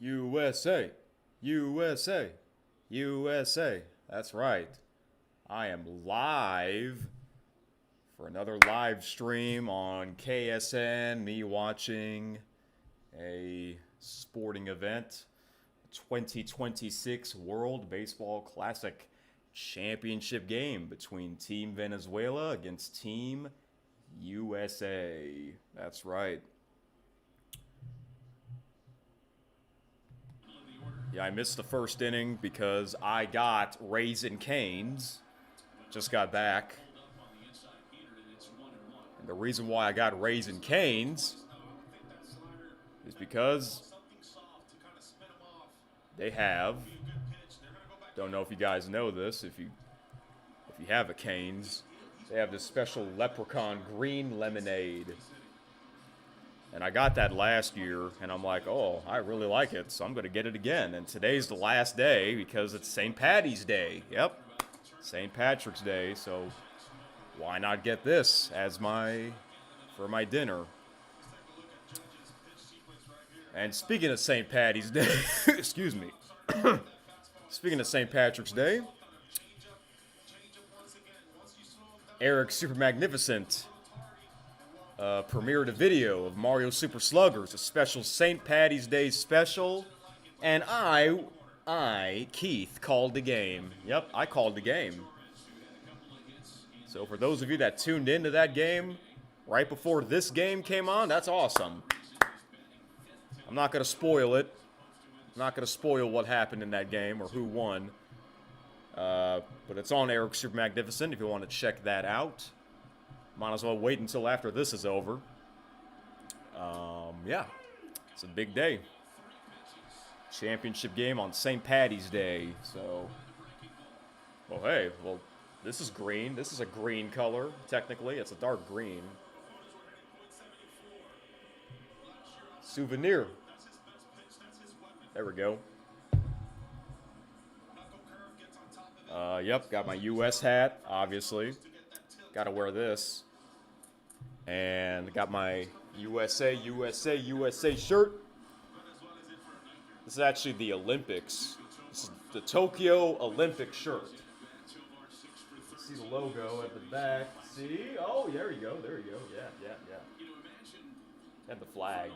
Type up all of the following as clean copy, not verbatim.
USA, USA, USA. That's right. I am live for another live stream on KSN. Me watching a sporting event, 2026 World Baseball Classic Championship game between Team Venezuela against Team USA. That's right. Yeah, I missed the first inning because I got Raisin Canes. Just got back. And the reason why I got Raisin Canes is because they have, don't know if you guys know this, if you have a Canes, they have this special leprechaun green lemonade. And I got that last year, and I'm like, oh, I really like it, so I'm going to get it again. And today's the last day because it's St. Patty's Day. Yep, St. Patrick's Day, so why not get this as for my dinner? And speaking of St. Patty's Day, excuse me. Speaking of St. Patrick's Day, Eric Super Magnificent premiered a video of Mario Super Sluggers, a special St. Patty's Day special, and Keith, called the game. Yep, I called the game. So for those of you that tuned into that game right before this game came on, that's awesome. I'm not going to spoil it. I'm not going to spoil what happened in that game or who won. But it's on Eric Super Magnificent if you want to check that out. Might as well wait until after this is over. Yeah, it's a big day. Championship game on St. Patty's Day. So, well, hey, this is green. This is a green color, technically. It's a dark green. Souvenir. There we go. Yep, got my US hat, obviously. Got to wear this. And got my USA shirt. This is actually the Olympics. This is the Tokyo Olympic shirt. See the logo at the back. See? Oh, there you go. Yeah. And the flag.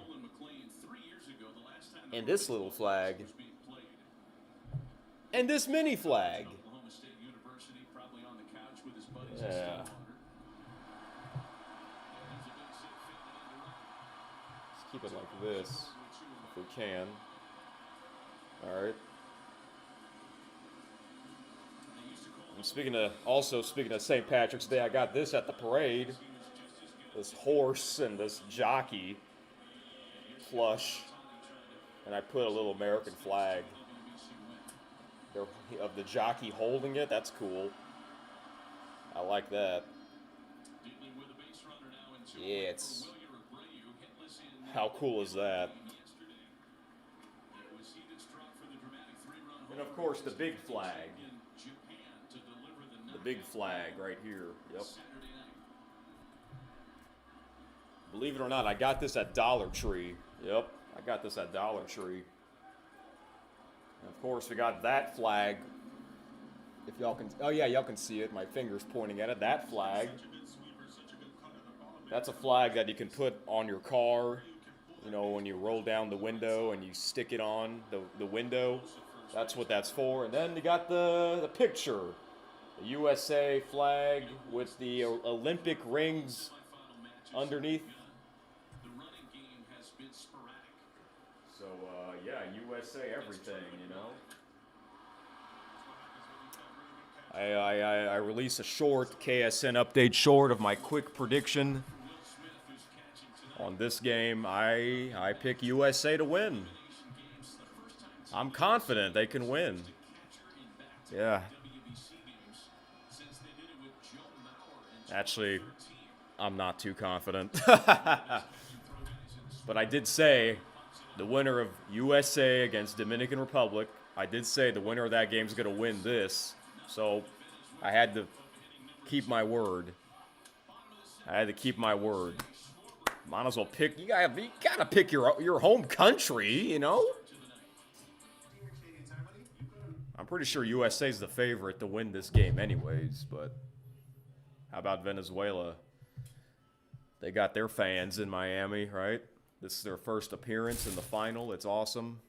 And this little flag. And this mini flag. Yeah. Let's keep it like this, if we can. Alright. And speaking of St. Patrick's Day, I got this at the parade. This horse and this jockey plush. And I put a little American flag of the jockey holding it. That's cool. I like that. Yeah, how cool is that? And of course, the big flag. The big flag right here. Yep. Believe it or not, I got this at Dollar Tree. Yep, I got this at Dollar Tree. And of course, we got that flag. If y'all can, oh yeah, y'all can see it. My finger's pointing at it. That flag. That's a flag that you can put on your car. You know, when you roll down the window and you stick it on the window. That's what that's for. And then you got the picture. The USA flag with the Olympic rings underneath. So, yeah, USA everything, you know. I release a short KSN update short of my quick prediction on this game. I pick USA to win. I'm confident they can win. Yeah. Actually, I'm not too confident. But I did say the winner of USA against Dominican Republic, I did say the winner of that game is going to win this. So I had to keep my word. Might as well pick. You gotta pick your home country, you know. I'm pretty sure USA's the favorite to win this game anyways, but how about Venezuela? They got their fans in Miami, right? This is their first appearance in the final. It's awesome.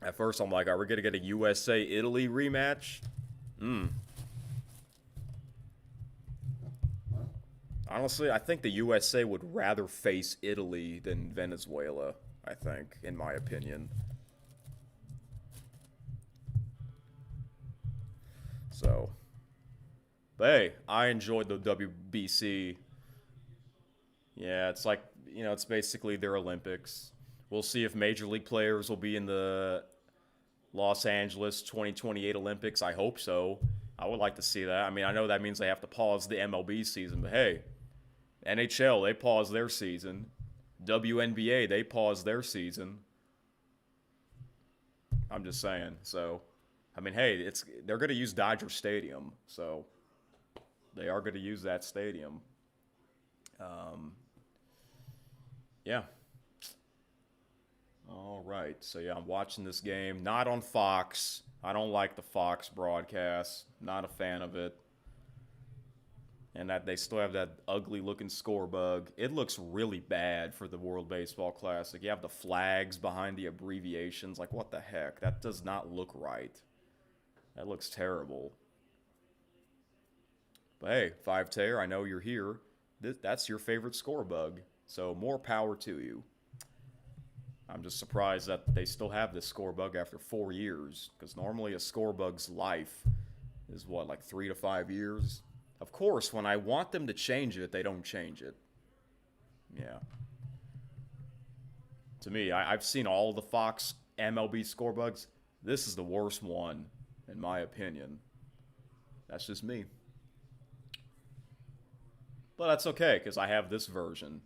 At first, I'm like, are we going to get a USA-Italy rematch? Honestly, I think the USA would rather face Italy than Venezuela, I think, in my opinion. So, but hey, I enjoyed the WBC. Yeah, it's like, you know, it's basically their Olympics. We'll see if Major League players will be in the Los Angeles 2028 Olympics. I hope so. I would like to see that. I mean, I know that means they have to pause the MLB season, but hey, NHL, they pause their season. WNBA, they pause their season. I'm just saying. So, I mean, hey, they're going to use Dodger Stadium, so they are going to use that stadium. Yeah. All right. So, yeah, I'm watching this game. Not on Fox. I don't like the Fox broadcast. Not a fan of it. And that they still have that ugly-looking score bug. It looks really bad for the World Baseball Classic. You have the flags behind the abbreviations. Like, what the heck? That does not look right. That looks terrible. But hey, 5Tayer, I know you're here. That's your favorite score bug. So more power to you. I'm just surprised that they still have this score bug after 4 years. Because normally a score bug's life is what, like 3 to 5 years? Of course, when I want them to change it, they don't change it. Yeah. To me, I've seen all the Fox MLB score bugs. This is the worst one, in my opinion. That's just me. But that's okay, because I have this version.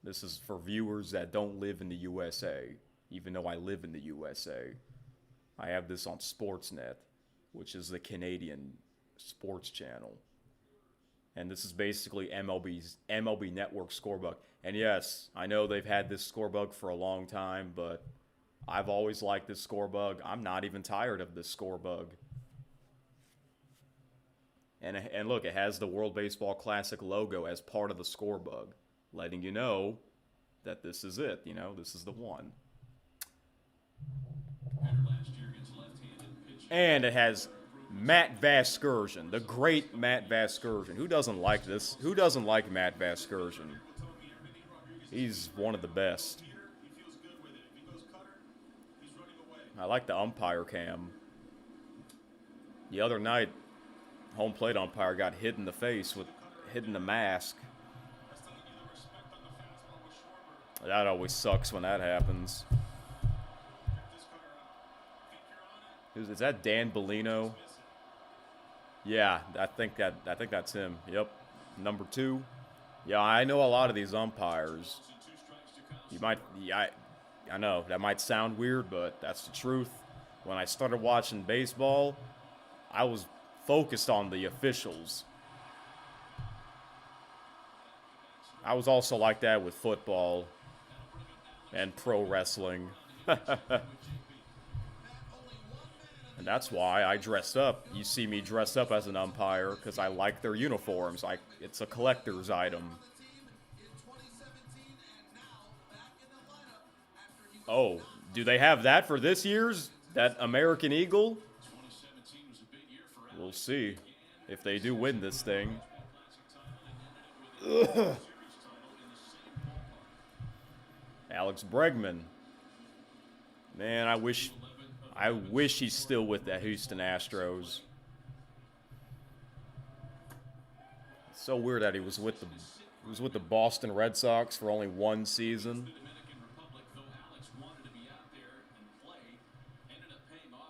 This is for viewers that don't live in the USA, even though I live in the USA. I have this on Sportsnet, which is the Canadian sports channel. And this is basically MLB Network scorebug. And yes, I know they've had this scorebug for a long time, but I've always liked this scorebug. I'm not even tired of this scorebug. And look, it has the World Baseball Classic logo as part of the scorebug, letting you know that this is it. You know, this is the one. And it has Matt Vasgersian, the great Matt Vasgersian. Who doesn't like this? Who doesn't like Matt Vasgersian? He's one of the best. I like the umpire cam. The other night, home plate umpire got hit in the face with hitting the mask. That always sucks when that happens. Is that Dan Bellino? Yeah, I think that's him. Yep, number 2. Yeah, I know a lot of these umpires. I know that might sound weird, but that's the truth. When I started watching baseball, I was focused on the officials. I was also like that with football and pro wrestling. And that's why I dressed up. You see me dress up as an umpire because I like their uniforms. It's a collector's item. Oh, do they have that for this year's? That American Eagle? We'll see if they do win this thing. Ugh. Alex Bregman. Man, I wish he's still with the Houston Astros. It's so weird that he was with the Boston Red Sox for only 1 season.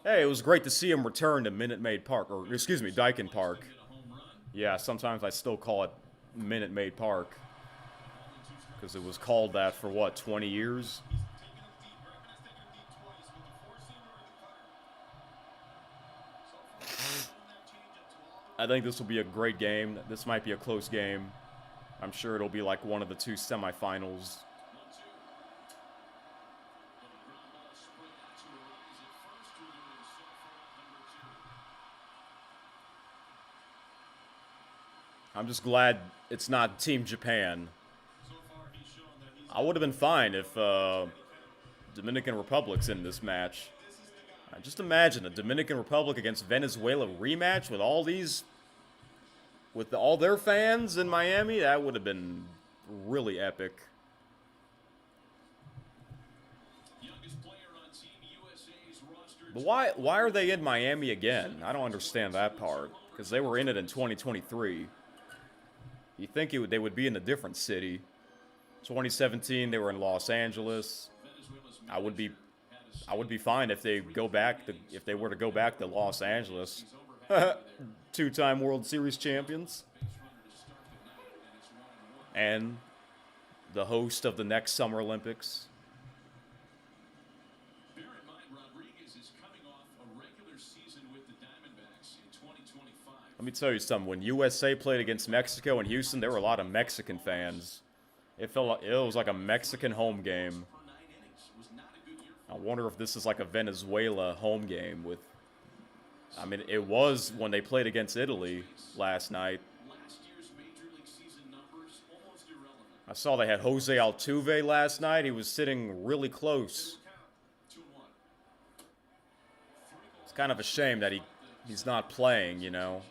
Hey, it was great to see him return to Minute Maid Park, or excuse me, Daikin Park. Yeah, sometimes I still call it Minute Maid Park because it was called that for what, 20 years? I think this will be a great game. This might be a close game. I'm sure it'll be like one of the 2 semifinals. I'm just glad it's not Team Japan. I would have been fine if Dominican Republic's in this match. Just imagine a Dominican Republic against Venezuela rematch with all their fans in Miami. That would have been really epic. But why are they in Miami again? I don't understand that part. Because they were in it in 2023. You think they would be in a different city. 2017, they were in Los Angeles. I would be fine if they were to go back to Los Angeles. Two-time World Series champions. And the host of the next Summer Olympics. Let me tell you something. When USA played against Mexico in Houston, there were a lot of Mexican fans. It was like a Mexican home game. I wonder if this is like a Venezuela home game with... I mean, it was when they played against Italy last night. I saw they had Jose Altuve last night. He was sitting really close. It's kind of a shame that he's not playing, you know.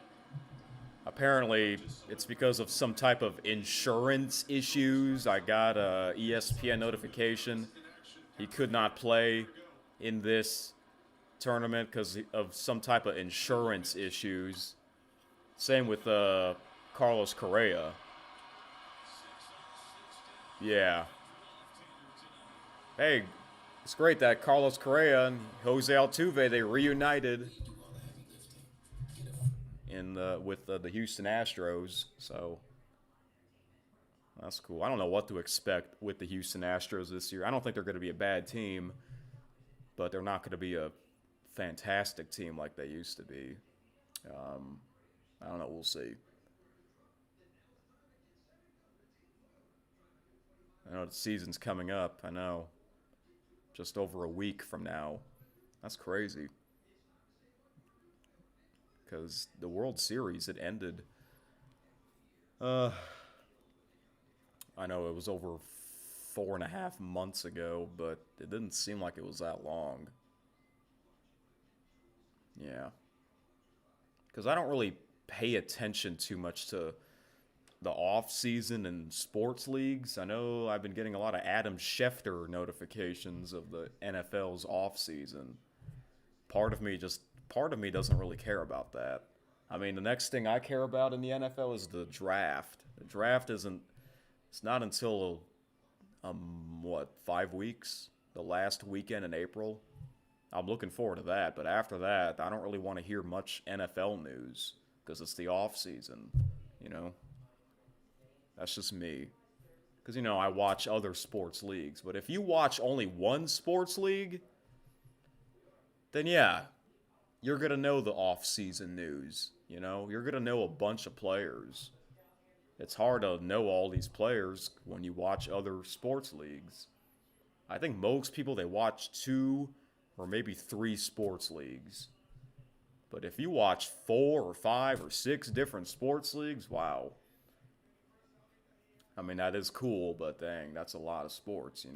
Apparently, it's because of some type of insurance issues. I got a ESPN notification. He could not play in this tournament because of some type of insurance issues. Same with Carlos Correa. Yeah. Hey, it's great that Carlos Correa and Jose Altuve, they reunited with the Houston Astros, so that's cool. I don't know what to expect with the Houston Astros this year. I don't think they're going to be a bad team, but they're not going to be a fantastic team like they used to be. I don't know. We'll see. I know the season's coming up. I know. Just over a week from now. That's crazy. Because the World Series, it ended. I know it was over 4.5 months ago, but it didn't seem like it was that long. Yeah. Because I don't really pay attention too much to the off-season and sports leagues. I know I've been getting a lot of Adam Schefter notifications of the NFL's off-season. Part of me doesn't really care about that. I mean, the next thing I care about in the NFL is the draft. The draft it's not until, 5 weeks? The last weekend in April? I'm looking forward to that, but after that, I don't really want to hear much NFL news, because it's the off-season, you know? That's just me. Because, I watch other sports leagues, but if you watch only one sports league, then yeah, you're going to know the off-season news, You're going to know a bunch of players. It's hard to know all these players when you watch other sports leagues. I think most people, they watch 2 or maybe 3 sports leagues. But if you watch 4 or 5 or 6 different sports leagues, wow. I mean, that is cool, but dang, that's a lot of sports,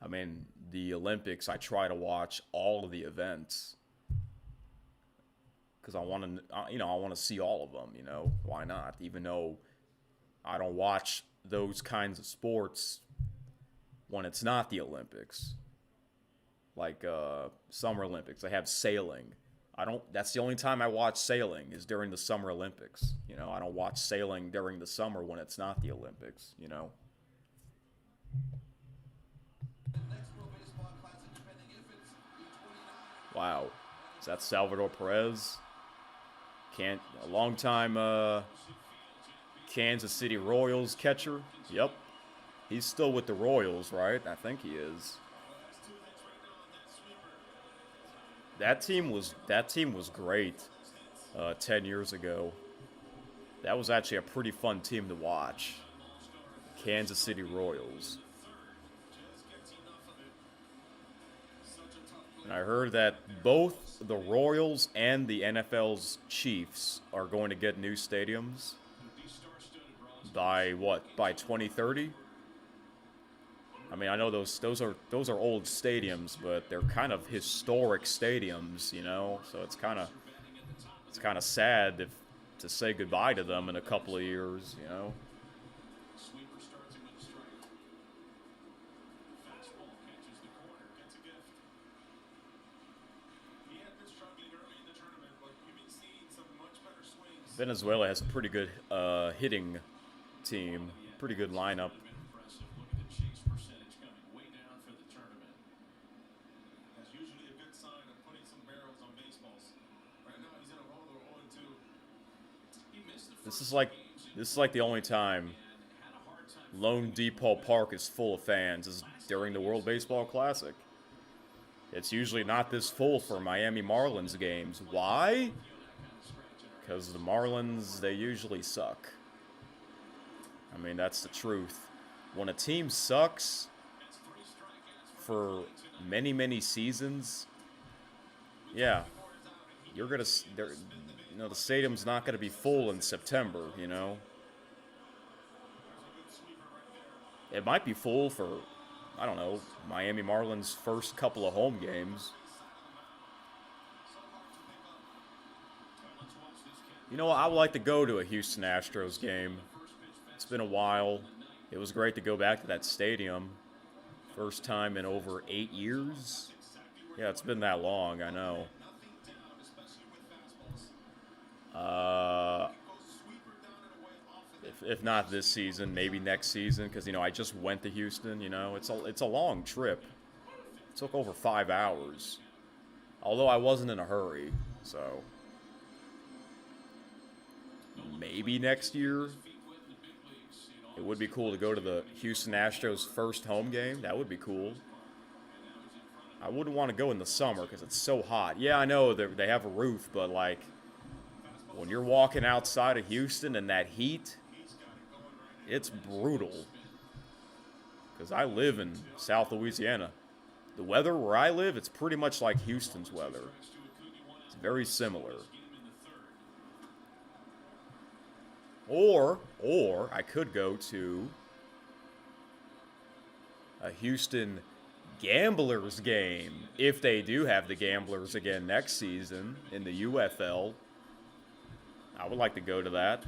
I mean, the Olympics, I try to watch all of the events. Because I want to see all of them, Why not? Even though I don't watch those kinds of sports when it's not the Olympics. Like Summer Olympics, they have sailing. That's the only time I watch sailing is during the Summer Olympics. I don't watch sailing during the summer when it's not the Olympics, Wow. Is that Salvador Perez? A long-time Kansas City Royals catcher. Yep. He's still with the Royals, right? I think he is. That team was great 10 years ago. That was actually a pretty fun team to watch. Kansas City Royals. And I heard that both the Royals and the NFL's Chiefs are going to get new stadiums. by what? By 2030? I mean, I know those are old stadiums, but they're kind of historic stadiums, you know. So it's kind of sad to say goodbye to them in a couple of years, you know. Venezuela has a pretty good hitting team, pretty good lineup. This is like the only time Lone Depot Park is full of fans is during the World Baseball Classic. It's usually not this full for Miami Marlins games. Why? Because the Marlins, they usually suck. I mean, that's the truth. When a team sucks for many, many seasons, yeah, you're gonna, you know, the stadium's not gonna be full in September. You know, it might be full for, I don't know, Miami Marlins' first couple of home games. You know, I would like to go to a Houston Astros game. It's been a while. It was great to go back to that stadium. First time in over 8 years. Yeah, it's been that long, I know. If not this season, maybe next season, because, you know, I just went to Houston, you know. It's a long trip. It took over 5 hours. Although I wasn't in a hurry, so maybe next year. It would be cool to go to the Houston Astros' first home game. That would be cool. I wouldn't want to go in the summer because it's so hot. Yeah, I know they have a roof, but like when you're walking outside of Houston in that heat, it's brutal. Because I live in South Louisiana. The weather where I live, it's pretty much like Houston's weather. It's very similar. Or I could go to a Houston Gamblers game if they do have the Gamblers again next season in the UFL. I would like to go to that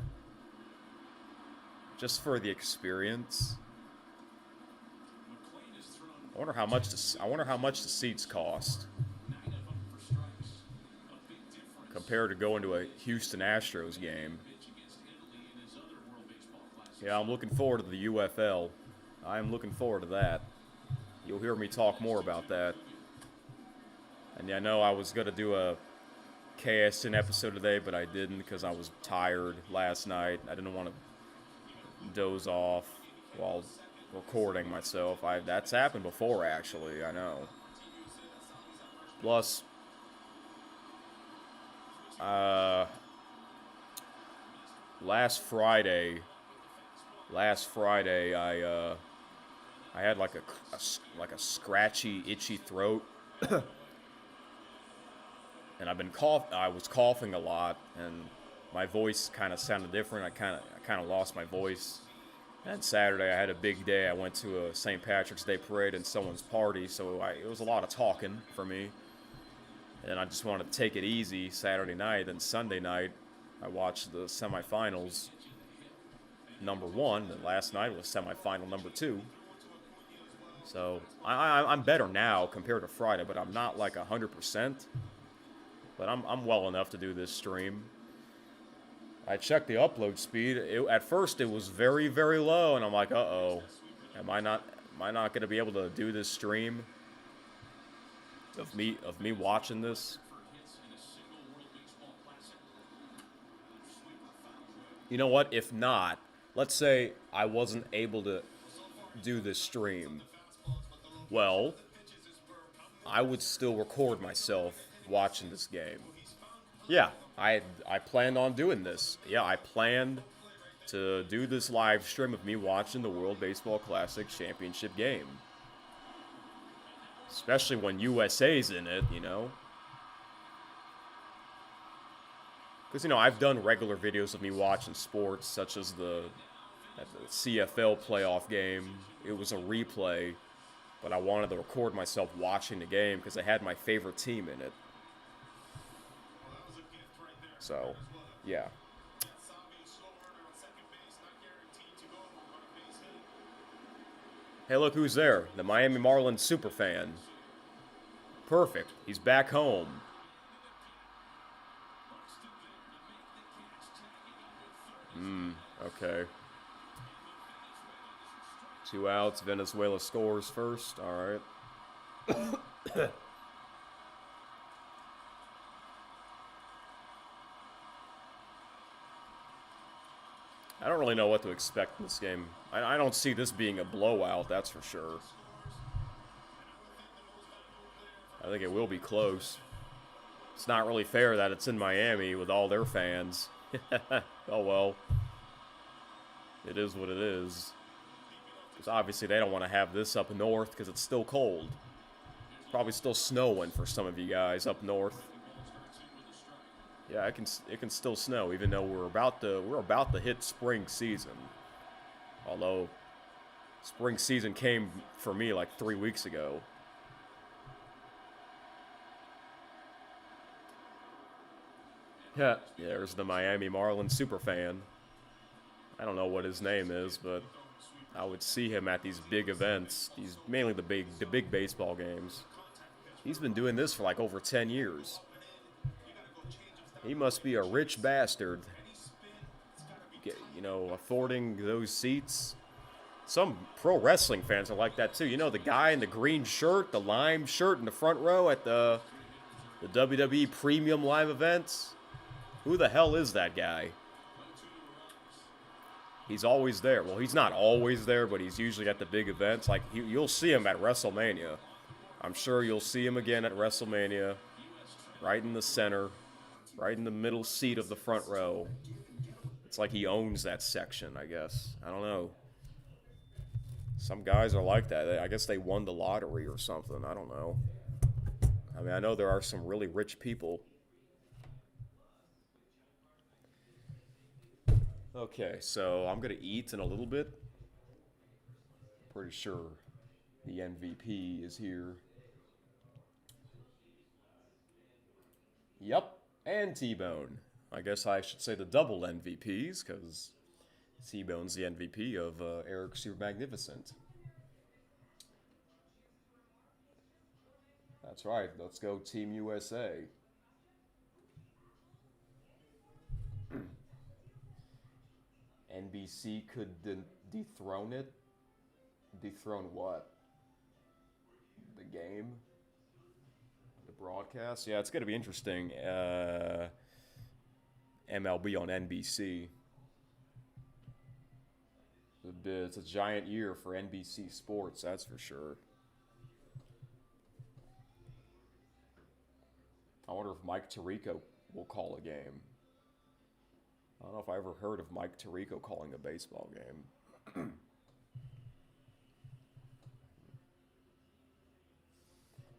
just for the experience. I wonder how much the seats cost compared to going to a Houston Astros game. Yeah, I'm looking forward to the UFL. I'm looking forward to that. You'll hear me talk more about that. And yeah, I know I was going to do a KSN episode today, but I didn't because I was tired last night. I didn't want to doze off while recording myself. That's happened before, actually, I know. Plus, last Friday, I had like a scratchy, itchy throat, and I was coughing a lot, and my voice kind of sounded different. I kind of lost my voice. And Saturday I had a big day. I went to a St. Patrick's Day parade and someone's party, so it was a lot of talking for me. And I just wanted to take it easy Saturday night. Then Sunday night, I watched the semifinals. Number 1, and last night was semifinal number 2. So I'm better now compared to Friday, but I'm not like 100%. But I'm well enough to do this stream. I checked the upload speed. At first it was very, very low, and I'm like, uh-oh, am I not going to be able to do this stream of me watching this? You know what? If not, let's say I wasn't able to do this stream. Well, I would still record myself watching this game. Yeah, I planned on doing this. Yeah, I planned to do this live stream of me watching the World Baseball Classic Championship game. Especially when USA's in it, you know. Because, you know, I've done regular videos of me watching sports, such as the at the CFL playoff game. It was a replay, but I wanted to record myself watching the game because I had my favorite team in it. So, yeah. Hey, look who's there. The Miami Marlins superfan. Perfect. He's back home. Okay. 2 outs. Venezuela scores first. All right. I don't really know what to expect in this game. I don't see this being a blowout, that's for sure. I think it will be close. It's not really fair that it's in Miami with all their fans. Oh well. It is what it is. Because obviously they don't want to have this up north because it's still cold. It's probably still snowing for some of you guys up north. Yeah, it can still snow even though we're about to hit spring season. Although spring season came for me like 3 weeks ago. Yeah, there's the Miami Marlins superfan. I don't know what his name is, but I would see him at these big events. These mainly the big baseball games. He's been doing this for like over 10 years. He must be a rich bastard. Affording those seats. Some pro wrestling fans are like that too. You know, the guy in the green shirt, the lime shirt in the front row at the WWE Premium Live events? Who the hell is that guy? He's always there. Well, he's not always there, but he's usually at the big events. Like, you'll see him at WrestleMania. I'm sure you'll see him again at WrestleMania. Right in the center. Right in the middle seat of the front row. It's like he owns that section, I guess. I don't know. Some guys are like that. I guess they won the lottery or something. I don't know. I mean, I know there are some really rich people. Okay, so I'm going to eat in a little bit. Pretty sure the MVP is here. Yep, and T-Bone. I guess I should say the double MVPs, because T-Bone's the MVP of Eric Super Magnificent. That's right, let's go Team USA. NBC could dethrone it. Dethrone what? The game? The broadcast? Yeah, it's going to be interesting. MLB on NBC. It's a giant year for NBC Sports, that's for sure. I wonder if Mike Tirico will call a game. I don't know if I ever heard of Mike Tirico calling a baseball game.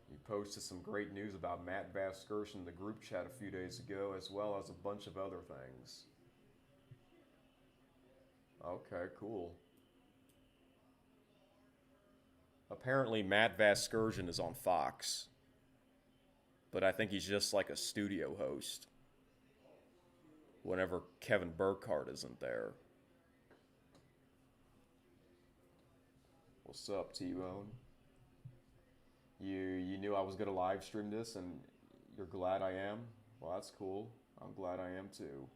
He posted some great news about Matt Vasgersian in the group chat a few days ago, as well as a bunch of other things. Okay, cool. Apparently, Matt Vasgersian is on Fox. But I think he's just like a studio host. Whenever Kevin Burkhardt isn't there. What's up, T-Bone? You knew I was going to live stream this and you're glad I am? Well, that's cool. I'm glad I am too.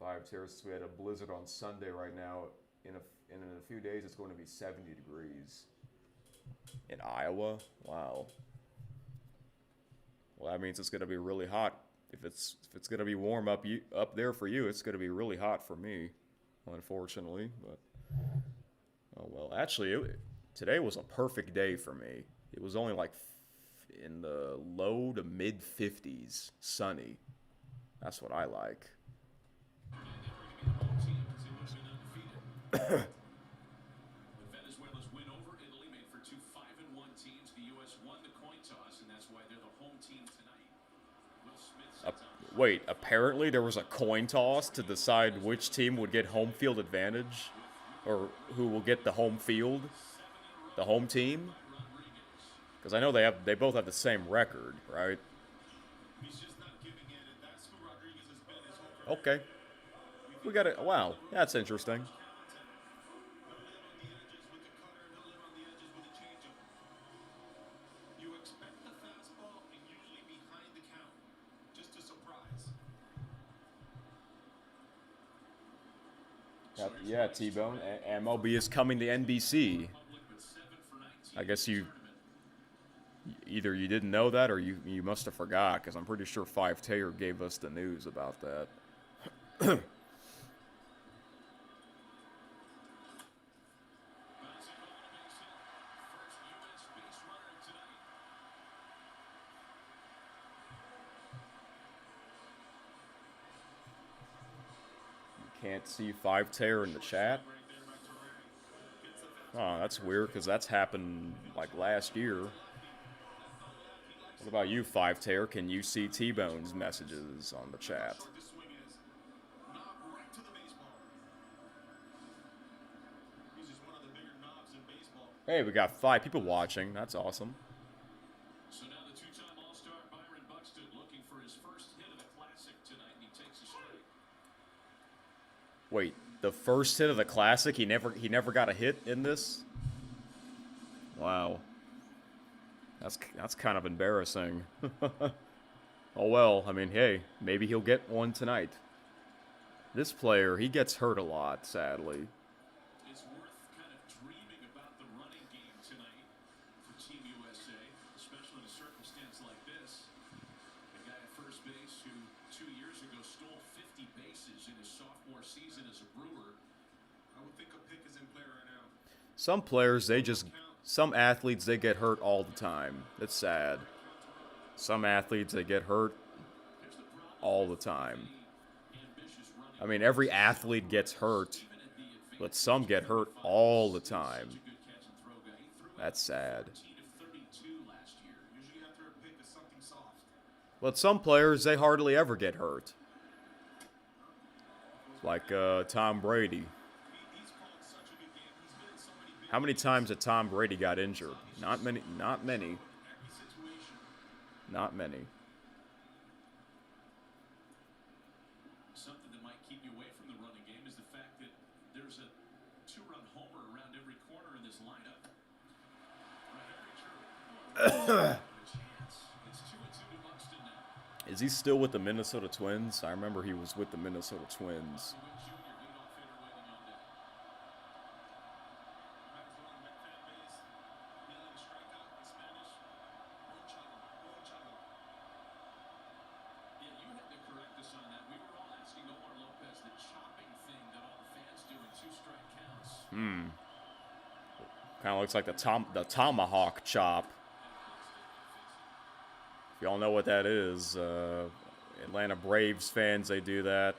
Five Terraces. We had a blizzard on Sunday right now. In a few days, it's going to be 70 degrees. In Iowa? Wow. Well, that means it's going to be really hot. If it's going to be warm up there for you, it's going to be really hot for me, unfortunately. But oh well. Actually, today was a perfect day for me. It was only like in the low to mid 50s, sunny. That's what I like. Uh, wait, apparently there was a coin toss to decide which team would get home field advantage, or who will get the home field, the home team. Because I know they both have the same record, right? Okay, we got it. Wow, that's interesting. Yeah, T-Bone. MLB is coming to NBC. I guess you either you didn't know that or you must have forgot, because I'm pretty sure Five Taylor gave us the news about that. Can't see Five Taylor in the chat. Oh, that's weird, because that's happened like last year. What about you, Five Taylor? Can you see T-Bone's messages on the chat? Hey, we got 5 people watching. That's awesome. So now the two-time All-Star Byron Buxton looking for his first hit of the Classic tonight, and he takes a strike. Wait, the first hit of the Classic? He never got a hit in this? Wow. That's kind of embarrassing. Oh well, I mean, hey, maybe he'll get one tonight. This player, he gets hurt a lot, sadly. It's worth kind of dreaming about the running game tonight for Team USA, especially in a circumstance like this. A guy at first base who 2 years ago stole 50 bases in his sophomore season as a Brewer. I would think a pick is in play right now. Some players, some athletes, they get hurt all the time. It's sad. Some athletes, they get hurt all the time. I mean, every athlete gets hurt, but some get hurt all the time. That's sad. But some players, they hardly ever get hurt. Like Tom Brady. How many times did Tom Brady got injured? Not many. Not many. Not many. Something that might keep you away from the running game is the fact that there's a 2-run homer around every corner in this lineup. Is he still with the Minnesota Twins? I remember he was with the Minnesota Twins. Kind of looks like the tomahawk chop. If y'all know what that is, Atlanta Braves fans, they do that.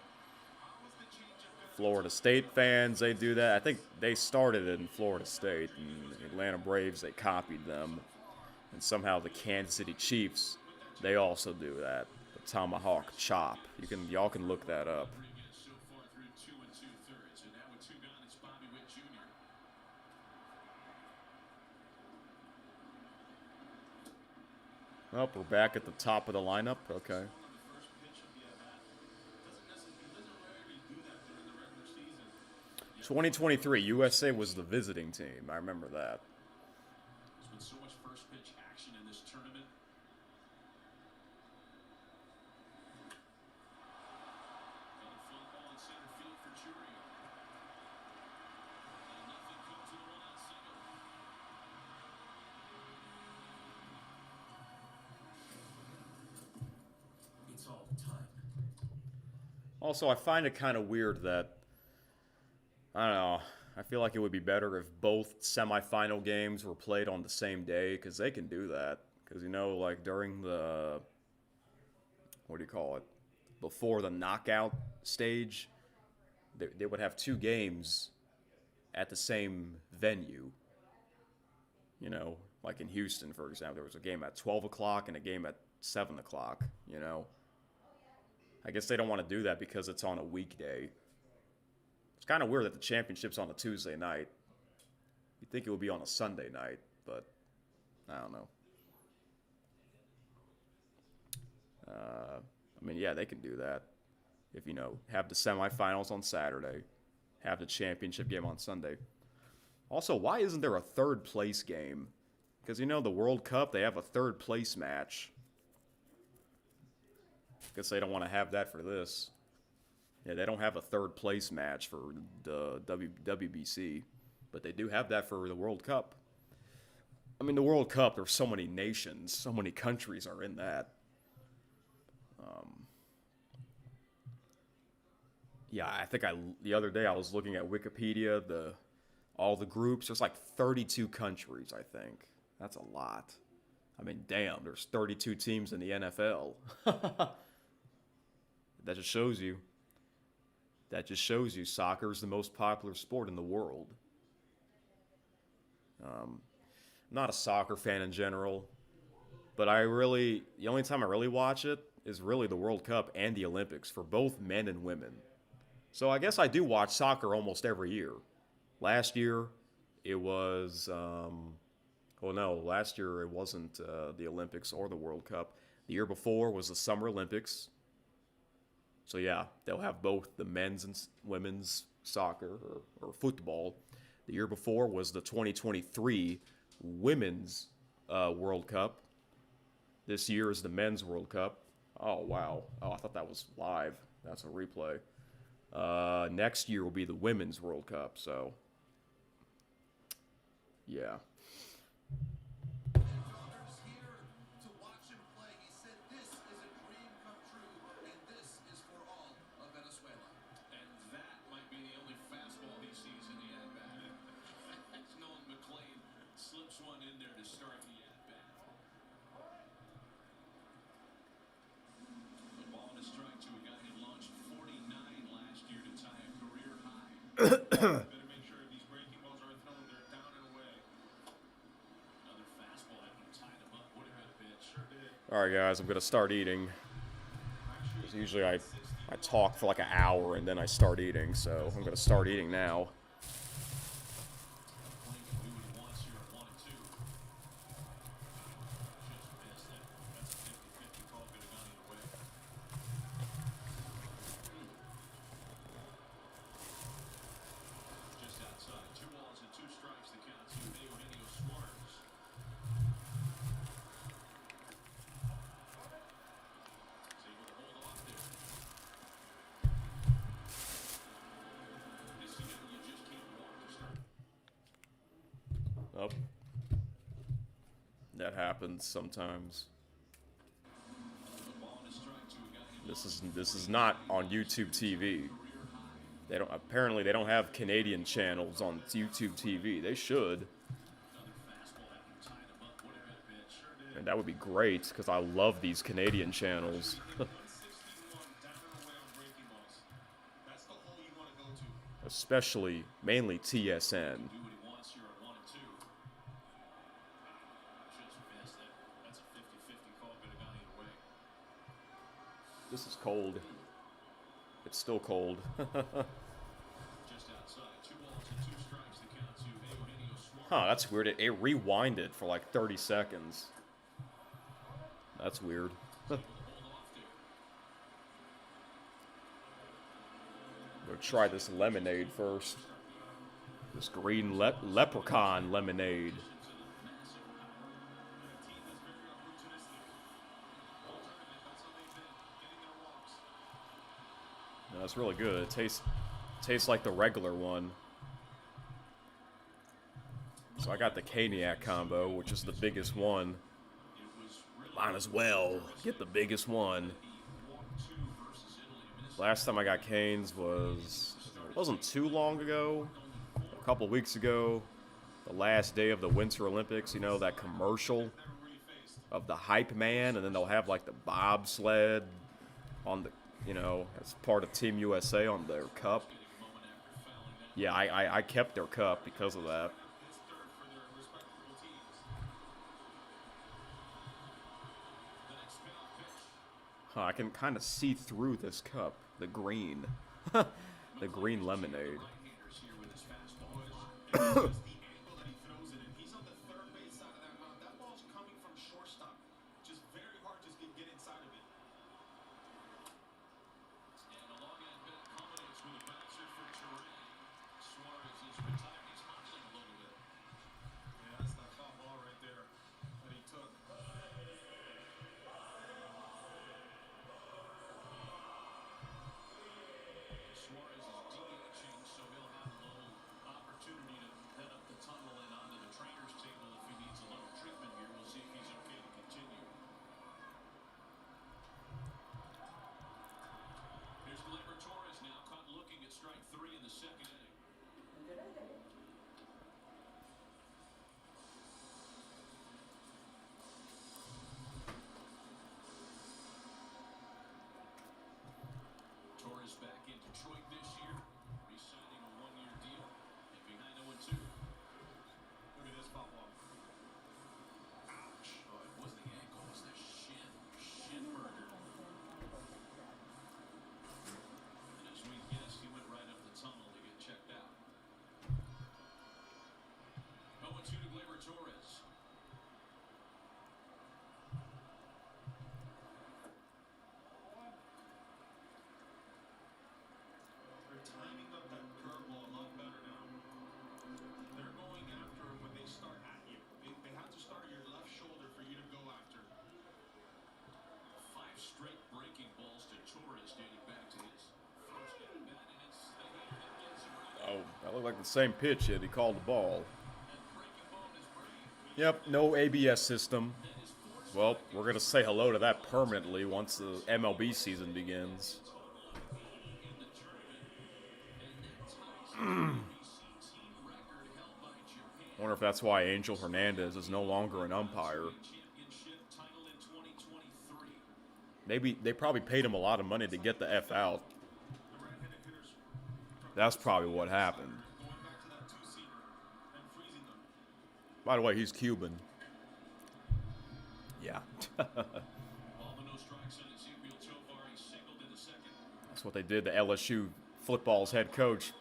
Florida State fans, they do that. I think they started it in Florida State, and Atlanta Braves, they copied them. And somehow the Kansas City Chiefs, they also do that. The tomahawk chop. Y'all can look that up. Oh, we're back at the top of the lineup. Okay. 2023, USA was the visiting team. I remember that. There's been so much first pitch action in this tournament. Also, I find it kind of weird that, I don't know, I feel like it would be better if both semifinal games were played on the same day, because they can do that. Because, like during the, what do you call it, before the knockout stage, they would have 2 games at the same venue. Like in Houston, for example, there was a game at 12 o'clock and a game at 7 o'clock, I guess they don't want to do that because it's on a weekday. It's kind of weird that the championship's on a Tuesday night. You'd think it would be on a Sunday night, but I don't know. I mean, yeah, they can do that. If, have the semifinals on Saturday, have the championship game on Sunday. Also, why isn't there a third place game? Because, the World Cup, they have a third place match. Guess they don't want to have that for this. Yeah, they don't have a third place match for the WBC, but they do have that for the World Cup. I mean, the World Cup, there's so many nations, so many countries are in that. Yeah, I think the other day I was looking at Wikipedia, all the groups. There's like 32 countries, I think. That's a lot. I mean, damn, there's 32 teams in the NFL. That just shows you. Soccer is the most popular sport in the world. I'm not a soccer fan in general, but the only time I really watch it is really the World Cup and the Olympics for both men and women. So I guess I do watch soccer almost every year. Last year, it was, last year it wasn't the Olympics or the World Cup. The year before was the Summer Olympics. So yeah, they'll have both the men's and women's soccer or football. The year before was the 2023 Women's World Cup. This year is the Men's World Cup. Oh, wow. Oh, I thought that was live. That's a replay. Next year will be the Women's World Cup, so yeah. Alright guys, I'm going to start eating. Usually I talk for like an hour and then I start eating, so I'm going to start eating now. Oh. That happens sometimes. This is not on YouTube TV. Apparently they don't have Canadian channels on YouTube TV. They should. And that would be great because I love these Canadian channels. Especially mainly TSN. This is cold. It's still cold. Huh, that's weird. It rewinded for like 30 seconds. That's weird. We'll try this lemonade first. This green leprechaun lemonade. No, it's really good. It tastes like the regular one. So I got the Caniac combo, which is the biggest one. Might as well get the biggest one. Last time I got Canes wasn't too long ago. A couple weeks ago. The last day of the Winter Olympics, you know, that commercial of the hype man, and then they'll have like the bobsled on the, you know, as part of Team USA on their cup. Yeah, I kept their cup because of that. Huh, I can kind of see through this cup. The green. The green lemonade. Oh, that looked like the same pitch hit. He called the ball. Yep, no ABS system. Well, we're going to say hello to that permanently once the MLB season begins. Wonder if that's why Angel Hernandez is no longer an umpire. Maybe they probably paid him a lot of money to get the F out. That's probably what happened. By the way, he's Cuban. Yeah. That's what they did to LSU football's head coach,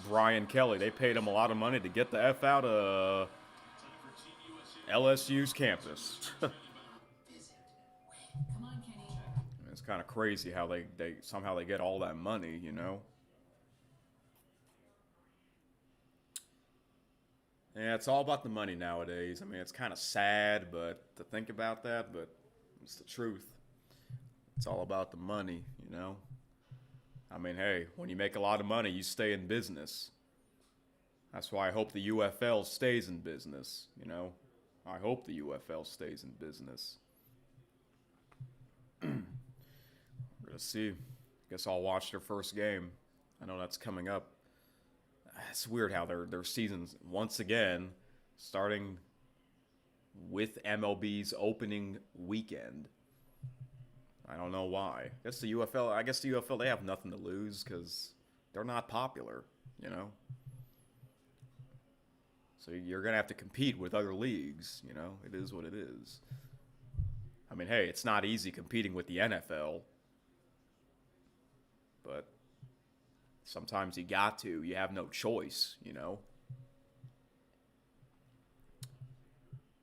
Brian Kelly. They paid him a lot of money to get the F out of LSU's campus. It's kind of crazy how they somehow they get all that money, you know? Yeah, it's all about the money nowadays. I mean, it's kind of sad, but to think about that, but it's the truth. It's all about the money, you know? I mean, hey, when you make a lot of money, you stay in business. That's why I hope the UFL stays in business, you know? I hope the UFL stays in business. We're going to see. Guess I'll watch their first game. I know that's coming up. It's weird how their seasons, once again, starting with MLB's opening weekend. I don't know why. I guess the UFL, they have nothing to lose because they're not popular, you know? So you're going to have to compete with other leagues, you know? It is what it is. I mean, hey, it's not easy competing with the NFL. But sometimes you got to. You have no choice, you know?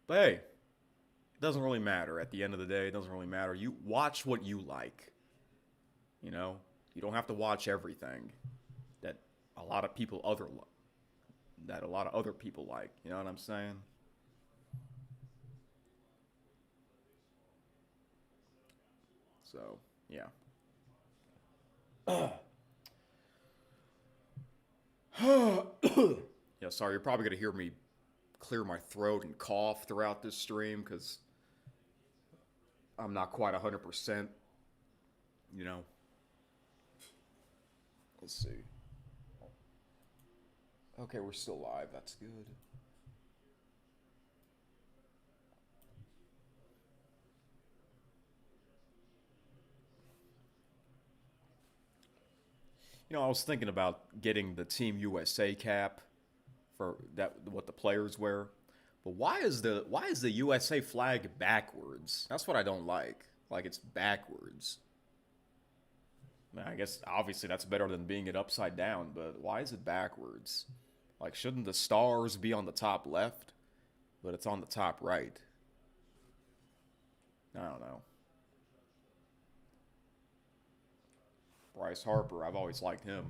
But hey, it doesn't really matter. At the end of the day, it doesn't really matter. You watch what you like. You know? You don't have to watch everything that a lot of other people like. You know what I'm saying? So, yeah. Yeah, sorry, you're probably going to hear me clear my throat and cough throughout this stream because I'm not quite 100%, you know. Let's see. Okay, we're still live. That's good. You know, I was thinking about getting the Team USA cap for that what the players wear. But why is the USA flag backwards? That's what I don't like. like it's backwards. I guess obviously that's better than being it upside down, but why is it backwards? Like, shouldn't the stars be on the top left? But it's on the top right. I don't know. Bryce Harper, I've always liked him.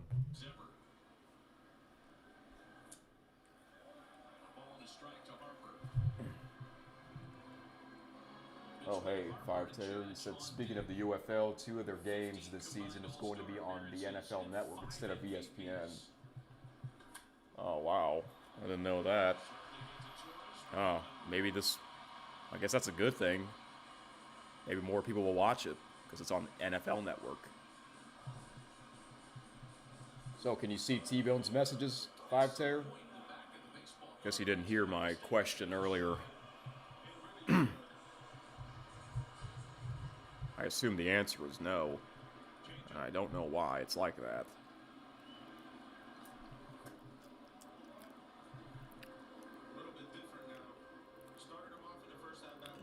Oh, hey, 5-2. You said, speaking of the UFL, 2 of their games this season is going to be on the NFL Network instead of ESPN. Oh, wow. I didn't know that. Oh, maybe this... I guess that's a good thing. Maybe more people will watch it because it's on NFL Network. So, can you see T-Bone's messages, 5-2? Guess he didn't hear my question earlier. I assume the answer is no. And I don't know why it's like that.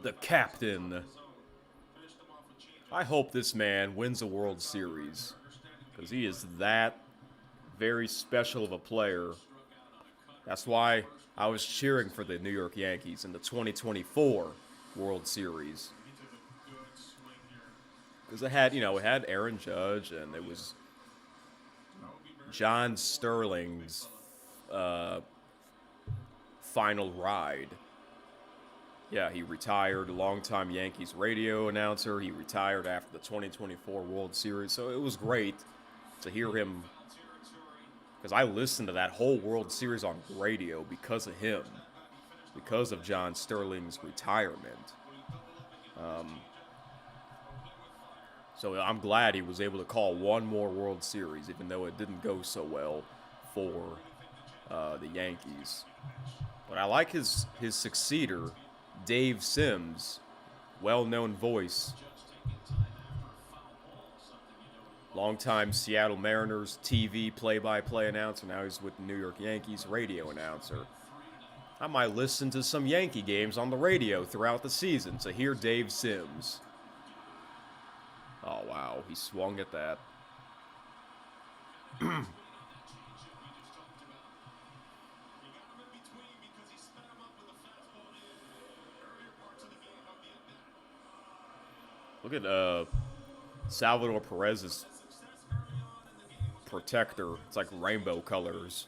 The captain. I hope this man wins a World Series. Because he is that very special of a player. That's why I was cheering for the New York Yankees in the 2024 World Series. Because it had, it had Aaron Judge, and it was John Sterling's final ride. Yeah, he retired, longtime Yankees radio announcer. He retired after the 2024 World Series, so it was great to hear him. Because I listened to that whole World Series on radio because of him, because of John Sterling's retirement. So I'm glad he was able to call one more World Series, even though it didn't go so well for the Yankees. But I like his successor, Dave Sims, well-known voice. Longtime Seattle Mariners TV play-by-play announcer. Now he's with the New York Yankees radio announcer. I might listen to some Yankee games on the radio throughout the season to hear Dave Sims. Oh, wow. He swung at that. Look at Salvador Perez's protector. It's like rainbow colors.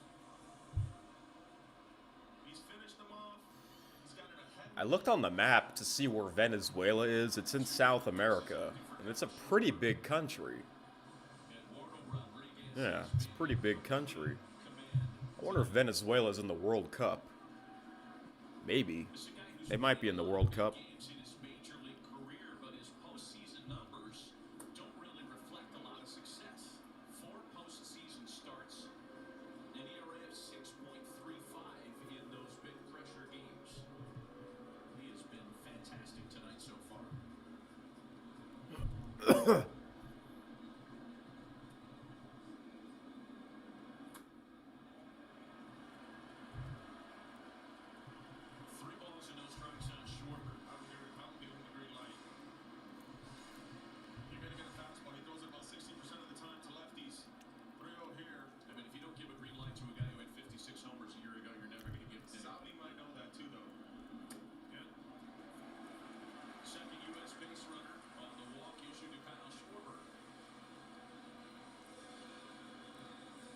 I looked on the map to see where Venezuela is. It's in South America, and it's a pretty big country. Yeah, it's a pretty big country. I wonder if Venezuela's in the World Cup. Maybe. They might be in the World Cup.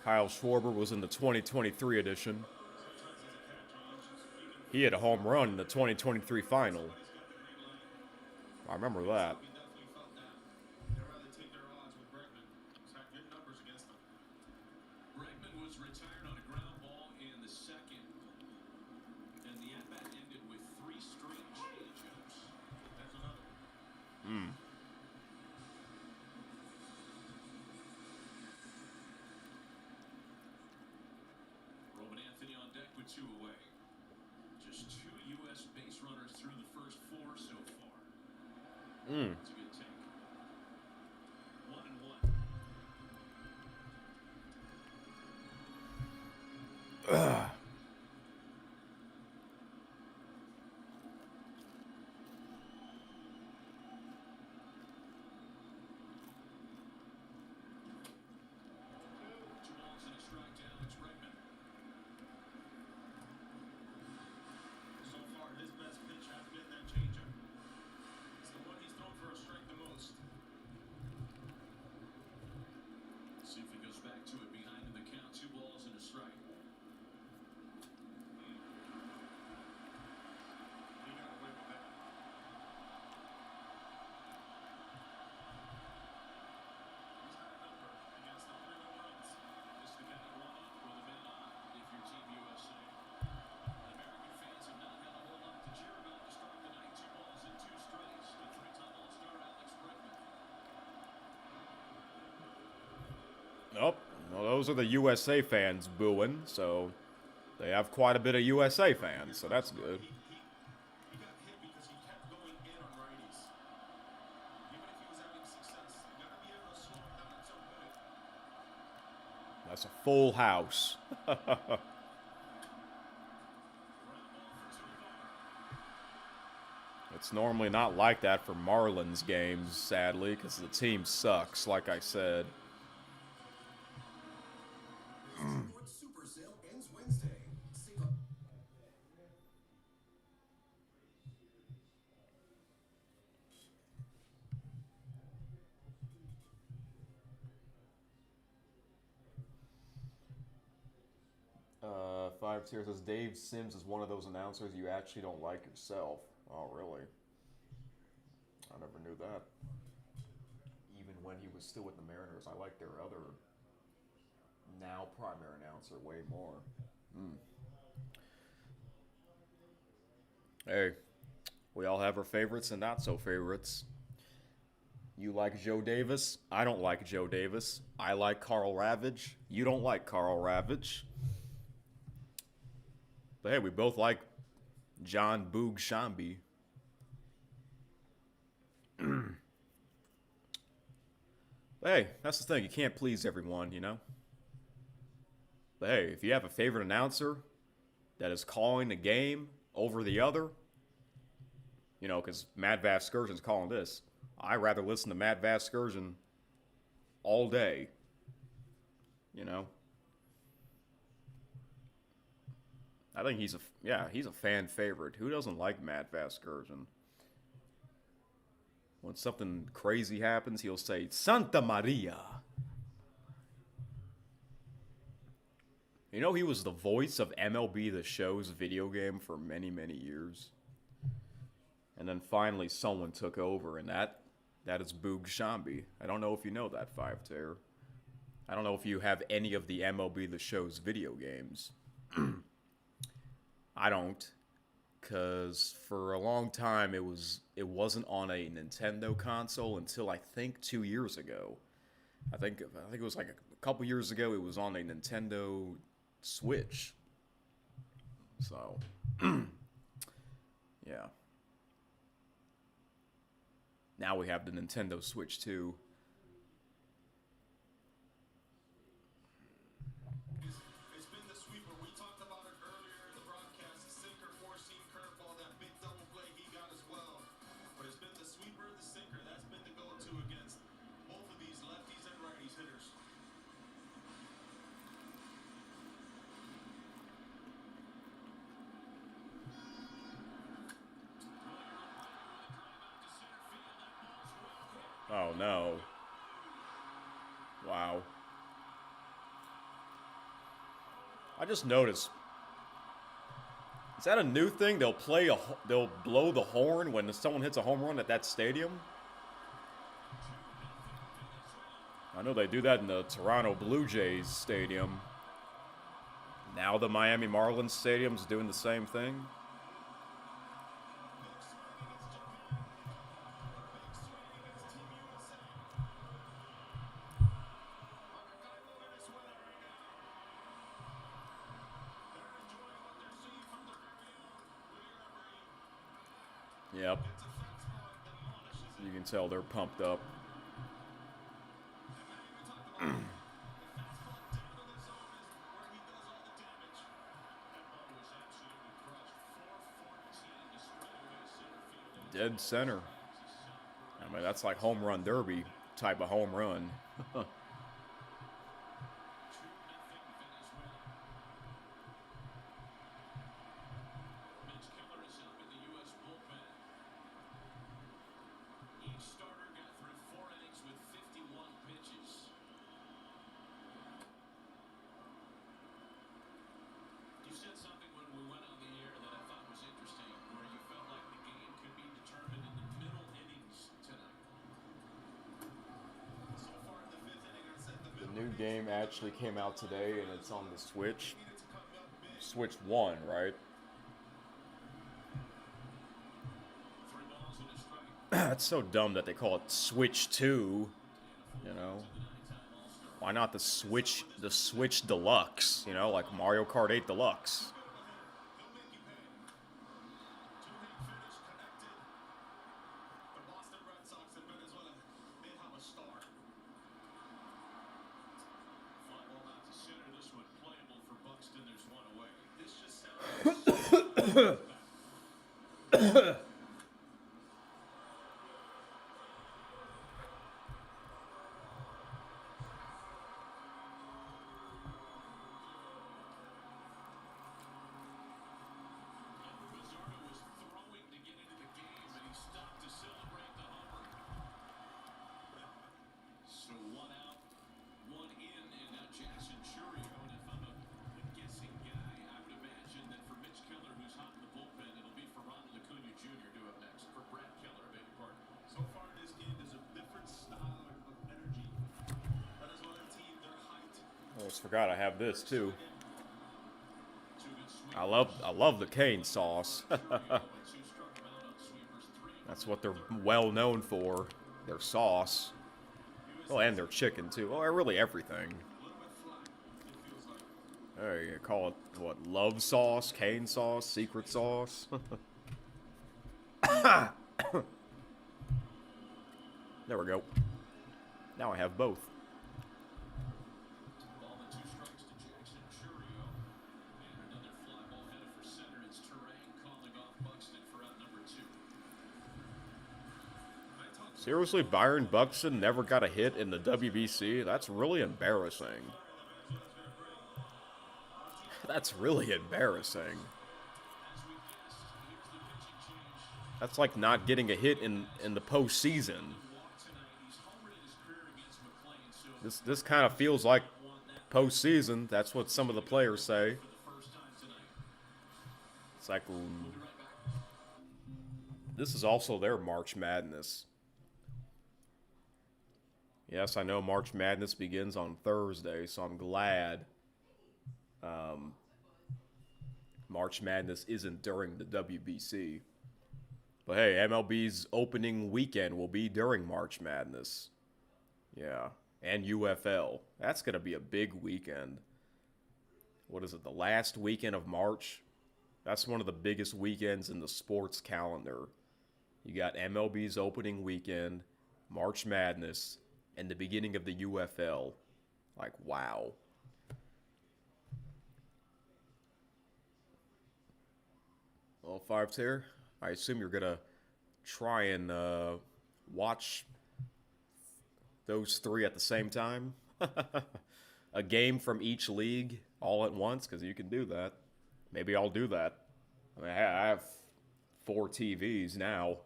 Kyle Schwarber was in the 2023 edition. He had a home run in the 2023 final. I remember that. Two away. Just 2 U.S. base runners through the first 4 so far. That's a good take. 1-1. Well, those are the USA fans booing, so they have quite a bit of USA fans, so that's good. He got hit because he kept going in on righties. Even if he was having success, you gotta be able to slow him down at some point. That's a full house. It's normally not like that for Marlins games, sadly, because the team sucks, like I said. Super sale ends Wednesday. Save up. Five Tier says Dave Sims is one of those announcers you actually don't like yourself. Oh, really? I never knew that. Even when he was still with the Mariners, I like their other now primary announcer way more. Hey, we all have our favorites and not so favorites. You like Joe Davis? I don't like Joe Davis. I like Carl Ravage. You don't like Carl Ravage. But hey, we both like John Boog Shambi. But hey, that's the thing. You can't please everyone, you know? But hey, if you have a favorite announcer that is calling the game over the other, you know, because Mad Vasgersian's calling this. I'd rather listen to Mad Vasgersian all day, you know? I think he's a fan favorite. Who doesn't like Matt Vasgersian? When something crazy happens, he'll say, Santa Maria. You know, he was the voice of MLB The Show's video game for many, many years. And then finally someone took over, and that is Boog Shambi. I don't know if you know that, 5-Tier. I don't know if you have any of the MLB The Show's video games. I don't, because for a long time it wasn't on a Nintendo console until I think 2 years ago. I think it was like a couple years ago. It was on a Nintendo Switch. So, yeah. Now we have the Nintendo Switch 2. It's been the sweeper. We talked about it earlier in the broadcast. The sinker, four-seam curveball, that big double play he got as well. But it's been the sweeper, the sinker. That's been the go-to against both of these lefties and righties hitters. Oh no. Wow. I just noticed. Is that a new thing? They'll blow the horn when someone hits a home run at that stadium? I know they do that in the Toronto Blue Jays stadium. Now the Miami Marlins stadium's doing the same thing. Yep. You can tell they're pumped up. Dead center. I mean, that's like home run derby type of home run. New game actually came out today, and it's on the Switch. Switch 1, right? It's so dumb that they call it Switch 2. You know? Why not the Switch Deluxe? You know, like Mario Kart 8 Deluxe. The Boston Red Sox and Venezuela, they have a star. Fly ball out to center. This one playable for Buxton. There's one away. This just sounds. Bizarro was throwing to get into the game, and he stopped to celebrate the homer. So one out, one in, and now Jackson Churio. And if I'm a guessing guy, I would imagine that for Mitch Keller, who's hot in the bullpen, it'll be for Ronald Acuna Jr. due up next. For Brad Keller, beg your pardon. So far in this game, there's a different style of energy. Venezuelan team, their height. Almost forgot I have this too. Two good sweep. I love the cane sauce. Two struck him out on sweepers. That's what they're well known for. Their sauce. Oh, and their chicken too. Oh, really everything. A little bit flat, it feels like. There you call it what? Love sauce, cane sauce, secret sauce. There we go. Now I have both. Ball and two strikes to Jackson Churio. And another fly ball headed for center. It's Terang calling off Buxton for out number two. Seriously, Byron Buxton never got a hit in the WBC? That's really embarrassing. That's really embarrassing. That's like not getting a hit in the postseason. This kind of feels like postseason. That's what some of the players say. It's like this is also their March Madness. Yes, I know March Madness begins on Thursday, so I'm glad March Madness isn't during the WBC. But hey, MLB's opening weekend will be during March Madness. Yeah, and UFL. That's going to be a big weekend. What is it, the last weekend of March? That's one of the biggest weekends in the sports calendar. You got MLB's opening weekend, March Madness, and the beginning of the UFL. Like, wow. Well, 5-tier, I assume you're going to try and watch those three at the same time. A game from each league all at once, because you can do that. Maybe I'll do that. I mean, I have 4 TVs now.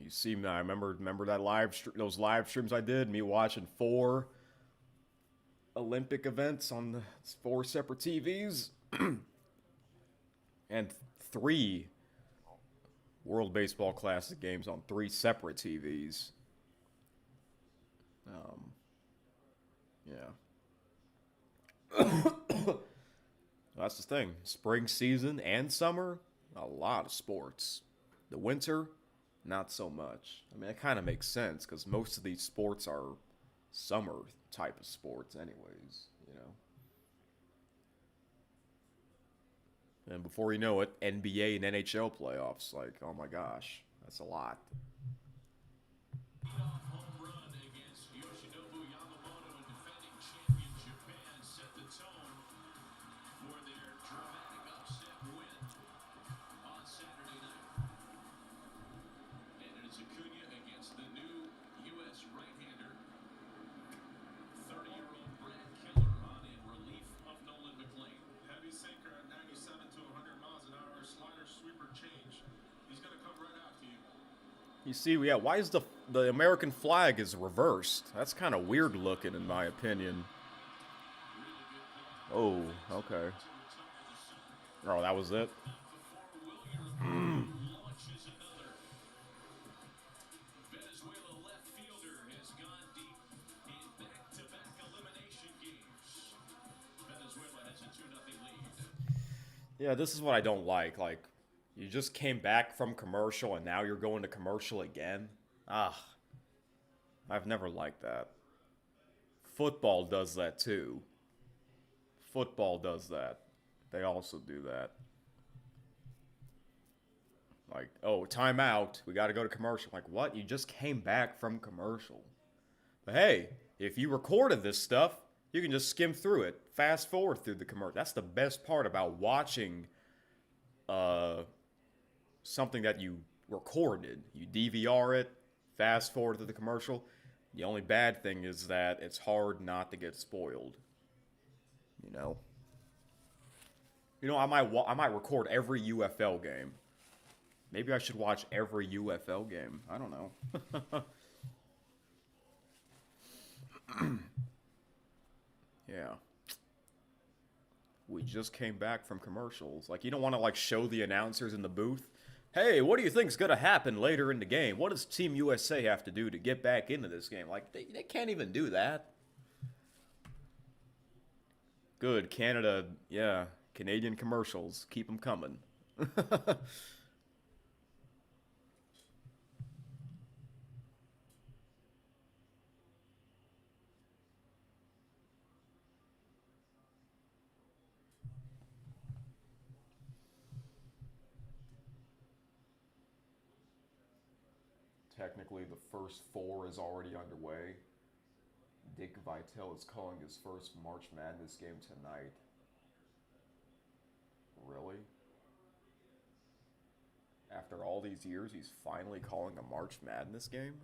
You see, I remember that those live streams I did, me watching 4 Olympic events on 4 separate TVs, and 3 World Baseball Classic games on 3 separate TVs. Yeah. That's the thing. Spring season and summer, a lot of sports. The winter, not so much. I mean, it kind of makes sense because most of these sports are summer type of sports anyways, you know. And before you know it, NBA and NHL playoffs. Like, oh my gosh, that's a lot. Home run against Yoshinobu Yamamoto, and defending champion Japan set the tone for their dramatic upset win on Saturday night. And it is Acuna against the new U.S. right-hander, 30-year-old Brad Keller on in relief of Nolan McLean. Heavy sinker at 97 to 100 miles an hour, slider sweeper change. He's going to come right after you. You see, yeah, why is the American flag is reversed? That's kind of weird looking in my opinion. Oh, okay. Oh, that was it? Launches another. Venezuela left fielder has gone deep in back-to-back elimination games. Venezuela has a 2-0 lead. Yeah, this is what I don't like. Like, you just came back from commercial and now you're going to commercial again? Ah, I've never liked that. Football does that too. Football does that. They also do that. Like, oh, timeout. We got to go to commercial. Like, what? You just came back from commercial. But hey, if you recorded this stuff, you can just skim through it, fast forward through the commercial. That's the best part about watching something that you recorded. You DVR it, fast forward to the commercial. The only bad thing is that it's hard not to get spoiled. You know. I might record every UFL game. Maybe I should watch every UFL game. I don't know. Yeah. We just came back from commercials. Like, you don't want to, like, show the announcers in the booth. Hey, what do you think's going to happen later in the game? What does Team USA have to do to get back into this game? Like, they can't even do that. Good. Canada, yeah. Canadian commercials. Keep them coming. Technically, the first four is already underway. Dick Vitale is calling his first March Madness game tonight. Really? After all these years, he's finally calling a March Madness game?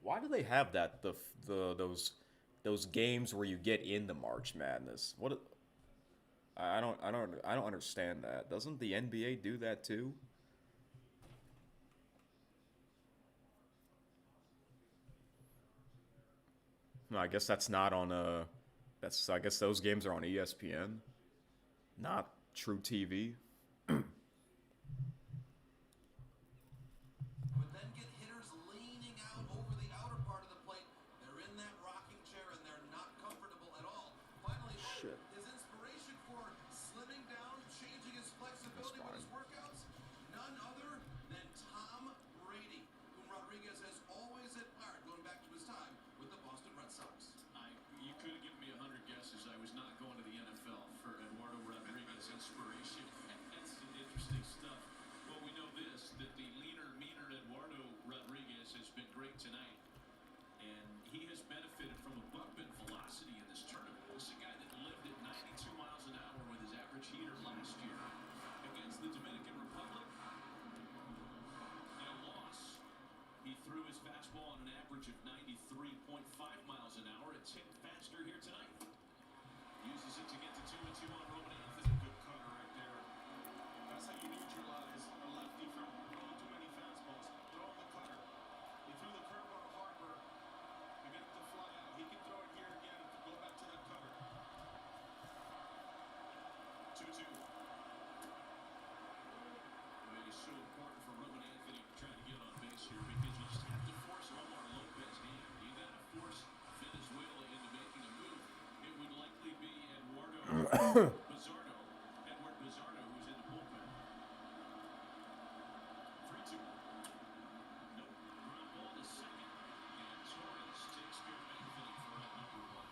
Why do they have that? Those games where you get into March Madness. What? I don't understand that. Doesn't the NBA do that too? No, I guess that's not on I guess those games are on ESPN, not True TV. But then get hitters leaning out over the outer part of the plate. They're in that rocking chair and they're not comfortable at all. Finally, Shit. his inspiration for slimming down, changing his flexibility with his workouts, none other than Tom Brady, whom Rodriguez has always admired going back to his time with the Boston Red Sox. You could have given me 100 guesses. I was not going to the NFL for Eduardo Rodriguez inspiration. That's interesting stuff. Well, we know this, that the leaner, meaner Eduardo Rodriguez has been great tonight. And he has benefited from a bump in velocity in this tournament. This is a guy that lived at 92 miles an hour with his average heater last year. Against the Dominican Republic, in a loss, he threw his fastball on an average of 93.5 miles an hour. It's hit faster here tonight. Uses it to get to 2-2 on Roman Anthony. Good cutter right there. That's how you neutralize a lefty from throwing too many fastballs. Throw the cutter. He threw the curveball to Harper. You get it to fly out. He can throw it here again to go back to that cutter. 2-2. Well, it's so important for Roman Anthony trying to get on base here because you just have to force Omar Lopez's hand. You got to force Venezuela into making a move. It would likely be Eduardo Bizarro. Edward Bizarro, who's in the bullpen. 3-2. Nope. Ground ball to second. And Torres takes care of Anthony for out number one.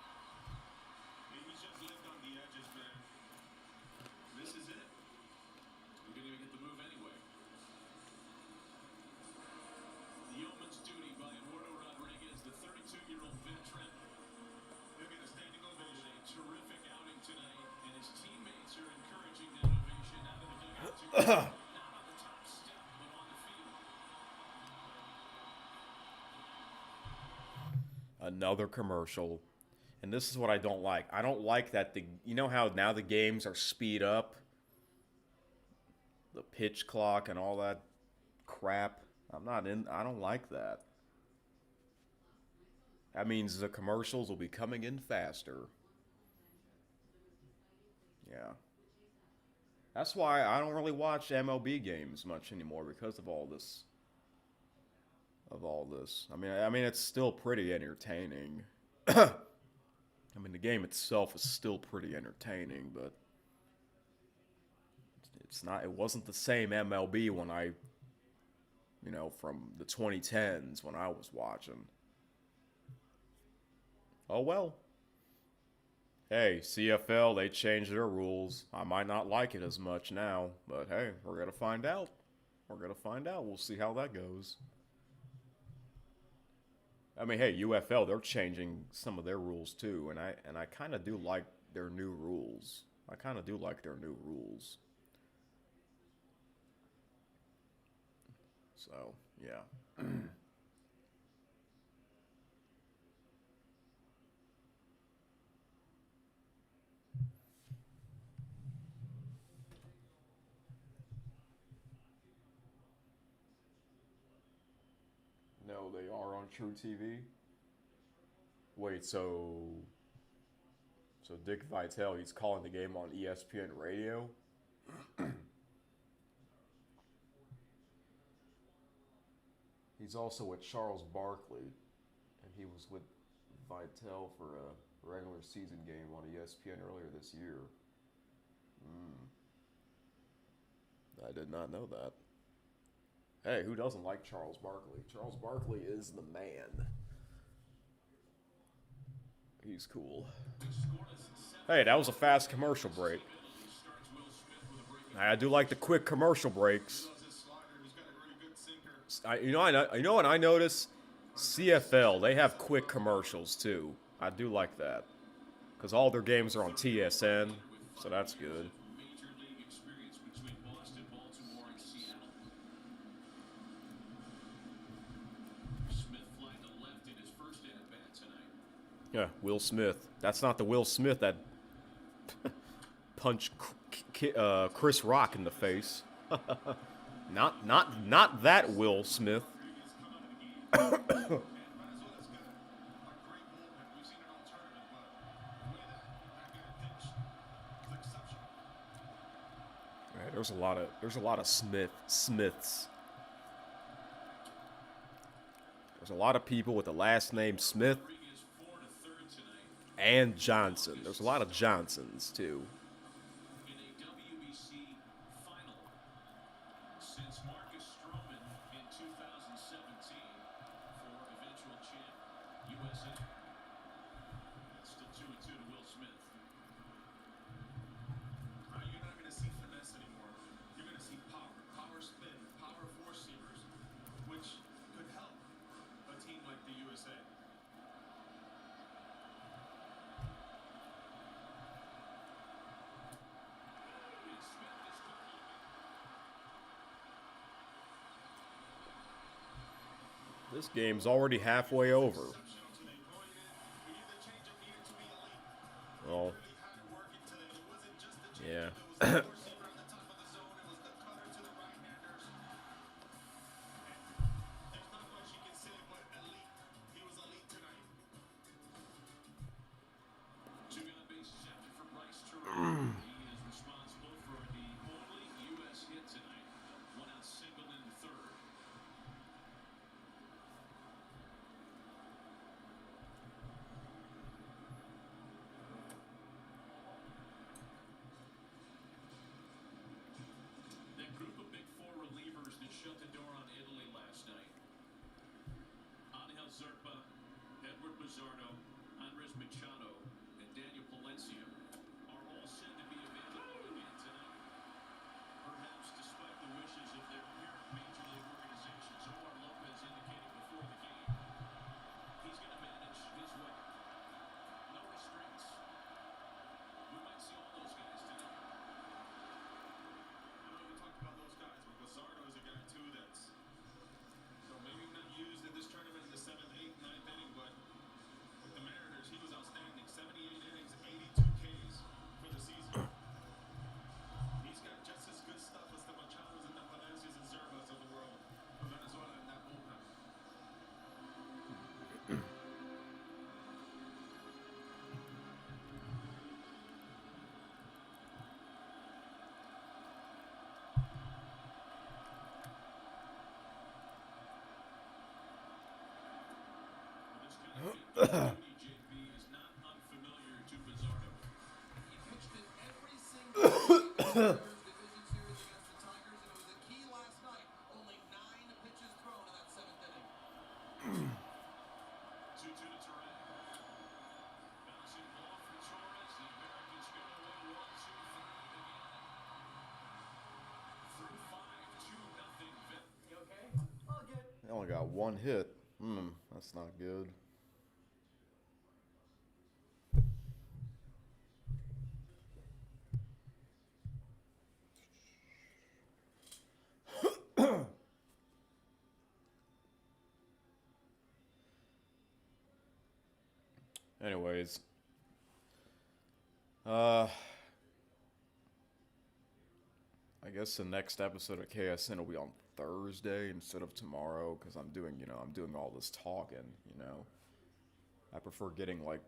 He's just lived on the edges, man. This is it. We're going to get the move anyway. The yeoman's duty by Eduardo Rodriguez, the 32-year-old veteran. He'll get a standing With ovation. a terrific outing tonight, and his teammates are encouraging that ovation out of the dugout. Not on the top step, but on the field. Another commercial. And this is what I don't like. I don't like that you know how now the games are speed up? The pitch clock and all that crap. I don't like that. That means the commercials will be coming in faster. Yeah. That's why I don't really watch MLB games much anymore because of all this. I mean it's still pretty entertaining. I mean the game itself is still pretty entertaining, but it wasn't the same MLB when I you know, from the 2010s when I was watching. Oh well. Hey, CFL, they changed their rules. I might not like it as much now, but hey, we're going to find out. We're going to find out. We'll see how that goes. I mean, hey, UFL, they're changing some of their rules too, and I kind of do like their new rules. I kind of do like their new rules. So, yeah. No, they are on True TV. Wait, so Dick Vitale, he's calling the game on ESPN Radio? He's also with Charles Barkley, and he was with Vitale for a regular season game on ESPN earlier this year. I did not know that. Hey, who doesn't like Charles Barkley? Charles Barkley is the man. He's cool. Hey, that was a fast commercial break. I do like the quick commercial breaks. You know what I notice? CFL, they have quick commercials too. I do like that. Because all their games are on TSN, so that's good. Major league experience between Boston, Baltimore, and Seattle. Smith flying to left in his first at-bat tonight. Yeah, Will Smith. That's not the Will Smith that punched Chris Rock in the face. Not that Will Smith. Right, there's a lot of Smiths. There's a lot of people with the last name Smith and Johnson. There's a lot of Johnsons too. In a WBC final since Marcus Stroman in 2017 for eventual champ USA. Still 2-2 to Will Smith. You're not going to see finesse anymore. You're going to see power spin, power four seamers, which could help a team like the USA. This game's already halfway over. Well, yeah. He is responsible for the only U.S. hit tonight. One out single in the third. That group of big four relievers that shut the door on Italy last night. Angel Zerpa, Edward Bizzardo, Andres Machado, and Daniel Palencia are all said to be available again tonight. Perhaps despite the wishes of their parent major league organizations, Omar Lopez indicated before the game he's going to manage his way. No restraints. We might see all those guys tonight. We talked about those guys, but Bizzardo is a guy too that's maybe not used in this tournament in the 7th, 8th, 9th inning, but with the Mariners, he was outstanding. 78 innings, 82 Ks for the season. He's got just as good stuff as the Machados and the Palencias and Zerbas of the world of Venezuela in that bullpen. JP is not unfamiliar to Bizzardo. He pitched in every single division series against the Tigers, and it was a key last night. Only 9 pitches one hit. That's not good. Anyways, I guess the next episode of KSN will be on Thursday instead of tomorrow because I'm doing all this talking. I prefer getting I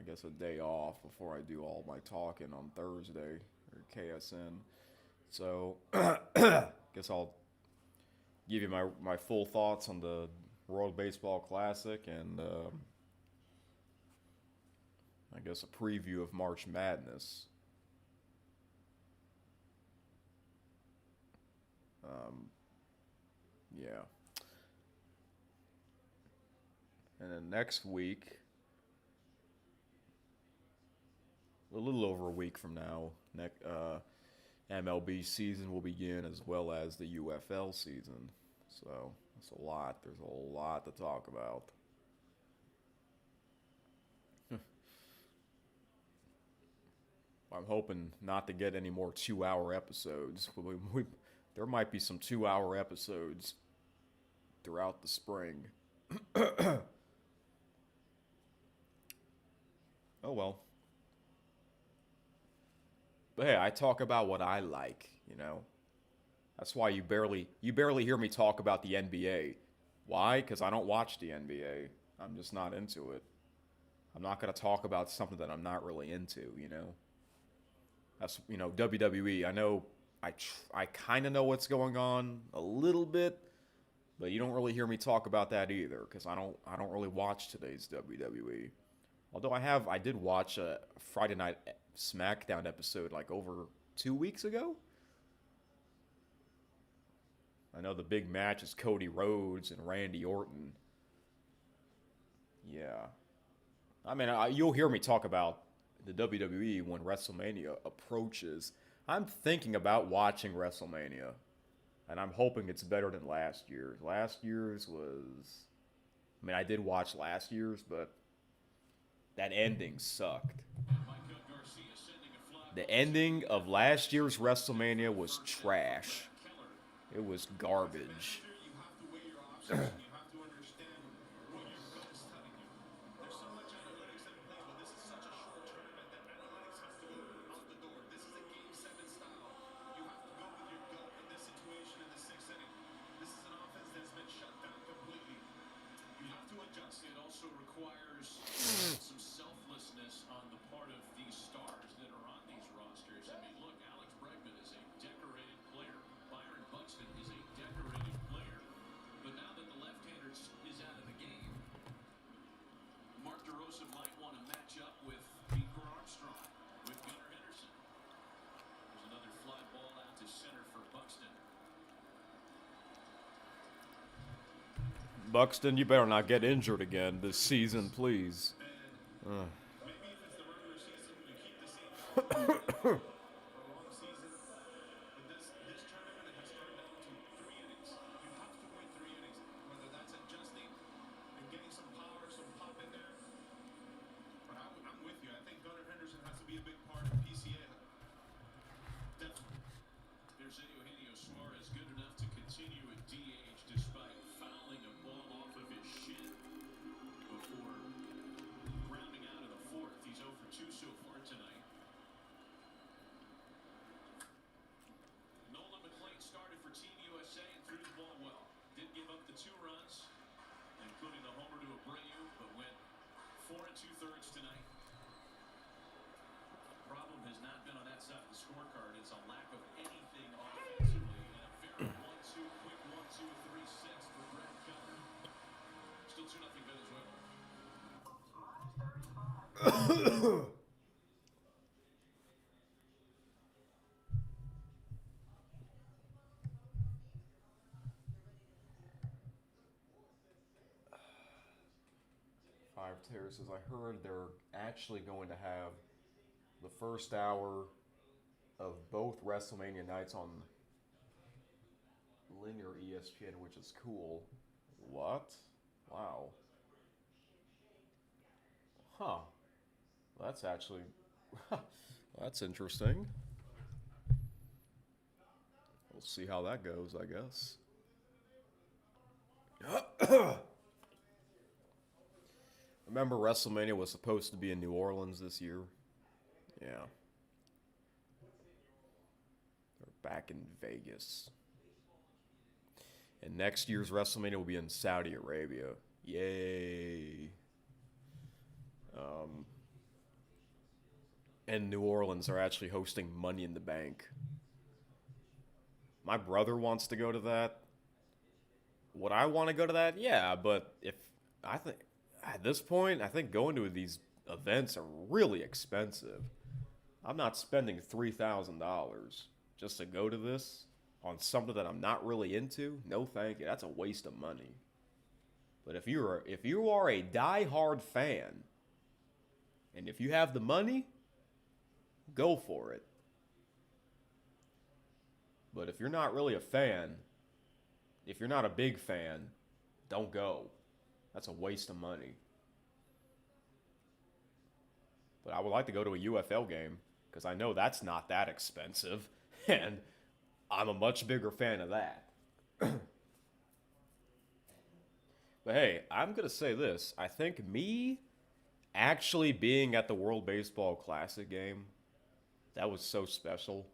guess a day off before I do all my talking on Thursday or KSN. So, guess I'll give you my full thoughts on the World Baseball Classic and I guess a preview of March Madness. Yeah. And then next week, a little over a week from now, MLB season will begin as well as the UFL season. So it's a lot. There's a lot to talk about. I'm hoping not to get any more 2-hour episodes. There might be some 2-hour episodes throughout the spring. Oh well. But hey, I talk about what I like. That's why you barely hear me talk about the NBA. Why? Because I don't watch the NBA. I'm just not into it. I'm not going to talk about something that I'm not really into. That's, WWE. I know I kind of know what's going on a little bit, but you don't really hear me talk about that either because I don't really watch today's WWE. Although I did watch a Friday Night SmackDown episode like over 2 weeks ago. I know the big match is Cody Rhodes and Randy Orton. Yeah. I mean, you'll hear me talk about the WWE when WrestleMania approaches. I'm thinking about watching WrestleMania, and I'm hoping it's better than last year's. Last year's was... I mean, I did watch last year's, but that ending sucked. The ending of last year's WrestleMania was trash. It was garbage. It also requires some selflessness on the part of these stars that are on these rosters. I mean, look, Alex Bregman is a decorated player. Byron Buxton is a decorated player. But now that the left-hander is out of the game, Mark DeRosa might want to match up with Pete Armstrong, with Gunnar Henderson. There's another fly ball out to center for Buxton. Buxton, you better not get injured again this season, please. Maybe if it's the regular season, you keep the same guy for a long season. But this tournament has turned down to 3 innings. You have to win 3 innings, whether that's adjusting and getting some power, some pop in there. But I'm with you. I think Gunnar Henderson has to be a big part of PCA. Definitely. There's Eugenio Suarez, good enough to continue at DH despite fouling a ball off of his shin before grounding out in the fourth. He's 0 for 2 so far tonight. Nolan McLean started for Team USA and threw the ball well. Did give up the 2 runs, including the homer to Abreu, but went 4 2/3 tonight. Problem has not been on that side of the scorecard. It's a lack of anything offensively. And a very 1-2, quick 1-2, 3-6 for Brett Keller. Still 2-0 Venezuela. Five Terraces. I heard they're actually going to have the first hour of both WrestleMania nights on linear ESPN, which is cool. What? Wow. Huh. That's actually... That's interesting. We'll see how that goes, I guess. Remember WrestleMania was supposed to be in New Orleans this year? Yeah. They're back in Vegas. And next year's WrestleMania will be in Saudi Arabia. Yay. And New Orleans are actually hosting Money in the Bank. My brother wants to go to that. Would I want to go to that? Yeah, but if I think at this point, I think going to these events are really expensive. I'm not spending $3,000 just to go to this on something that I'm not really into. No, thank you. That's a waste of money. But if you are a die-hard fan, and if you have the money, go for it. But if you're not really a fan, if you're not a big fan, don't go. That's a waste of money. But I would like to go to a UFL game because I know that's not that expensive, and I'm a much bigger fan of that. But hey, I'm going to say this. I think me actually being at the World Baseball Classic game, that was so special.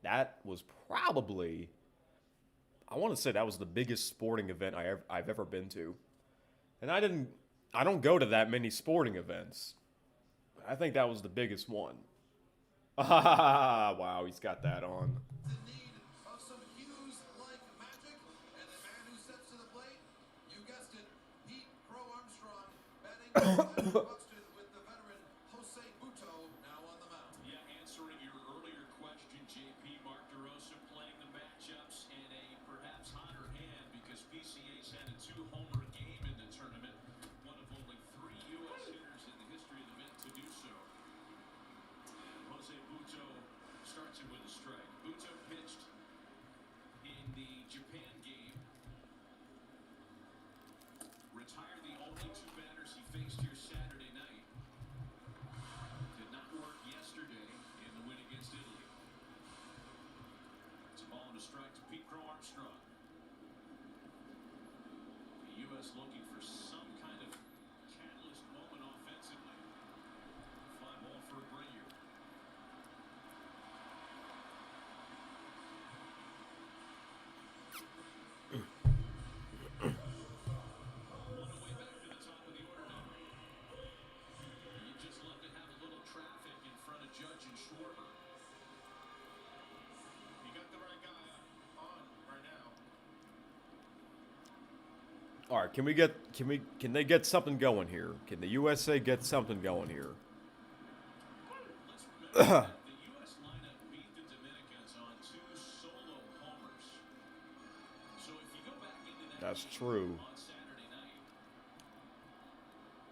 That was probably, I want to say that was the biggest sporting event I've ever been to. And I don't go to that many sporting events. I think that was the biggest one. Wow, he's got that on. The need of some hues like magic, and the man who steps to the plate, you guessed it, Pete Crow Armstrong, batting Buxton with the veteran Jose Buto now on the mound. Yeah, answering your earlier question, JP, Mark DeRosa playing the matchups in a perhaps hotter hand because PCA's had a 2-homer game in the tournament, one of only 3 U.S. hitters in the history of the Mint to do so. Jose Buto starts it with a strike. Buto pitched in the Japan game. Retired the only 2 batters he faced here Saturday night. Did not work yesterday in the win against Italy. It's a ball and a strike to Pete Crow Armstrong. The U.S. looking for some kind of catalyst moment offensively. Fly ball for Breyer. On the way back to the top of the order now. You just love to have a little traffic in front of Judge and Schwarber. You got the right guy on right now. All right, can they get something going here? Can the USA get something going here? Let's remember that the U.S. lineup beat the Dominicans on 2 solo homers. So if you go back into that That's game true. on Saturday night,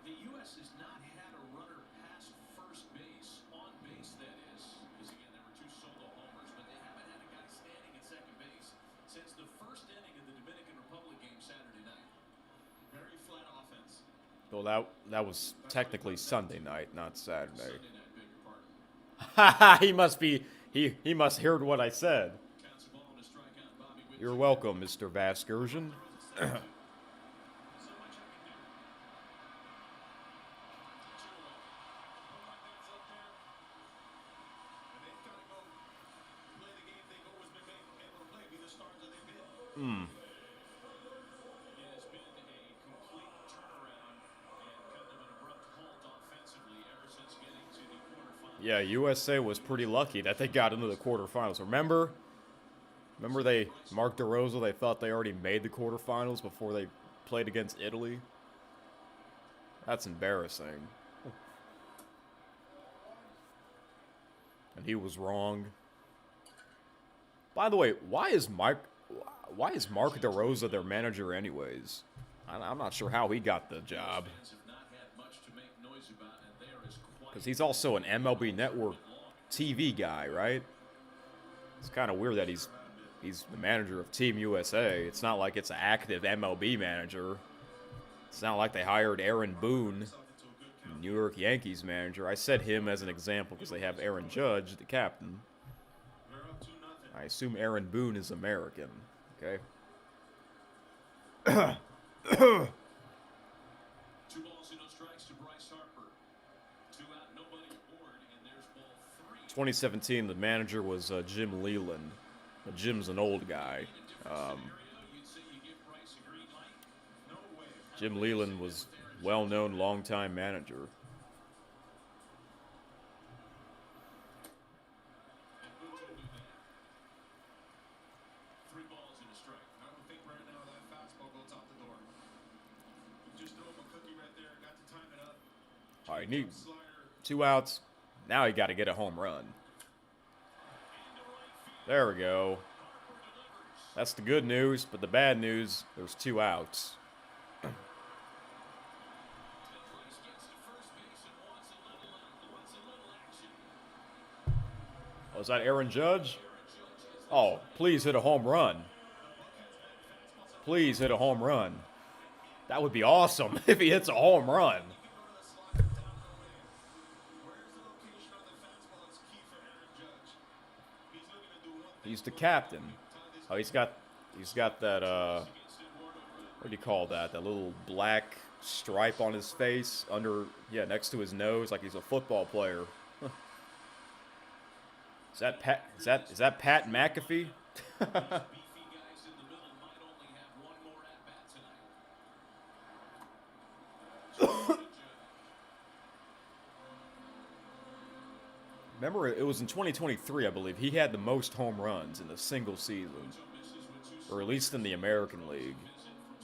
the U.S. has not had a runner past first base, on base that is, because again there were 2 solo homers, but they haven't had a guy standing at second base since the first inning of the Dominican Republic game Saturday night. Very flat offense. Well, that was technically Sunday night, not Saturday. Sunday night, beg your pardon. he must heard what I said. Counts a ball and a strikeout. Bobby Witt. You're welcome, Mr. Vasgersian. So much I can do. 2-0. Put my guys up there, and they've got to go play the game they've always been able to play, be the stars that they've been. It has been a complete turnaround and kind of an abrupt halt offensively ever since getting to the quarterfinals. Yeah, USA was pretty lucky that they got into the quarterfinals. Remember they Mark DeRosa, they thought they already made the quarterfinals before they played against Italy? That's embarrassing. And he was wrong. By the way, why is Mark DeRosa their manager anyways? I'm not sure how he got the job. Fans have not had much to make noise about, and they are as quiet Because he's also an MLB Network TV guy, right? It's kind of weird that he's He's the manager of Team USA. It's not like it's an active MLB manager. It's not like they hired Aaron Boone, New York Yankees manager. I said him as an example because they have Aaron Judge, the captain. I assume Aaron Boone is American. Okay. 2 balls and no strikes to Bryce Harper. 2 out, nobody aboard, and there's ball 3. 2017, the manager was Jim Leland. Jim's an old guy. Jim Leland was well-known, long-time manager. And Bujo knew that. 3 balls and a strike. I would think right now that fastball goes out the door. You just throw him a cookie right there. Got to time it up. All right, need Slider. 2 outs. Now you got to get a home run. There we go. That's the good news, but the bad news, there's 2 outs. Oh, is that Aaron Judge? Oh, please hit a home run. Please hit a home run. That would be awesome if he hits a home run. He's the captain. Oh, he's got that, what do you call that? That little black stripe on his face under, yeah, next to his nose, like he's a football player. Is that Pat? Is that Pat McAfee? Remember, it was in 2023, I believe. He had the most home runs in a single season, or at least in the American League.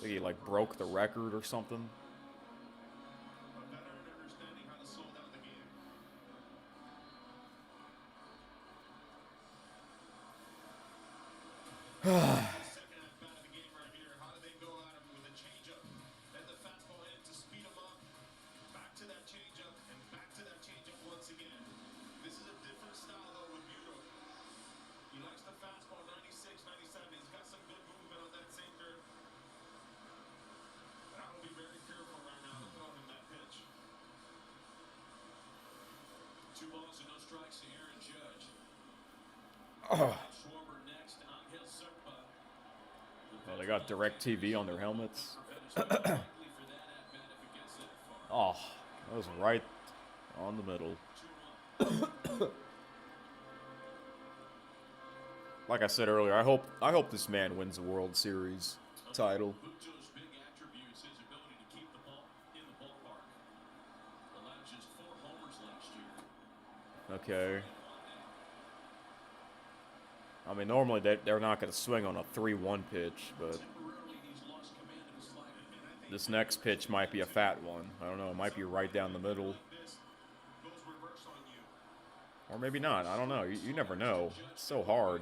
He like broke the record or something. Second at bat of the game right here. How did they go at him with a changeup? Then the fastball in to speed him up. Back to that changeup and back to that changeup once again. This is a different style though with Bujo. He likes the fastball 96, 97. He's got some good movement on that sinker. But I will be very careful right now to throw him that pitch. 2 balls and no strikes to Aaron Judge. Oh. Schwarber next. Angel Serpa. Well, they got direct TV on their helmets. Oh, that was right on the middle. Like I said earlier, I hope this man wins the World Series title. Bujo's big attribute is his ability to keep the ball in the ballpark. Allowed just 4 homers last year. Okay. I mean, normally they're not going to swing on a 3-1 pitch, but Temporarily, he's lost command of his slider. this next pitch might be a fat one. I don't know. It might be right down the middle. This goes reverse on you. Or maybe not. I don't know. You never know. It's so hard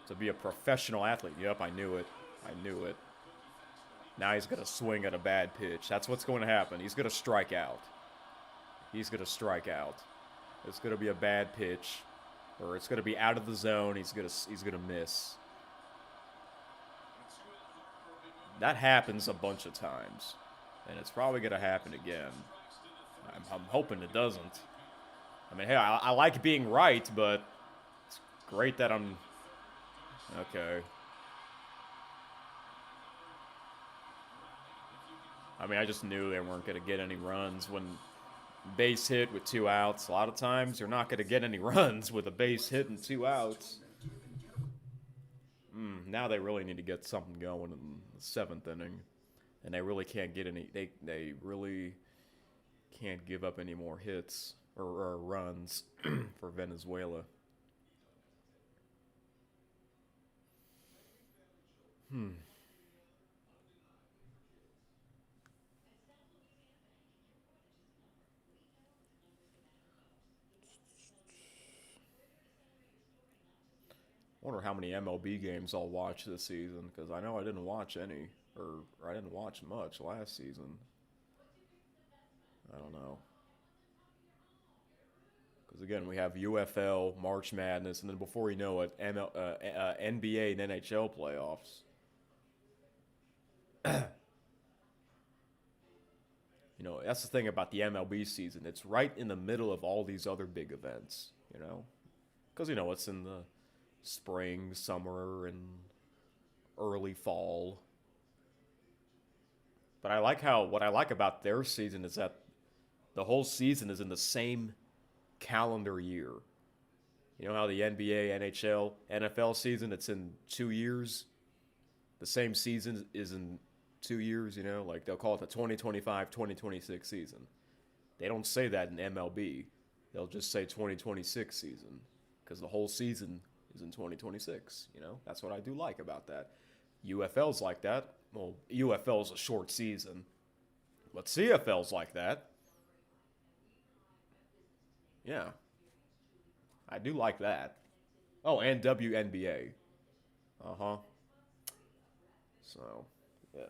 to be a professional athlete. Yep, I knew it. I knew it. Now he's going to swing at a bad pitch. That's what's going to happen. He's going to strike out. He's going to strike out. It's going to be a bad pitch. Or it's going to be out of the zone. He's going to miss. That happens a bunch of times. And it's probably going to happen again. I'm hoping it doesn't. I mean, hey, I like being right, but it's great that I'm... Okay. I mean, I just knew they weren't going to get any runs when base hit with 2 outs. A lot of times you're not going to get any runs with a base hit and 2 outs. Now they really need to get something going in the 7th inning. And they really can't get any... They really can't give up any more hits or runs for Venezuela. I wonder how many MLB games I'll watch this season, because I know I didn't watch any, or I didn't watch much last season. I don't know. Because again, we have UFL, March Madness, and then before you know it, NBA and NHL playoffs. You know, that's the thing about the MLB season. It's right in the middle of all these other big events, you know? Because, you know, it's in the spring, summer, and early fall. But what I like about their season is that the whole season is in the same calendar year. You know how the NBA, NHL, NFL season, it's in 2 years? The same season is in 2 years, you know? Like, they'll call it the 2025-2026 season. They don't say that in MLB. They'll just say 2026 season. Because the whole season is in 2026, you know? That's what I do like about that. UFL's like that. Well, UFL's a short season. But CFL's like that. Yeah. I do like that. Oh, and WNBA. Uh-huh. So, yeah.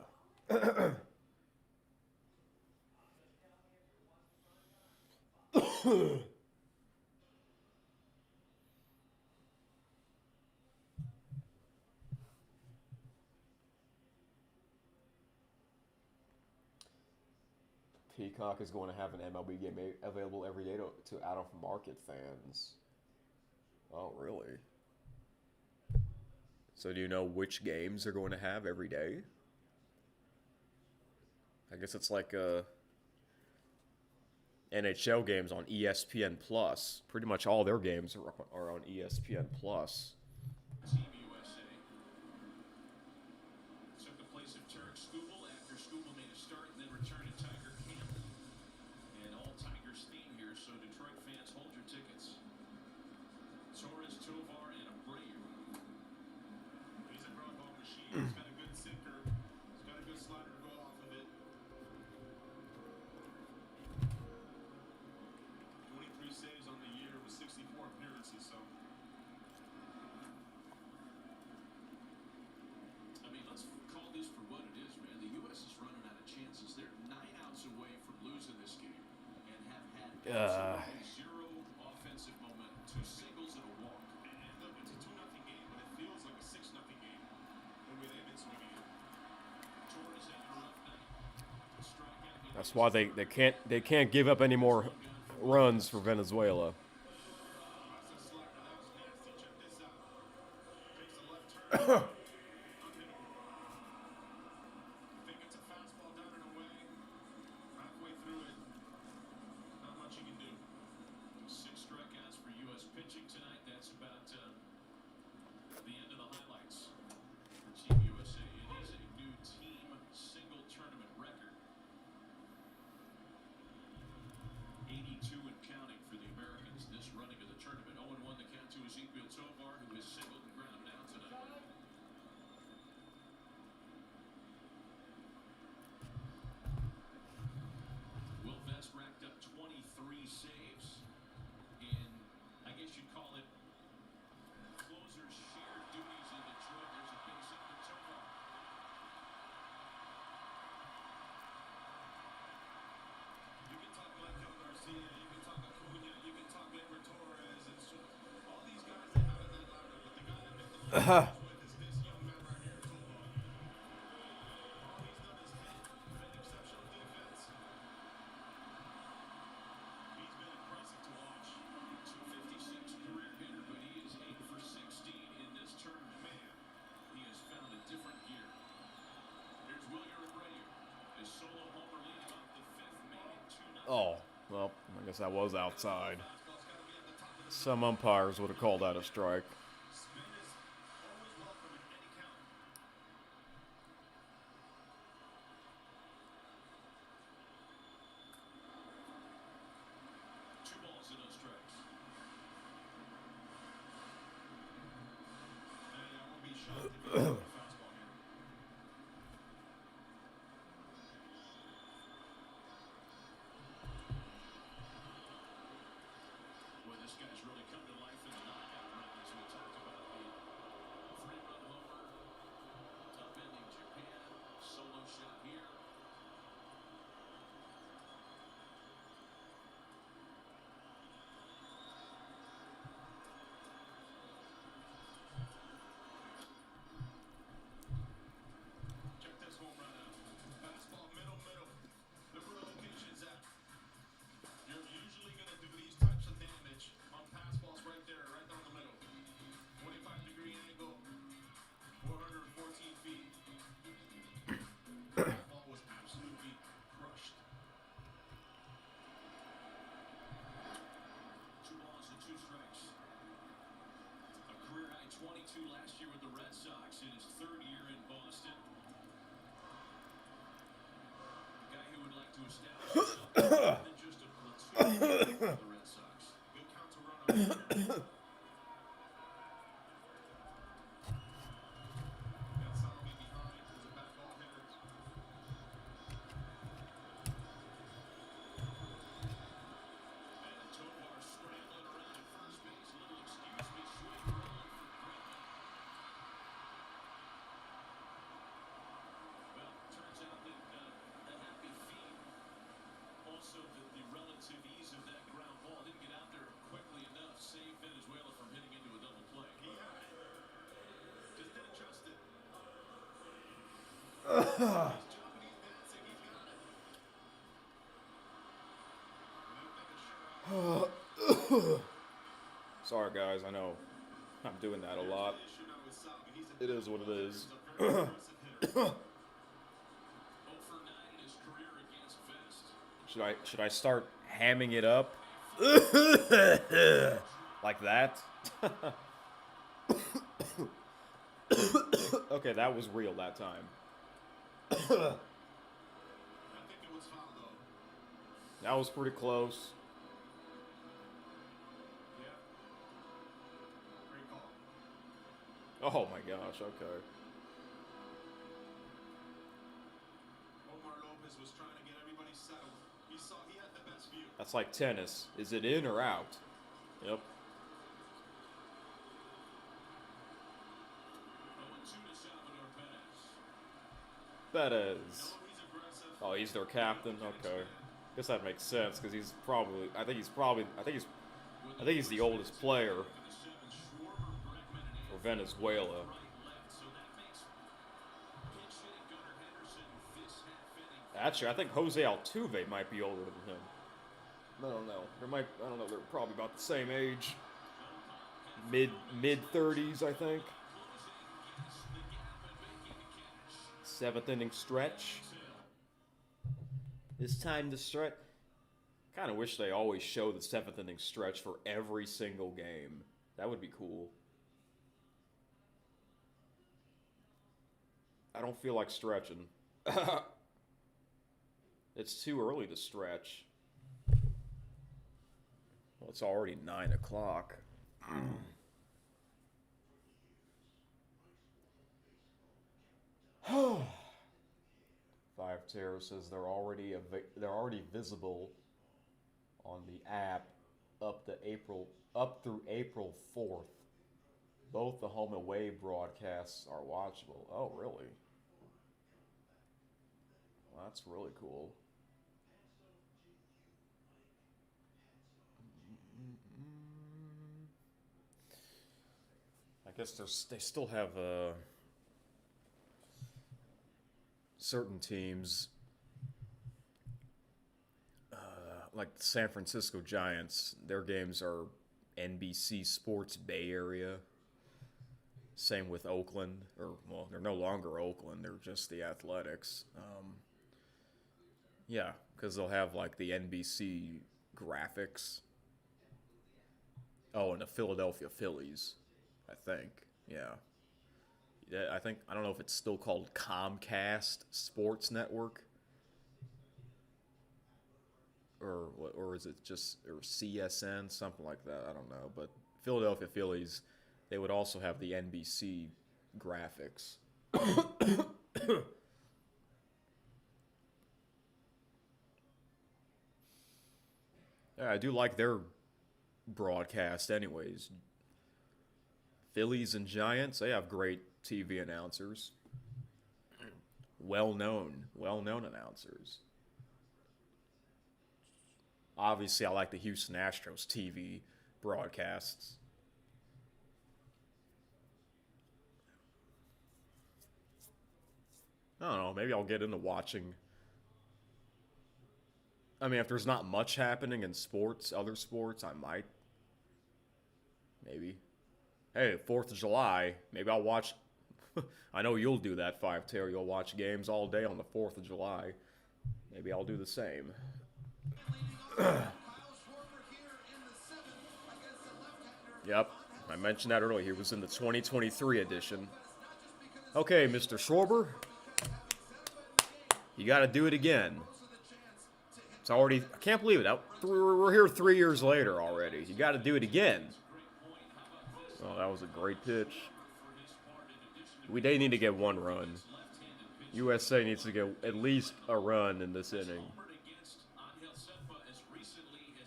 Peacock is going to have an MLB game available every day to out-of-market fans. Oh, really? So do you know which games they're going to have every day? I guess it's like NHL games on ESPN Plus. Pretty much all their games are on ESPN Plus. Team USA took the place of Tarek Skubal after Skubal made a start and then returned to Tiger Camp. And all Tigers theme here, so Detroit fans, hold your tickets. Torres, Tovar, and Abreu. He's a ground ball machine. He's got a good sinker. He's got a good slider to go off of it. 23 saves on the year with 64 appearances, so. I mean, let's call this for what it is, man. The U.S. is running out of chances. They're 9 outs away from losing this game and have had absolutely zero offensive momentum. 2 singles and a walk. And look, it's a 2-0 game, but it feels like a 6-0 game the way they've been swinging it. Torres having a rough night. Strikeout. That's why they can't give up any more runs for Venezuela. That's a slider. That was nasty. Check this out. Takes a left turn. Unhittable. I think it's a fastball down and away. Halfway through it. Not much you can do. 6 strikeouts for U.S. pitching tonight. That's about the end of the highlights for Team USA. It is a new team single tournament record. 82 and counting for the Americans this running of the tournament. 0-1 the count to Ezequiel Tovar, who has singled and grounded out tonight. Will Vest racked up 23 saves in, I guess you'd call it, closers shared duties in Detroit. There's a base hit for Tovar. You can talk Miguel Garcia, you can talk Acuna, you can talk Edward Torres, and so all these guys they have in that lineup, but the guy that made the most with is this young man right here, Tovar. All he's done is hit, been exceptional defense. He's been impressive to watch. 256 career hitter, but he is 8 for 16 in this tournament. Man, he has found a different gear. Here's Wilyer Abreu. His solo homer leading off the 5th, made it 2-0. Oh, well, I guess that was outside. Some umpires would have called that a strike. Spin is always welcome in any count. 2 balls and no strikes. And I won't be shocked if he throws a fastball here. Boy, this guy's really come to life in the knockout round, as we talked about. The 3-run homer, upending Japan, solo shot here. 2 last year with the Red Sox in his 3rd year in Boston. A guy who would like to establish himself as more than just a platoon for the Red Sox. Good count to run on. Got Salvi behind. There's a back ball hitter. And Tovar scrambling around at first base. A little excuse me, swing wrong for Green. Well, turns out that the happy feet, also the relative ease of that ground ball, didn't get out there quickly enough, saved Venezuela from hitting into a double play. He had it. Just didn't trust it. He's jumping, he's dancing, he's got it. And they'll take a shot out. Sorry, guys. I know I'm doing that a lot. Issue now with Salvi. He's a It is what it is. he's a very aggressive hitter. 0 for 9 in his career against Vest. Should I start hamming it up? Like that? Okay, that was real that time. I think it was foul though. That was pretty close. Yeah. Great call. Oh my gosh, okay. Omar Lopez was trying to get everybody settled. He saw he had the best view. That's like tennis. Is it in or out? Yep. 0-2 to Salvador Perez. Perez. He's aggressive. Oh, he's their captain. Okay. Guess that makes sense because he's probably. I think he's the oldest player For the 7, Schwarber, Bregman, and for Venezuela. right, left. So that makes pinch hitting Gunnar Henderson this half inning. Actually, I think Jose Altuve might be older than him. I don't know. I don't know. They're probably about the same age. Mid 30s, I think. 7th inning stretch. It's time to stretch. Kind of wish they always show the 7th inning stretch for every single game. That would be cool. I don't feel like stretching. It's too early to stretch. Well, it's already 9 o'clock. Five Terror says they're already visible on the app up through April 4th. Both the home and away broadcasts are watchable. Oh, really? Well, that's really cool. I guess they still have certain teams, like the San Francisco Giants. Their games are NBC Sports Bay Area. Same with Oakland, well, they're no longer Oakland. They're just the Athletics. Yeah, because they'll have like the NBC graphics. Oh, and the Philadelphia Phillies, I think. Yeah. I don't know if it's still called Comcast Sports Network, or is it just or CSN, something like that. I don't know, but Philadelphia Phillies, they would also have the NBC graphics. Yeah, I do like their broadcast anyways. Phillies and Giants, they have great TV announcers. Well-known announcers. Obviously, I like the Houston Astros TV broadcasts. I don't know, maybe I'll get into watching. I mean, if there's not much happening in sports, other sports, I might. Maybe. Hey, 4th of July, maybe I'll watch. I know you'll do that, 5 Terry. You'll watch games all day on the 4th of July. Maybe I'll do the same. Kyle Schwarber here in the 7th against the left-hander. Yep. I mentioned that earlier. He was in the 2023 edition. Okay, Mr. Schwarber. You got to do it again. It's already... I can't believe it. We're here 3 years later already. You got to do it again. Oh, that was a great pitch. They need to get one run. USA needs to get at least a run in this inning.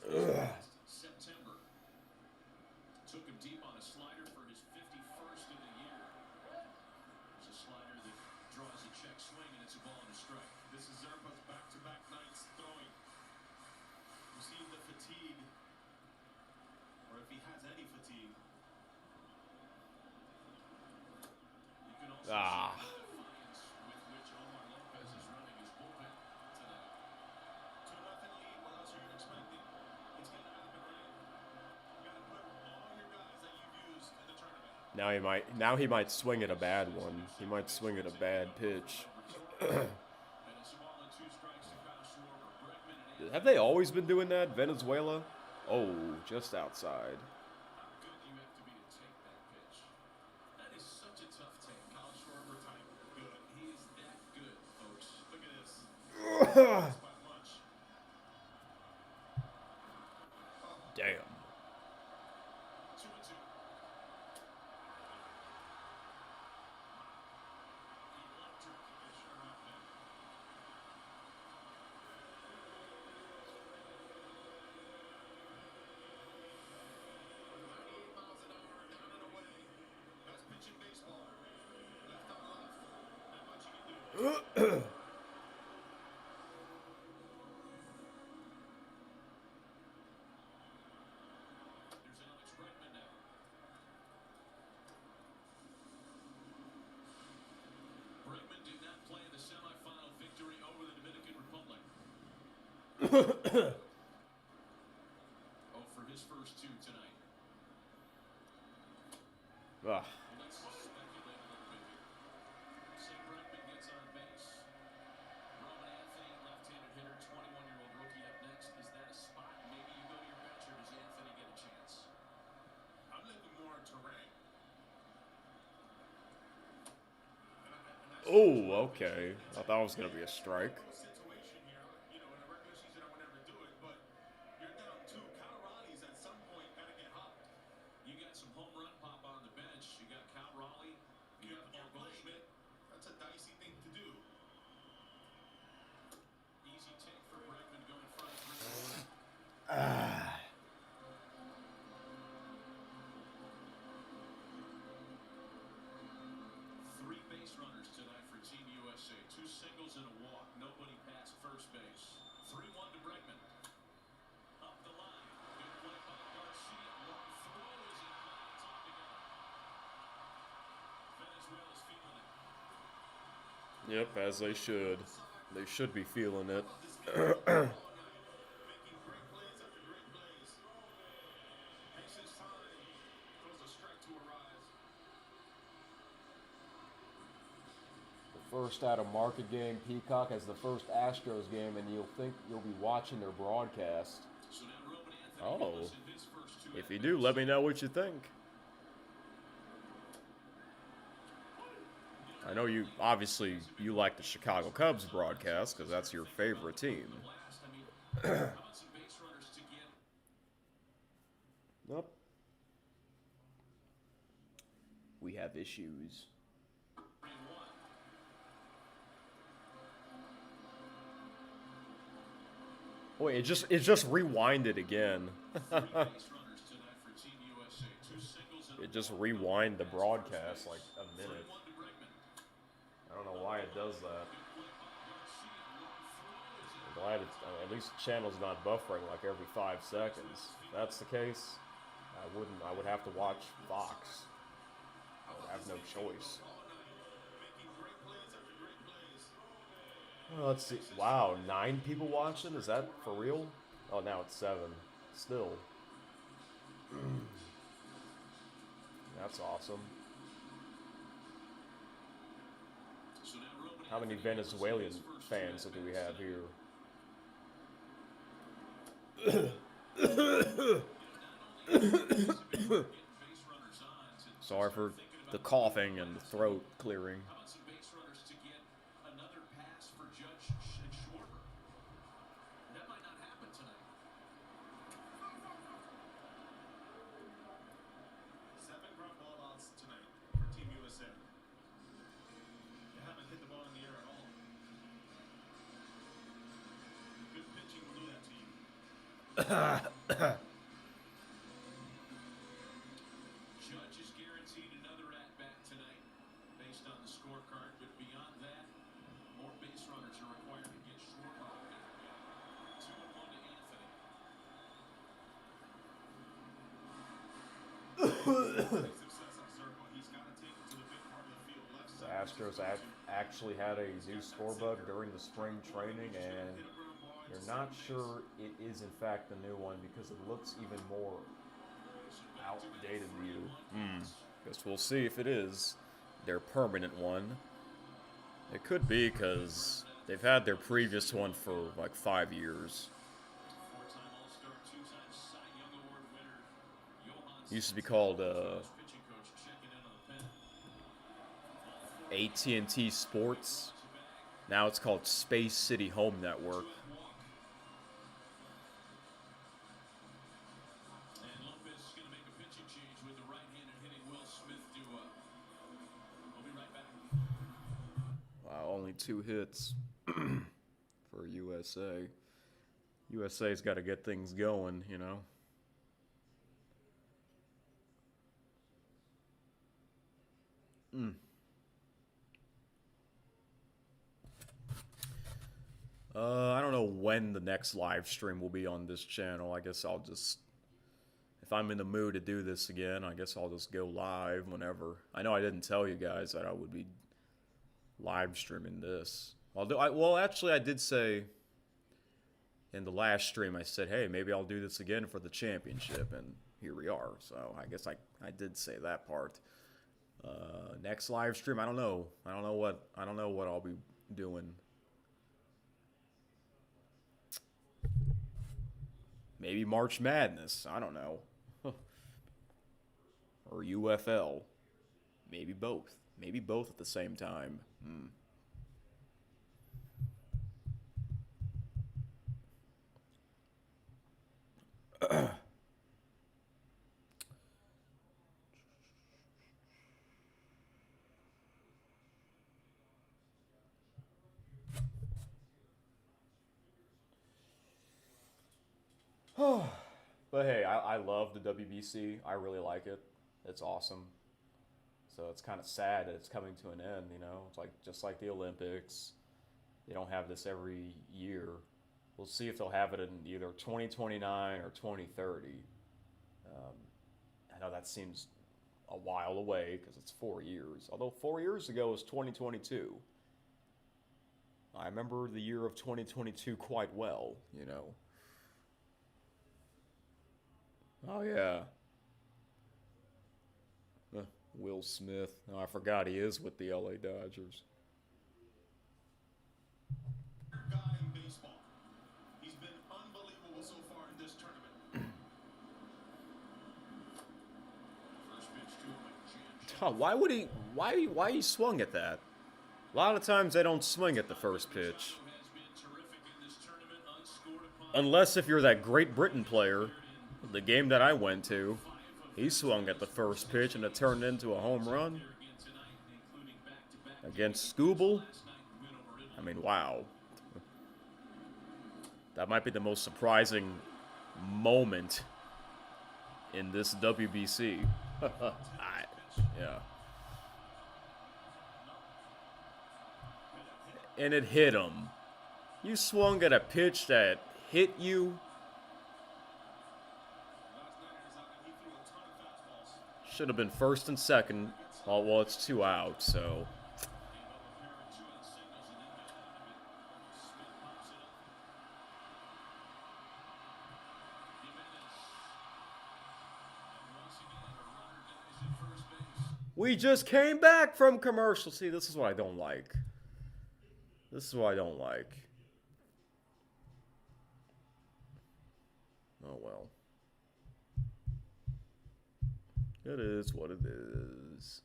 Ugh. Took him deep on a slider for his 51st of the year. It's a slider that draws a check swing, and it's a ball and a strike. This is Zerpa's back-to-back nights throwing. You see the fatigue, or if he has any fatigue. You can also see the defiance with which Omar Lopez is running his bullpen tonight. 2-0 lead. What else are you expecting? It's gonna happen, right? You gotta put all your guys that you've used in the tournament. Now he might swing at a bad one. He might swing at a bad pitch. And it's a ball and 2 strikes to Kyle Schwarber. Bregman and Have they always been doing that, Venezuela? Oh, just outside. how good you have to be to take that pitch. That is such a tough take. Kyle Schwarber type good. He is that good, folks. Look at this. It's by much. Damn. 2-2. Electric. They sure have been. 98 miles an hour down and away. Best pitch in baseball. Left on left. Not much you can do. There's Alex Bregman now. Bregman did not play in the semifinal victory over the Dominican Republic. Oh, for his first 2 tonight. Ugh. Let's speculate a little bit here. Say Bregman gets on base. Roman Anthony, left-handed hitter, 21-year-old rookie up next. Is that a spot? Maybe you go to your bench, or does Anthony get a chance? I'm looking more at terrain. Oh, okay. I thought it was going to be a strike. Situation here, you know, in a regular season I would never do it, but you're down 2. Kyle Raleigh's at some point gotta get hot. You got some home run pop on the bench. You got Cal Raleigh. You got Paul Goldschmidt. That's a dicey thing to do. Easy take for Bregman going front 3. Ah. 3 base runners tonight for Team USA. 2 singles and a walk. Nobody past first base. 3-1 to Bregman. Up the line. Good play by Garcia. Long throw is in play. It's on to go. Venezuela's feeling it. Yep, as they should. They should be feeling it. Making great plays after great plays. Takes his time. Throws a strike to arise. The first out of market game, Peacock has the first Astros game, and you'll think you'll be watching their broadcast. So now Roman Anthony Oh. goes in his first 2 If you do, let me know what you think. I know you, obviously, you like the Chicago Cubs broadcast, because that's your favorite team. last. I mean, how about some base runners to get? Nope. We have issues. 3-1. Boy, it just rewinded again. 3 base runners tonight for Team USA. 2 singles and a It just walk. rewind the broadcast like a minute. 3-1 to Bregman. I don't know why it does that. Good play by Garcia. Long throw is in. I'm glad it's, at least the channel's not buffering like every 5 seconds. If that's the case, I would have to watch Fox. I would have no choice. Making great plays after great plays. Let's see. Wow, 9 people watching? Is that for real? Oh, now it's 7. Still. That's awesome. So now Roman How many Anthony goes in Venezuelan his first fans 2 do we have here? You know, not only is it getting base runners Sorry for the coughing and the throat clearing. How about some base runners to get another pass for Judge and Schwarber? That might not happen tonight. 7 ground ball outs tonight for Team USA. They haven't hit the ball in the air at all. Good pitching will do that to you. Judge is guaranteed another at-bat tonight based on the scorecard, but beyond that, more base runners are required to get Schwarber. 2-1 to Anthony. Success on circle. He's got to take it to the big part of the field. Left The side. Astros actually had a new score bug during the spring training, and you're not sure it is in fact the new one because it looks even more outdated to you. Guess we'll see if it is their permanent one. It could be because they've had their previous one for like 5 years. Four-time All-Star, two-time Cy Young Award winner, Johan Used to be called pitching coach checking in on the pen. AT&T Sports. Now it's called Space City Home Network. And Lopez is going to make a pitching change with the right-handed hitting Will Smith duo. We'll be right back. Wow, only 2 hits for USA. USA's got to get things going, you know. I don't know when the next live stream will be on this channel. I guess I'll just, if I'm in the mood to do this again, I guess I'll just go live whenever. I know I didn't tell you guys that I would be live streaming this. Well, actually, I did say in the last stream, I said, hey, maybe I'll do this again for the championship, and here we are. So I guess I did say that part. Next live stream, I don't know. I don't know what I'll be doing. Maybe March Madness. I don't know. Or UFL. Maybe both. Maybe both at the same time. But hey, I love the WBC. I really like it. It's awesome. So it's kind of sad that it's coming to an end, you know? It's like just like the Olympics. They don't have this every year. We'll see if they'll have it in either 2029 or 2030. I know that seems a while away because it's 4 years. Although 4 years ago was 2022. I remember the year of 2022 quite well, you know? Oh, yeah. Will Smith. Oh, I forgot he is with the LA Dodgers. Guy in baseball. He's been unbelievable so far in this tournament. First pitch to him, like Why would he? Why he swung at that? A lot of times they don't swing at the first pitch. has been terrific in this tournament, unscored upon. Unless if you're that Great Britain player, the game that I went to, he swung at the first pitch and it turned into a home run against Scooble. I mean, wow. That might be the most surprising moment in this WBC. Yeah. And it hit him. You swung at a pitch that hit you. Should have been first and second. Oh, well, it's 2 out, so. We just came back from commercial. See, this is what I don't like. This is what I don't like. Oh, well. It is what it is.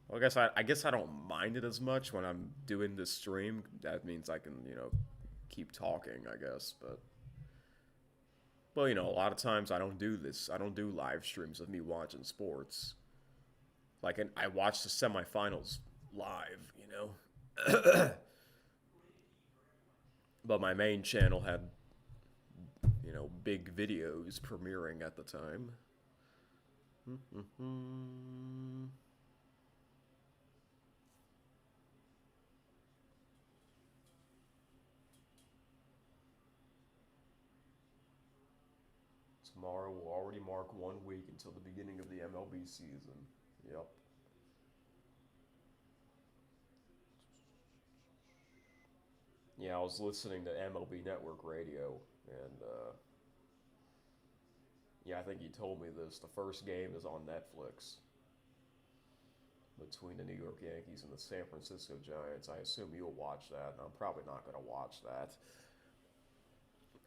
Well, I guess I don't mind it as much when I'm doing this stream. That means I can, keep talking, I guess, but a lot of times I don't do this. I don't do live streams of me watching sports. Like I watched the semifinals live. But my main channel had, big videos premiering at the time. Tomorrow will already mark 1 week until the beginning of the MLB season. Yep. Yeah, I was listening to MLB Network Radio, and yeah, I think you told me this. The first game is on Netflix between the New York Yankees and the San Francisco Giants. I assume you'll watch that, and I'm probably not going to watch that.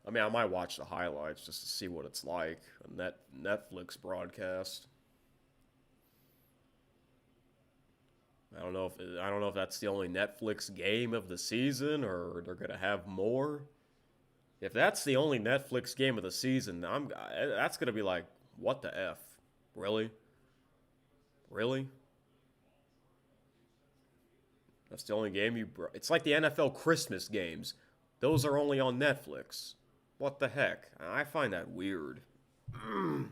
I mean, I might watch the highlights just to see what it's like. A Netflix broadcast. I don't know if that's the only Netflix game of the season or they're gonna have more. If that's the only Netflix game of the season, that's gonna be like, what the F? Really? Really? That's the only game you brought. It's like the NFL Christmas games. Those are only on Netflix. What the heck? I find that weird. I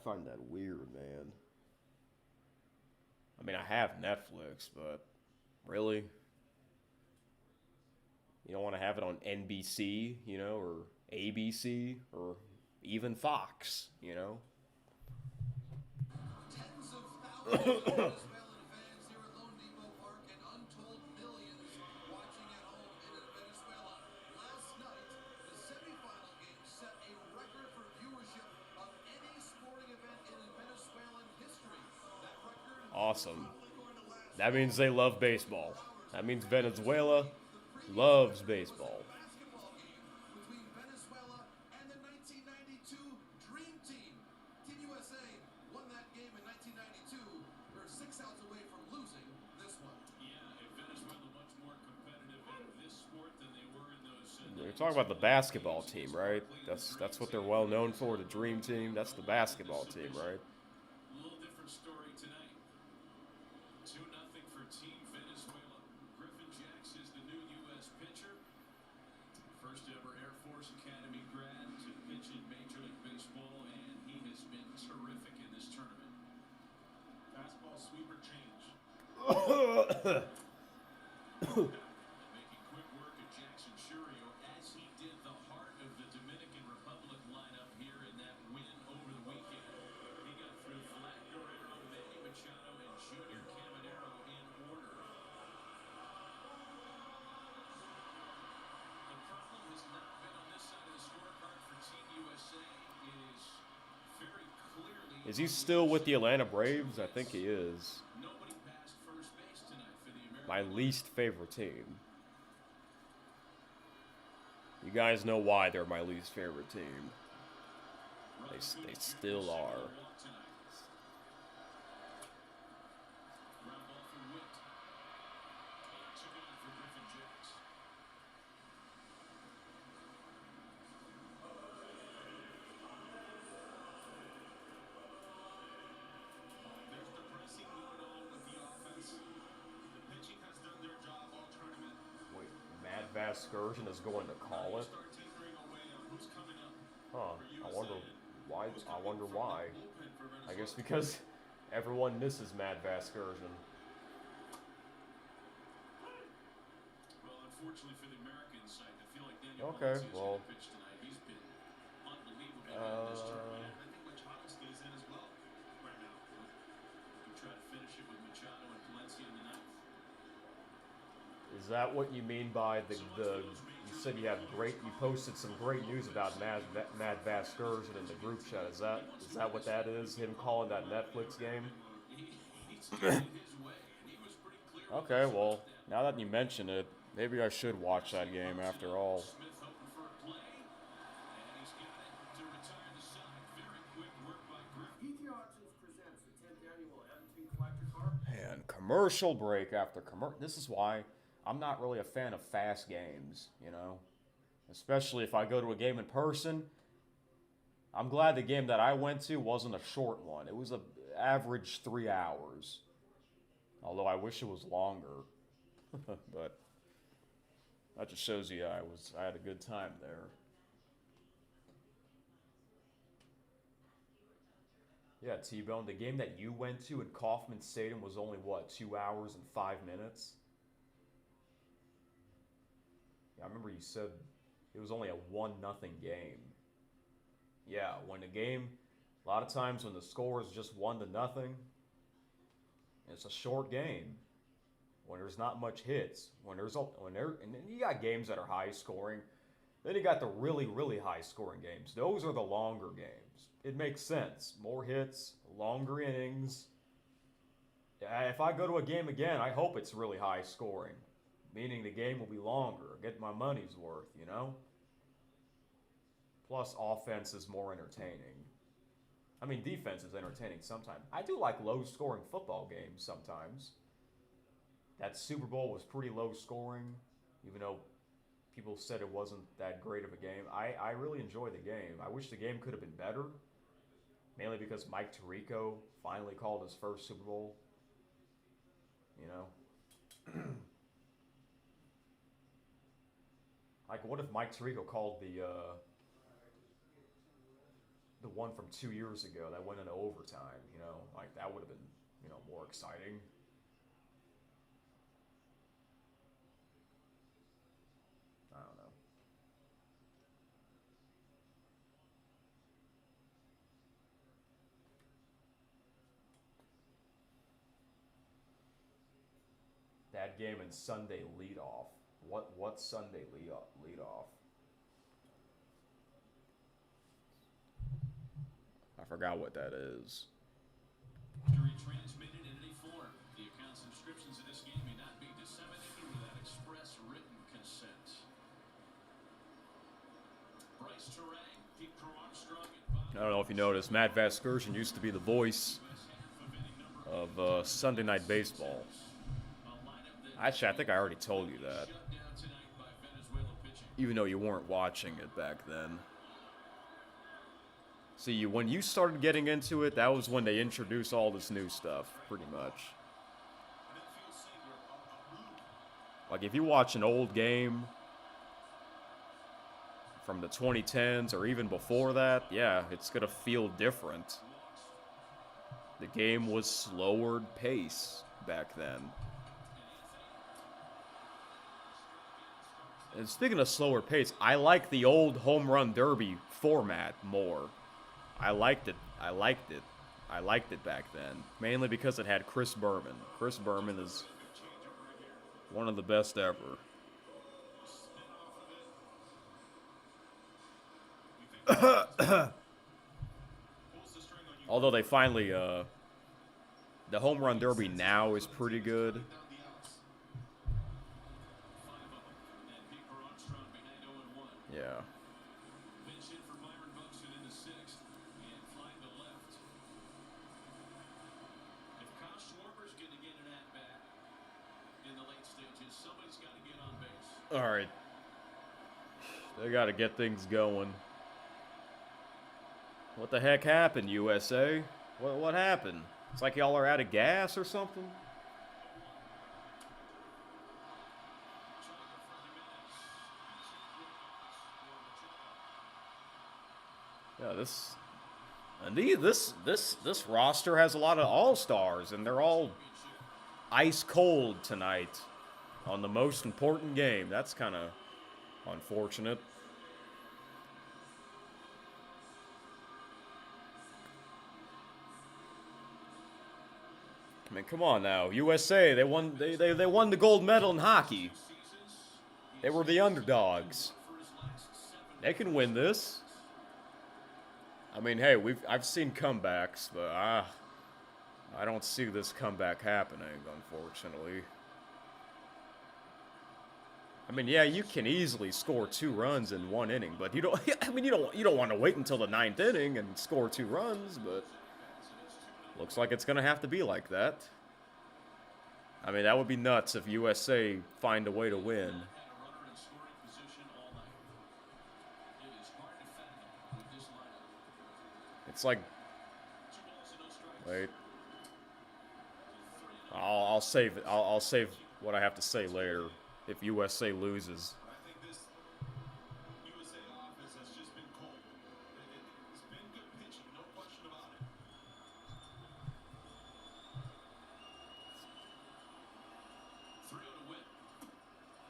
find that weird, man. I mean, I have Netflix, but really? You don't want to have it on NBC, or ABC, or even Fox, Tens of thousands of Venezuelan fans here at Lone Depot Park and untold millions watching at home in Venezuela. Last night, the semifinal game set a record for viewership of any sporting event in Venezuelan history. That record Awesome. That means they love baseball. That means Venezuela loves baseball. basketball game between Venezuela and the 1992 Dream Team. Team USA won that game in 1992. They're 6 outs away from losing this one. Yeah, if Venezuela much more competitive in this sport than they were in those. You're talking about the basketball team, right? That's what they're well known for, the Dream Team. That's the basketball team, right? A little different story tonight. 2-0 for Team Venezuela. Griffin Jacks is the new U.S. pitcher. First ever Air Force Academy grad to pitch in Major League Baseball, and he has been terrific in this tournament. Fastball sweeper change. Making quick work of Jackson Churio as he did the heart of the Dominican Republic lineup here in that win over the weekend. He got through Vlad Guerrero, Manny Machado, and Junior Caminero in order. The problem has not been on this side of the scorecard for Team USA. It is very clearly. Is he still with the Atlanta Braves? I think he is. Nobody passed first base tonight for the American. My least favorite team. You guys know why they're my least favorite team. They still are. Ground ball for Witt. And 2 down for Griffin Jacks. There's the pressing going on with the offense. The pitching has done their job all tournament. Wait, Matt Vasgersian is going to call it? Start tinkering away on who's coming up. Huh. I wonder why. I guess because everyone misses Matt Vasgersian. Well, unfortunately for the American side, I feel like Daniel Okay, Valencia's well. gonna pitch tonight. He's been unbelievable in this tournament. I think Machado stays in as well right now. We'll try to finish it with Machado and Valencia in the ninth. Is that what you mean by the you said you posted some great news about Matt Vasgersian in the group chat. Is that what that is? Him calling that Netflix game? He's doing it his way, and he was pretty clear. Okay, well, now that you mention it, maybe I should watch that game after all. Smith hoping for a play, and he's got it to retire the side. Very quick work by commercial break after commercial. This is why I'm not really a fan of fast games, you know? Especially if I go to a game in person. I'm glad the game that I went to wasn't a short one. It was an average 3 hours. Although I wish it was longer. But that just shows you I had a good time there. Yeah, T-Bone, the game that you went to in Kauffman Stadium was only, what, 2 hours and 5 minutes? Yeah, I remember you said it was only a 1-0 game. Yeah, when the game, a lot of times when the score is just 1-0, it's a short game. When there's not much hits, and then you got games that are high scoring, then you got the really, really high scoring games. Those are the longer games. It makes sense. More hits, longer innings. If I go to a game again, I hope it's really high scoring, meaning the game will be longer. Get my money's worth, you know? Plus, offense is more entertaining. I mean, defense is entertaining sometimes. I do like low-scoring football games sometimes. That Super Bowl was pretty low-scoring, even though people said it wasn't that great of a game. I really enjoyed the game. I wish the game could have been better, mainly because Mike Tirico finally called his first Super Bowl. You know? Like, what if Mike Tirico called the one from 2 years ago that went into overtime, you know? Like, that would have been, you know, more exciting. I don't know. That game and Sunday leadoff. What Sunday leadoff? I forgot what that is. To be transmitted in any form. The account subscriptions of this game may not be disseminated without express written consent. Bryce Terang, Pete Armstrong, I don't know if you noticed, Matt Vasgersian used to be the voice of Sunday Night Baseball. Actually, I think I already told you that. Even though you weren't watching it back then. See, when you started getting into it, that was when they introduced all this new stuff, pretty much. Like, if you watch an old game from the 2010s or even before that, yeah, it's going to feel different. The game was slower pace back then. And speaking of slower pace, I like the old home run derby format more. I liked it back then. Mainly because it had Chris Berman. Chris Berman is one of the best ever. Although they finally, the home run derby now is pretty good. Yeah. All right. They got to get things going. What the heck happened, USA? What happened? It's like y'all are out of gas or something? Yeah, this roster has a lot of all-stars, and they're all ice cold tonight on the most important game. That's kind of unfortunate. I mean, come on now, USA. They won. They won the gold medal in hockey. They were the underdogs. They can win this. I mean, hey, I've seen comebacks, but I don't see this comeback happening, unfortunately. I mean, yeah, you can easily score 2 runs in 1 inning, but you don't. I mean, you don't want to wait until the 9th inning and score 2 runs, but looks like it's gonna have to be like that. I mean, that would be nuts if USA find a way to win. Had a runner in scoring position all night. It is hard to fathom with this lineup. It's like, 2 balls and no strikes. wait, I'll save it. I'll save what I have to say later if USA loses. I think this USA offense has just been cold. It's been good pitching, no question about it. 3-0 to win.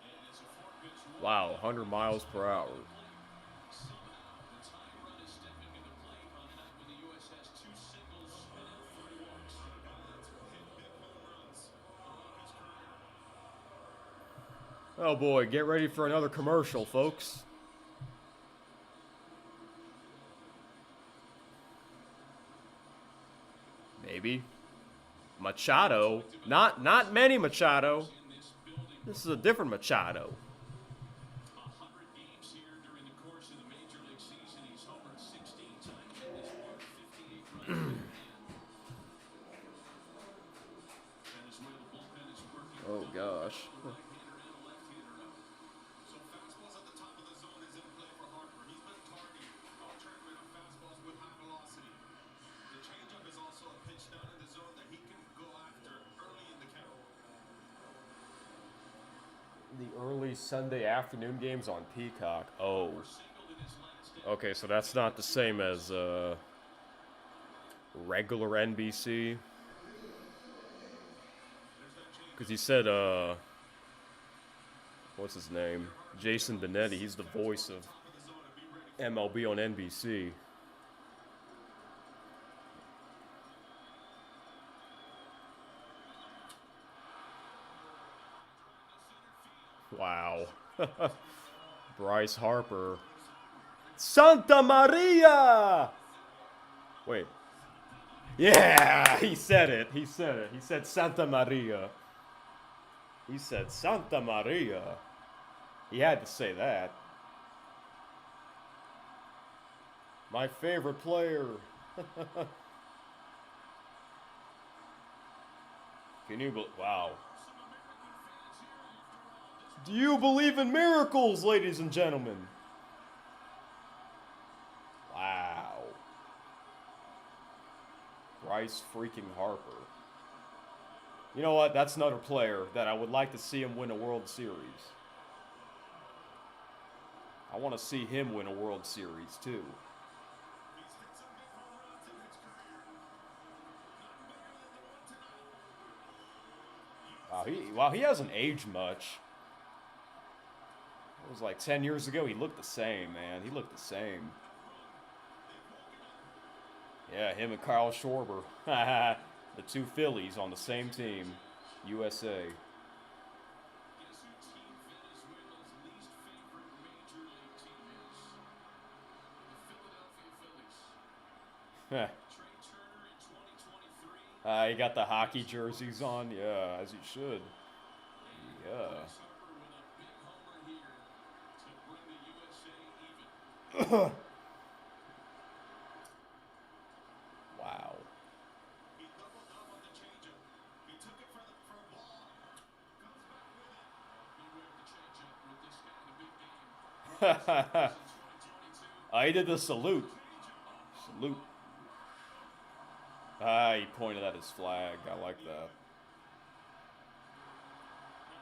And it's a 4-pitch walk. Wow, 100 miles per hour. Somehow, the tying run is stepping to the plate on a night when the U.S. has 2 singles and 3 walks. Oh boy, get ready for another commercial, folks. Maybe. Machado. Not Manny Machado. This is a different Machado. 100 games here during the course of the Major League season. He's homered 16 times in this park, 58 runs. Venezuela bullpen is working. Oh gosh. Right-hander and a left-hander up. So fastballs at the top of the zone is in play for Harper. He's been targeting a tournament of fastballs with high velocity. The changeup is also a pitch down in the zone that he can go after early in the count. The early Sunday afternoon games on Peacock. Oh. Singled in his last at Okay, so that's not the same as regular NBC. Because he said, what's his name? Jason Benetti. He's the voice of MLB on NBC. Wow. Bryce Harper. Santa Maria! Wait. Yeah, he said it. He said it. He said Santa Maria. He said Santa Maria. He had to say that. My favorite player. Can you believe? Wow. Do you believe in miracles, ladies and gentlemen? Wow. Bryce freaking Harper. You know what? That's another player that I would like to see him win a World Series. I want to see him win a World Series too. Wow, he hasn't aged much. It was like 10 years ago, he looked the same, man. He looked the same. Yeah, him and Kyle Schwarber. The two Phillies on the same team. USA. Guess who Team Venezuela's least favorite Major League team is? The Philadelphia Phillies. Heh. Trey Turner in 2023. He got the hockey jerseys on. Yeah, as he should. Yeah. Bryce Harper with a big homer here to bring the USA even. Wow. He doubled up on the changeup. He took it for a ball. Comes back with it. Beware the changeup with this guy in a big game. In 2022. He did the salute. Salute. He pointed at his flag. I like that. Now,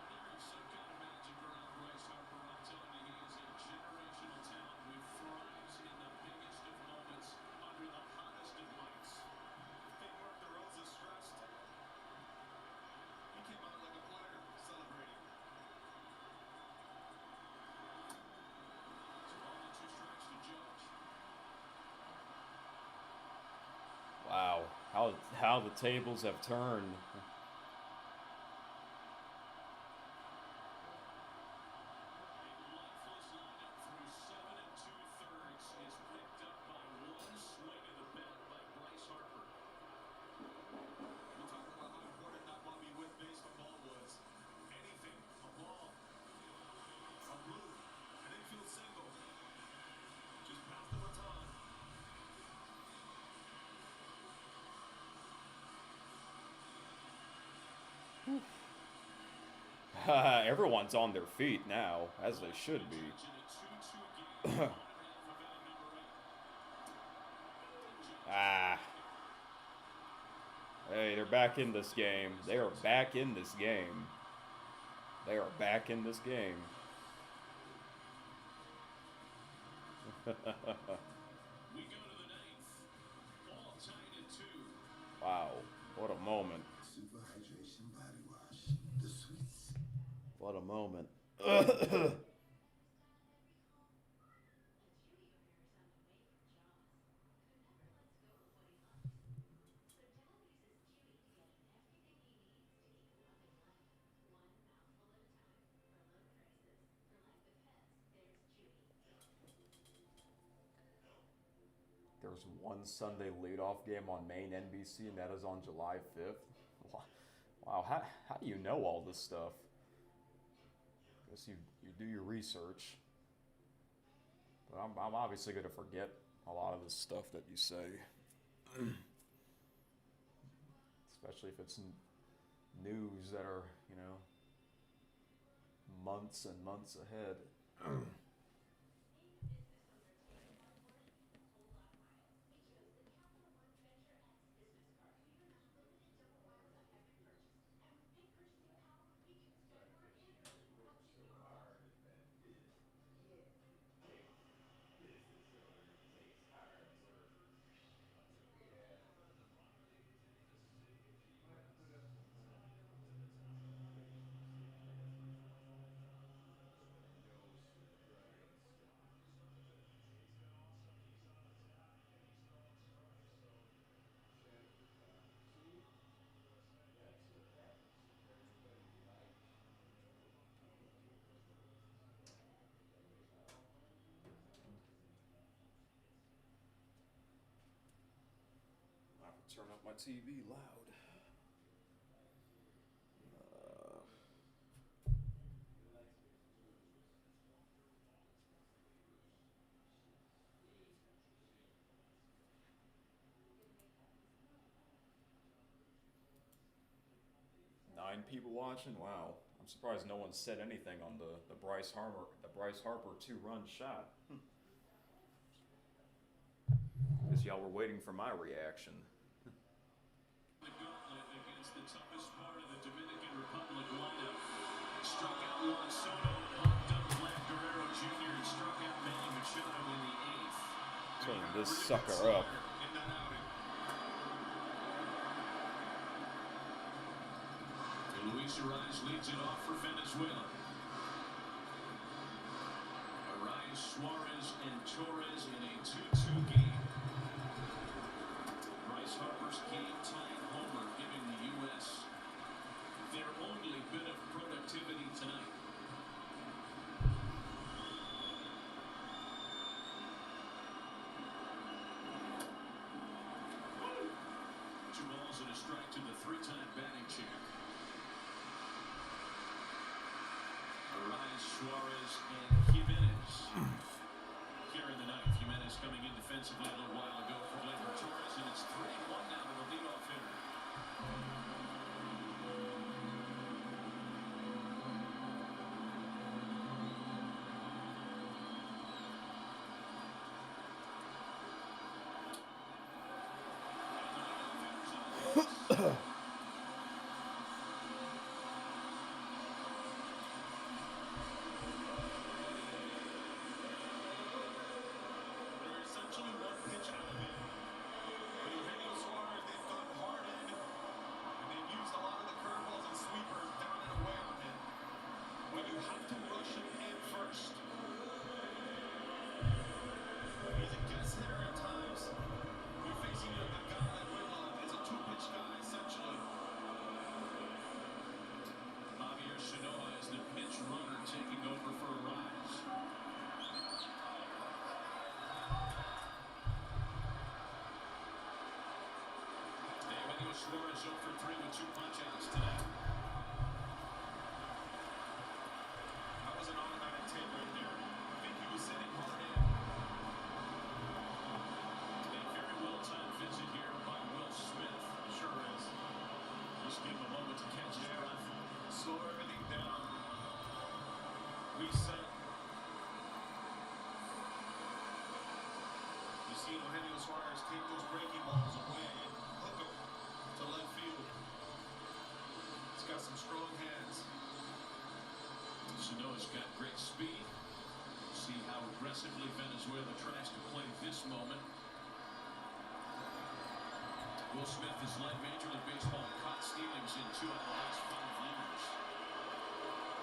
there is some kind of magic around Bryce Harper. I'm telling you, he is a generational talent who thrives in the biggest of moments under the hottest of lights. Hey, Mark DeRosa stressed. He came out like a player, celebrating. It's ball and 2 strikes to Judge. Wow. How the tables have turned. Lifeless lineup through 7 2/3 is picked up by one swing of the bat by Bryce Harper. We talked about how important that Bobby Witt baseball ball was. Anything, a ball, a blue, an infield single. Just pass the baton. Everyone's on their feet now, as they should be. Ah. Hey, they're back in this game. They are back in this game. They are back in this game. We go to the ninth. All tied at 2. Wow, what a moment. Super Hydration Body Wash. The sweets. What a moment. There's one Sunday leadoff game on main NBC, and that is on July 5th. Wow, how do you know all this stuff? Guess you do your research. But I'm obviously going to forget a lot of this stuff that you say. Especially if it's news that are, months and months ahead. I have to turn up my TV loud. 9 people watching? Wow. I'm surprised no one said anything on the Bryce Harper 2-run shot. Guess y'all were waiting for my reaction. The gauntlet against the toughest part of the Dominican Republic lineup. Struck out Juan Soto, hooked up Vlad Guerrero Jr., and struck out Manny Machado in the 8th. Turn this sucker up. In that outing. And Luis Arias leads it off for Venezuela. Arias, Suarez, and Torres in a 2-2 game. Bryce Harper's game-tying homer giving the U.S. their only bit of productivity tonight. Two balls and a strike to the 3-time batting champ. Arias, Suarez, and Jimenez. Here in the ninth, Jimenez coming in defensively a little while ago for Gleyber Torres, and it's 3-1 now to the leadoff hitter. They're essentially one pitch out of it. But Eugenio Suarez, they've gone hard in, and they've used a lot of the curveballs and sweepers down and away on him. When you have to rush him in first. He's a guess hitter at times. You're facing a guy like Whitlock. It's a 2-pitch guy, essentially. Javier Shinoa is the pitch runner taking over for Arias. Eugenio Suarez 0 for 3 with 2 punch-outs tonight. That was an automatic tape right there. I think he was sitting hard in. A very well-timed visit here by Will Smith. Sure is. Just give him a moment to catch his breath. Slow everything down. take those breaking balls away and hook them to left field. He's got some strong hands. Sanoa's got great speed. See how aggressively Venezuela tries to play this moment. Will Smith has led Major League Baseball in caught stealings in 2 out of the last 5 years.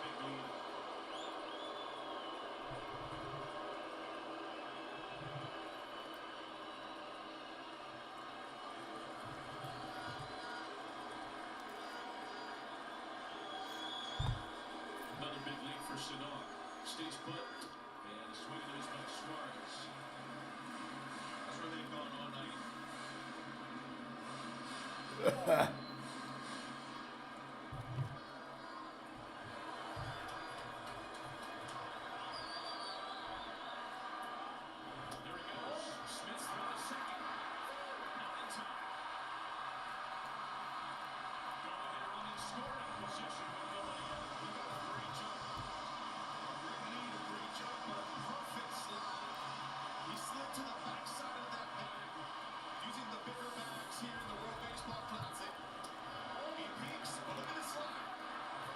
Big lead. Another big lead for Sanoa. Stays put. And a swing and a miss by Suarez. That's where they've gone all night. There he goes. Smith's through the second. Not in time. Go ahead, running scoring position with nobody out. He got a great jump. A great lead, a great jump, but a perfect slide. He slid to the backside of that bag, using the bigger bags here in the World Baseball Classic. He peeks, but look at the slide.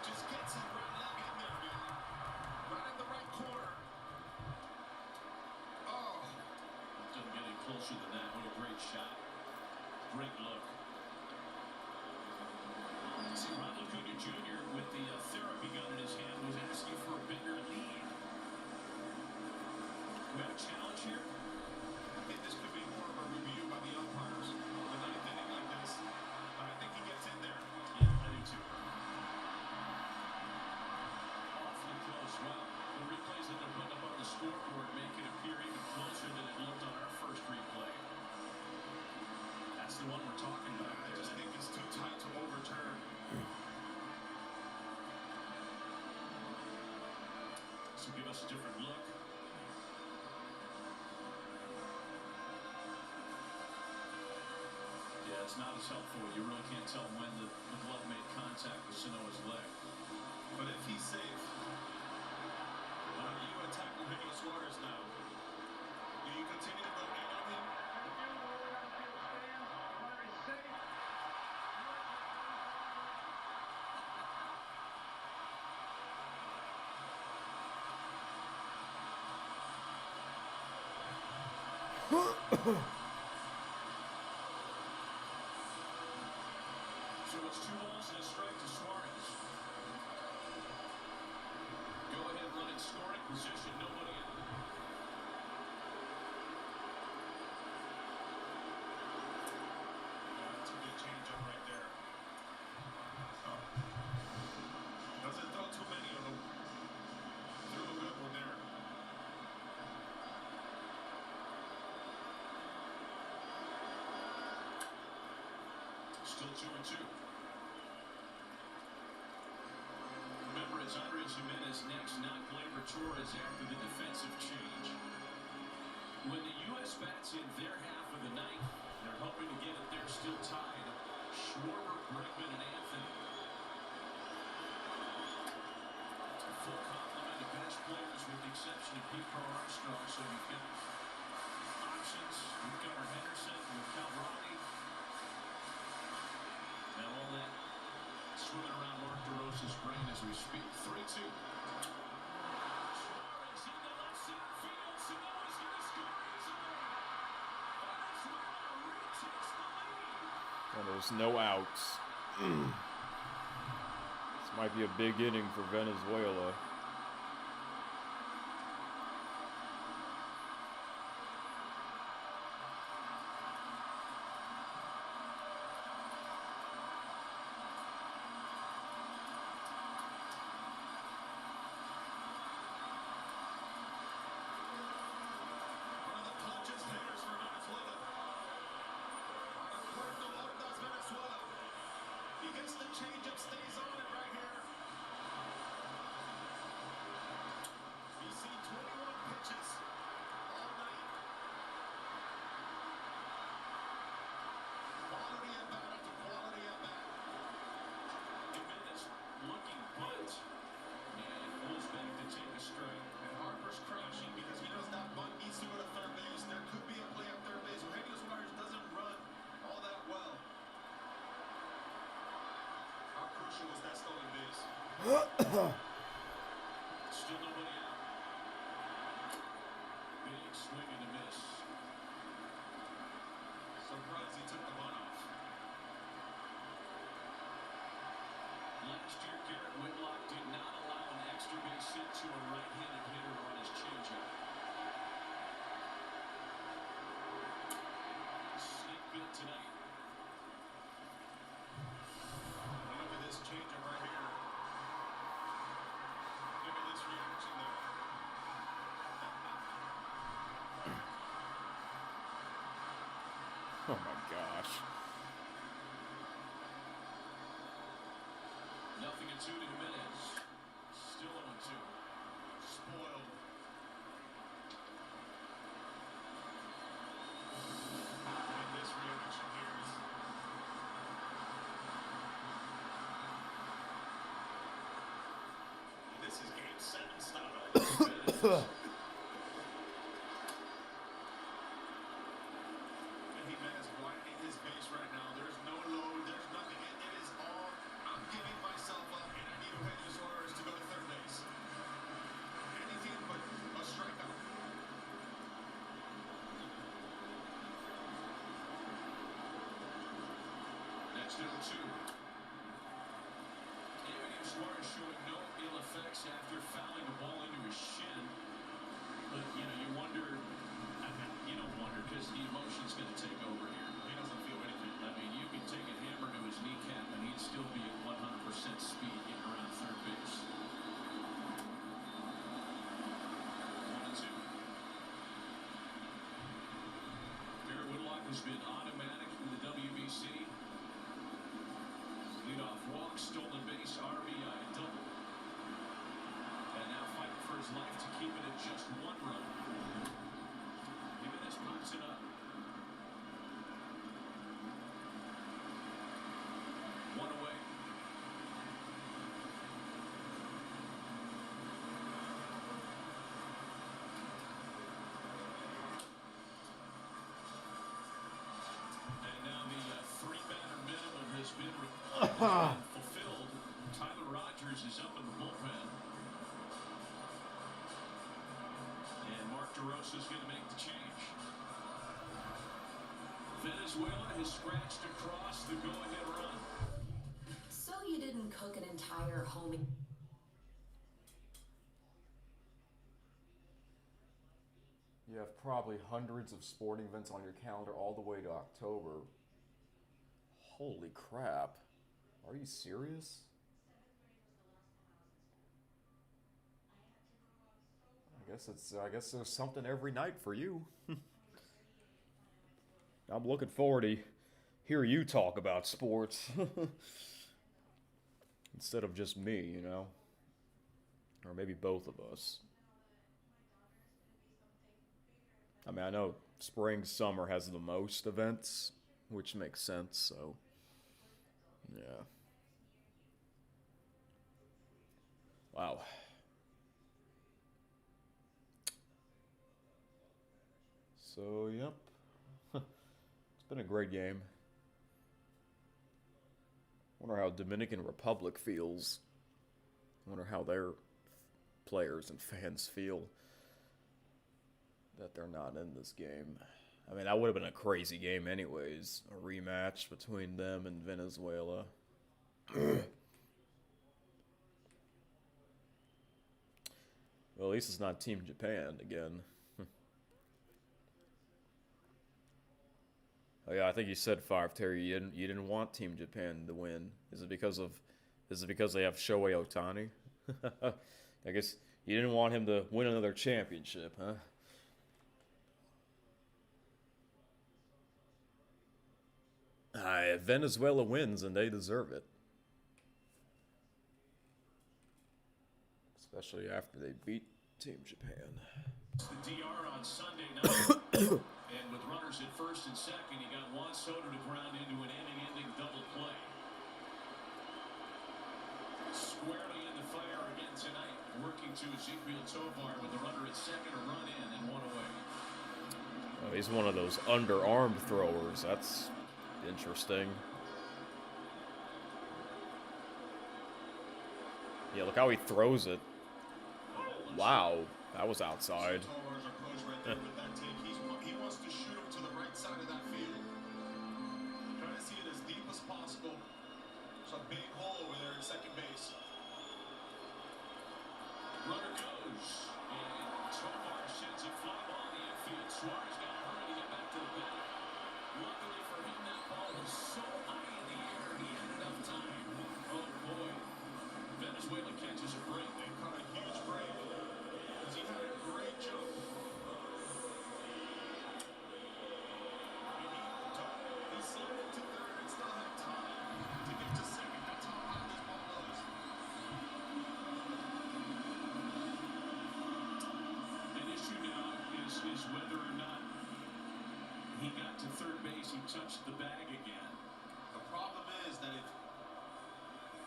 Just gets his right leg in there, man. Right in the right corner. Oh, Doesn't get any closer than that. What a great shot. Great look. See, Ronald Acuna Jr. with the therapy gun in his hand was asking for a bigger lead. We have a challenge here. I think this could be more of a review by the umpires. The ninth inning like this. I think he gets in there. Yeah, I do too. Awfully close. Well, the replays that they're putting up on the scoreboard make it appear even closer than it looked on our first replay. That's the one we're talking about. I just think it's too tight to overturn. So give us a different look. Yeah, it's not as helpful. You really can't tell when the glove made contact with Sanoa's leg. But if he's safe, how do you attack Eugenio Suarez now? Do you continue to go in on him? So it's 2 balls and a strike to Suarez. Go ahead, running scoring position, nobody out. That's a good changeup right there. Oh. Doesn't throw too many of them. Threw a good one there. Still 2-2. Remember, it's Andres Jimenez next, not Gleyber Torres after the defensive change. When the U.S. bats in their half of the ninth, they're hoping to get it there still tied. Schwarber, Bregman, and Anthony. A full complement of bench players with the exception of Pete Armstrong, so you've got options with Gunnar Henderson, with Cal Raleigh. Now all that swimming around Mark DeRosa's brain as we speak. 3-2. Suarez into left center field. Sanoa's going to score easily. Venezuela retakes the lead. Well, there's no outs. This might be a big inning for Venezuela. One of the clutchest hitters for Venezuela. Puerto Montes, Venezuela. He gets the changeup, stays on it right here. crucial was that stolen base. Still nobody out. Big swing and a miss. Surprised he took the bunt off. Last year, Garrett Whitlock did not allow an extra base hit to a right-handed hitter on his changeup. Snake bit tonight. Look at this changeup right here. Look at this reaction there. Oh my gosh. Nothing in 2 to Jimenez. Still 0-2. Spoiled. And this reaction here is. This is game 7 style. And Jimenez winding his base right now. There's no load. There's nothing. It is all. I'm giving myself up, and I need to win this orders to go to third base. Anything but a strikeout. Next 0-2. Emilio Suarez showing no ill effects after fouling a ball into his shin. But, you wonder, you don't wonder because the emotion's going to take over here. He doesn't feel anything. I mean, you can take a hammer to his kneecap and he'd still be at 100% speed getting around third base. 1-2. Garrett Whitlock has been automatic in the WBC. Leadoff walk, stolen base, RBI double. And now fighting for his life to keep it at just 1 run. Jimenez pops it up. 1 away. And now the 3-batter minimum has been fulfilled. Tyler Rogers is up in the bullpen. And Mark DeRosa is going to make the change. Venezuela has scratched across the go-ahead run. So you didn't cook an entire homie. You have probably hundreds of sporting events on your calendar all the way to October. Holy crap. Are you serious? I guess there's something every night for you. I'm looking forward to hear you talk about sports. Instead of just me, Or maybe both of us. I mean, I know spring, summer has the most events, which makes sense, so yeah. Wow. So, yep. It's been a great game. Wonder how Dominican Republic feels. Wonder how their players and fans feel that they're not in this game. I mean, that would have been a crazy game anyways. A rematch between them and Venezuela. Well, at least it's not Team Japan again. Oh yeah, I think you said 5, Terry. You didn't want Team Japan to win. Is it because they have Shohei Ohtani? I guess you didn't want him to win another championship, huh? If Venezuela wins, and they deserve it. Especially after they beat Team Japan. The DR on Sunday night. And with runners at first and second, he got Juan Soto to ground into an inning-ending double play. Squarely in the fire again tonight, working to Ezequiel Tovar with the runner at second, a run in and 1 away. Oh, he's one of those underarm throwers. That's interesting. Yeah, look how he throws it. Wow, that was outside. Tovar's approach right there with that take. He wants to shoot him to the right side of that field. Trying to see it as deep as possible. It's a big hole over there in second base. Runner goes, and Tovar sends it fly ball in the infield. Suarez got to hurry to get back to the bag. Luckily for him, that ball was so high in the air, he had enough time. Oh boy, Venezuela catches a break. They caught a huge break because he had a great jump. He slid into third and still had time to get to second. That's how high this ball was. An issue now is whether or not he got to third base, he touched the bag again. The problem is that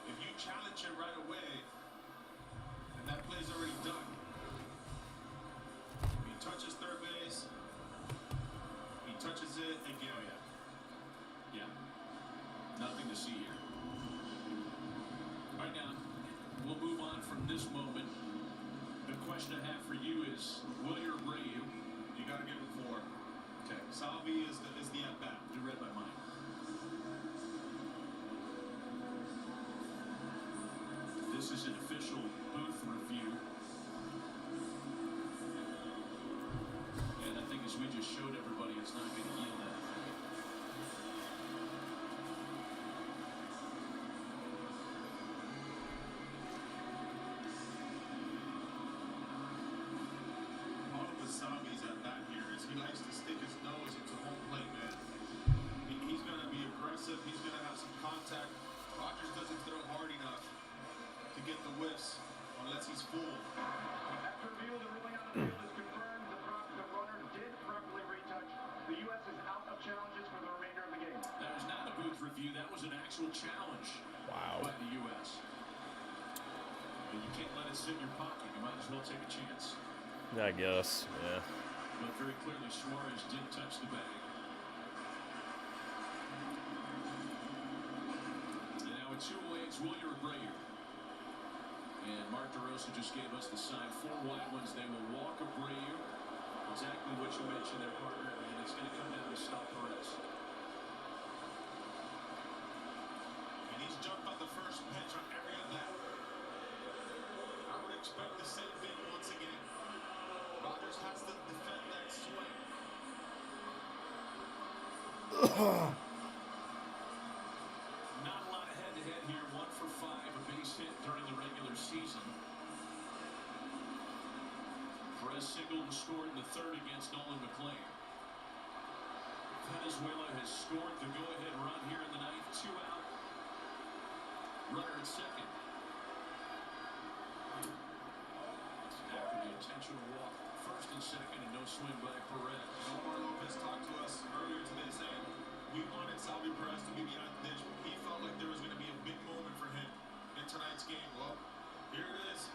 if you challenge it right away, and that play's already done. He touches third base. He touches it again. Oh, yeah. Yeah. Nothing to see here. Right now, we'll move on from this moment. The question I have for you is, will you or Bray you? You got to give him 4. Okay. Salvi is the at bat. You read my mind. This is an official booth review. And I think as we just showed everybody, it's not going to yield anything. All of the Salvi's at bat here is he likes to stick his nose into home plate, man. He's going to be aggressive. He's going to have some contact. Rogers doesn't throw hard enough to get the whiffs unless he's full. After review, the ruling on the field is confirmed. The runner did properly retouch. The U.S. is out of challenges for the remainder of the game. That was not a booth review. That was an actual challenge Wow. by the U.S. But you can't let it sit in your pocket. You might as well take a chance. I guess, yeah. But very clearly, Suarez did touch the bag. And now it's 2 away. It's Willier Abreu. And Mark DeRosa just gave us the sign. 4 wide ones. They will walk Abreu. Exactly what you mentioned there, partner. And it's going to come down to stop Perez. And he's jumped on the first pitch on every at bat. I would expect the same thing once again. Rogers has to defend that swing. Not a lot of head-to-head here. 1 for 5, a base hit during the regular season. Perez singled and scored in the third against Nolan McLean. Venezuela has scored the go-ahead run here in the ninth. 2 out. Runner at second. After the intentional walk, first and second, and no swing by Perez. Omar Lopez talked to us earlier today saying we wanted Salvi Perez to be behind the dish. He felt like there was going to be a big moment for him in tonight's game. Well, here it is.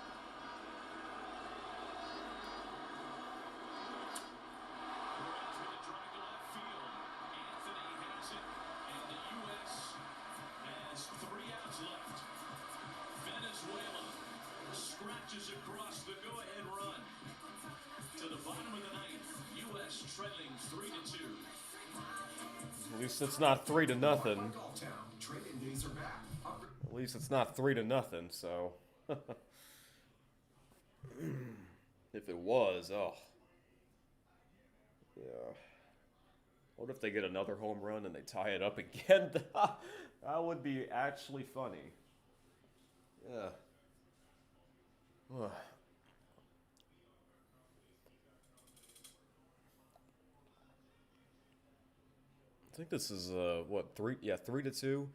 Perez with a drive to left field. Anthony has it, and the U.S. has 3 outs left. Venezuela scratches across the go-ahead run to the bottom of the ninth. U.S. trailing 3-2. At least it's not 3-0. Trade-in days are back. At least it's not 3-0. So, if it was, oh, yeah. What if they get another home run and they tie it up again? That would be actually funny. Yeah. Ugh. I think this is what 3? Yeah, 3-2.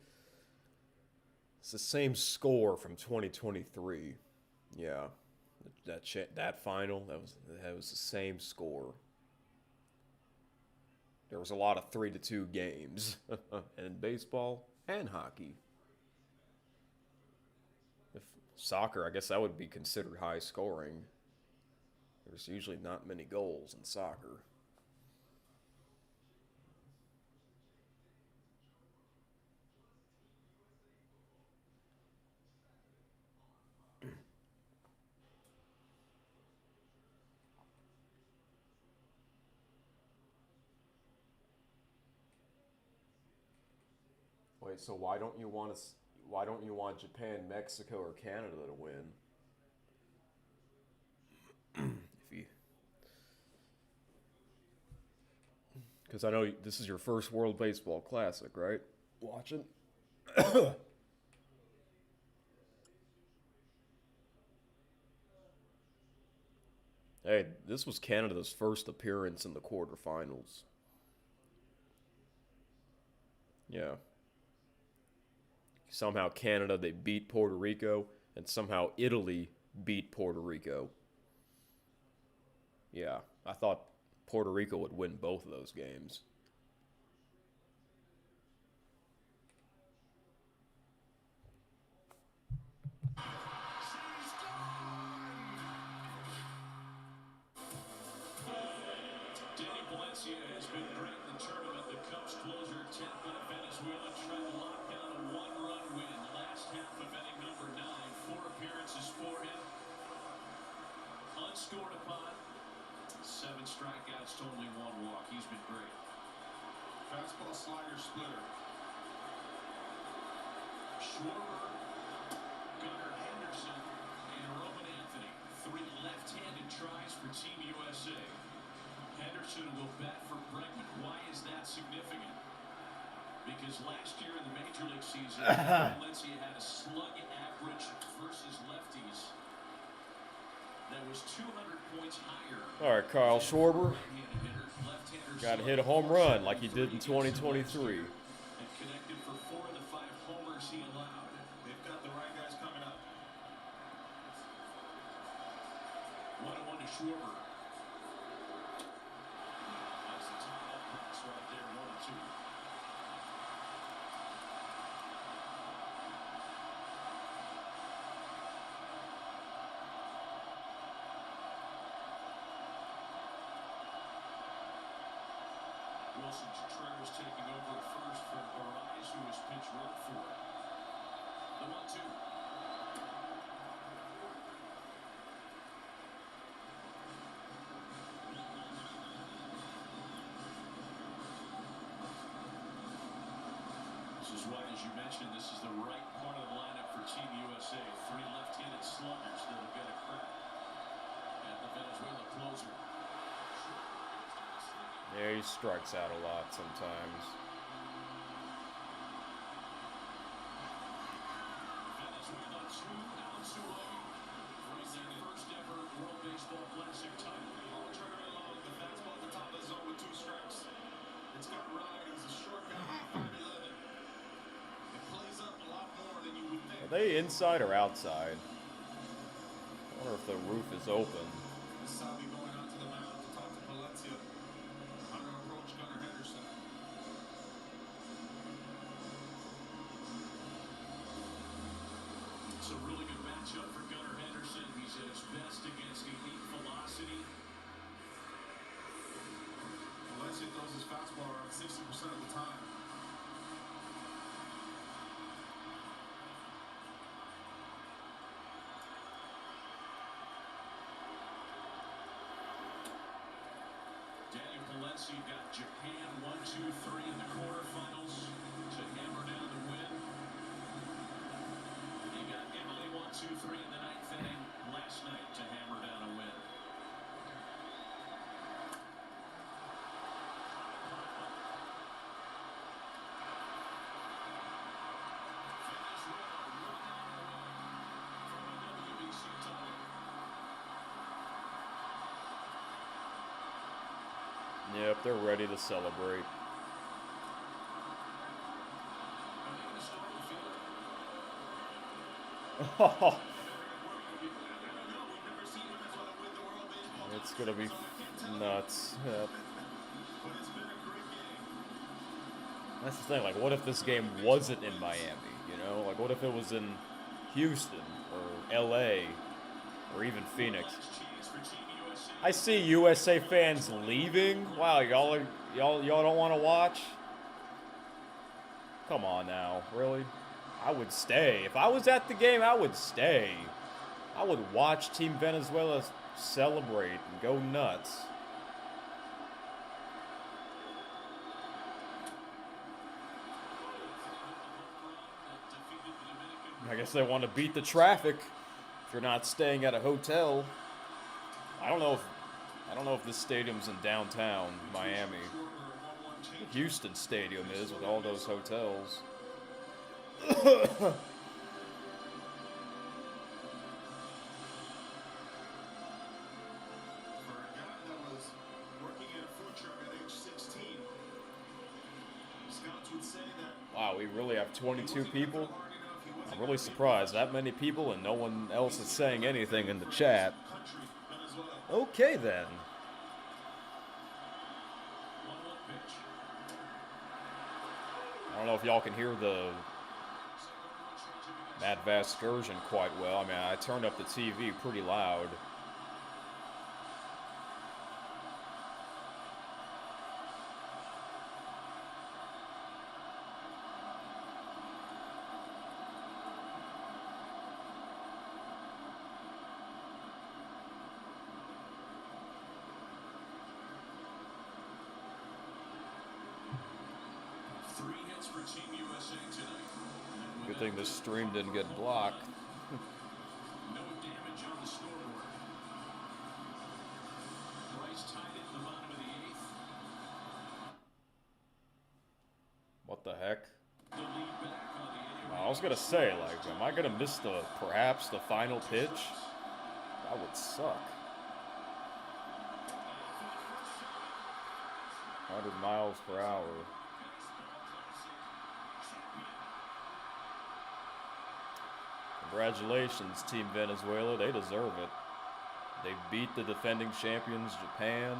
It's the same score from 2023. Yeah, that final that was the same score. There was a lot of 3-2 games in baseball and hockey. If soccer, I guess that would be considered high scoring. There's usually not many goals in soccer. Wait, so why don't you want Japan, Mexico, or Canada to win? If you, because I know this is your first World Baseball Classic, right? Watching. Hey, this was Canada's first appearance in the quarterfinals. Yeah. Somehow Canada, they beat Puerto Rico, and somehow Italy beat Puerto Rico. Yeah, I thought Puerto Rico would win both of those games. Danny Valencia has been great in the tournament. The Cubs closer, Tampa, Venezuela, tried to lock down a one-run win. Last half of inning number 9, 4 appearances for him. Unscored upon. 7 strikeouts to only 1 walk. He's been great. Fastball slider splitter. Schwarber, Gunnar Henderson, and Roman Anthony. 3 left-handed tries for Team USA. Henderson will bat for Bregman. Why is that significant? Because last year in the Major League season, Valencia had a slug average versus lefties that was 200 points higher. All right, Kyle Schwarber. Got to hit a home run like he did in 2023. And connected for 4 of the 5 homers he allowed. They've got the right guys coming up. 1-1 to Schwarber. That's the top pass right there, 1-2. Wilson Contreras taking over at first for Arise, who was pitch run for. The 1-2. This is why, as you mentioned, this is the right part of the lineup for Team USA. 3 left-handed sluggers that'll get a crack at the Venezuela closer. Yeah, he strikes out a lot sometimes. Venezuela 2-0 for their first ever World Baseball Classic title. All turning along. The fastball at the top of the zone with 2 strikes. It's got rise. A short guy. 5'11". It plays up a lot more than you would think. Are they inside or outside? I wonder if the roof is open. Sabi going out to the mound to talk to Valencia. Under approach, Gunnar Henderson. It's a really good matchup for Gunnar Henderson. He's at his best against elite velocity. Valencia throws his fastball around 60% of the time. Daniel Valencia got Japan 1-2-3 in the quarterfinals to hammer down the win. He got Italy 1-2-3 in the 9th inning last night to hammer down a win. Venezuela 1-0 from a WBC title. Yep, they're ready to celebrate. It's gonna be nuts. Yep. That's the thing. Like, what if this game wasn't in Miami? You know, like, what if it was in Houston or LA or even Phoenix? I see USA fans leaving. Wow, y'all don't want to watch? Come on now, really? I would stay. If I was at the game, I would stay. I would watch Team Venezuela celebrate and go nuts. I guess they want to beat the traffic if you're not staying at a hotel. I don't know if this stadium's in downtown Miami. Houston Stadium is with all those hotels. For a guy that was working at a food truck at age 16, scouts would say that Wow, we really have 22 people? hard enough, he wasn't I'm really surprised. That many people and no one else is saying anything in the chat. country, Venezuela. Okay then. 1-1 pitch. I don't know if y'all can hear the Mad Vascursion quite well. I mean, I turned up the TV pretty loud. Three hits for Team USA tonight. And with Good thing that, this stream didn't get blocked. no damage on the scoreboard. Bryce tied it in the bottom of the eighth. What the heck? The lead back on the I was gonna say, like, am I gonna miss perhaps the final pitch? That would suck. 100 miles per hour. Congratulations, Team Venezuela. They deserve it. They beat the defending champions, Japan.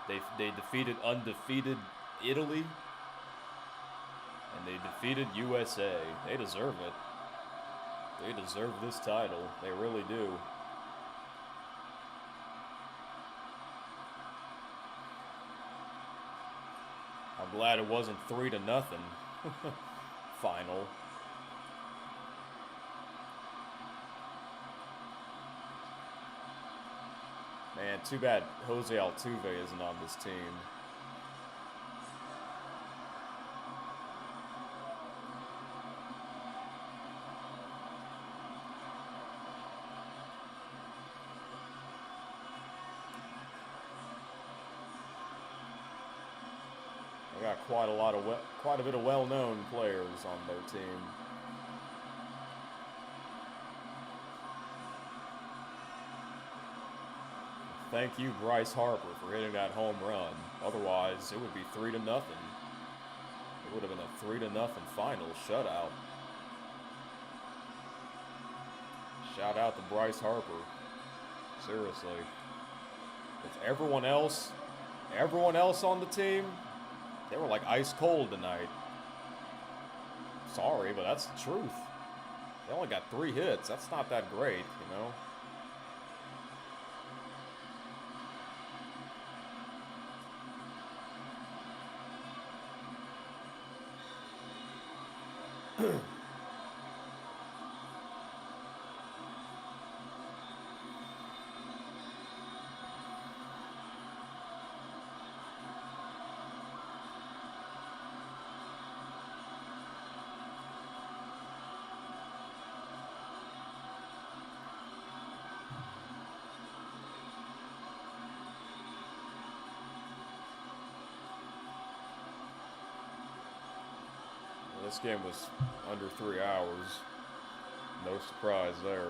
They defeated undefeated Italy. And they defeated USA. They deserve it. They deserve this title. They really do. I'm glad it wasn't 3-0 final. Man, too bad Jose Altuve isn't on this team. They got quite a bit of well-known players on their team. Thank you, Bryce Harper, for hitting that home run. Otherwise, it would be 3-0. It would have been a 3-0 final shutout. Shout out to Bryce Harper. Seriously. With everyone else on the team, they were like ice cold tonight. Sorry, but that's the truth. They only got 3 hits. That's not that great, you know? This game was under 3 hours. No surprise there.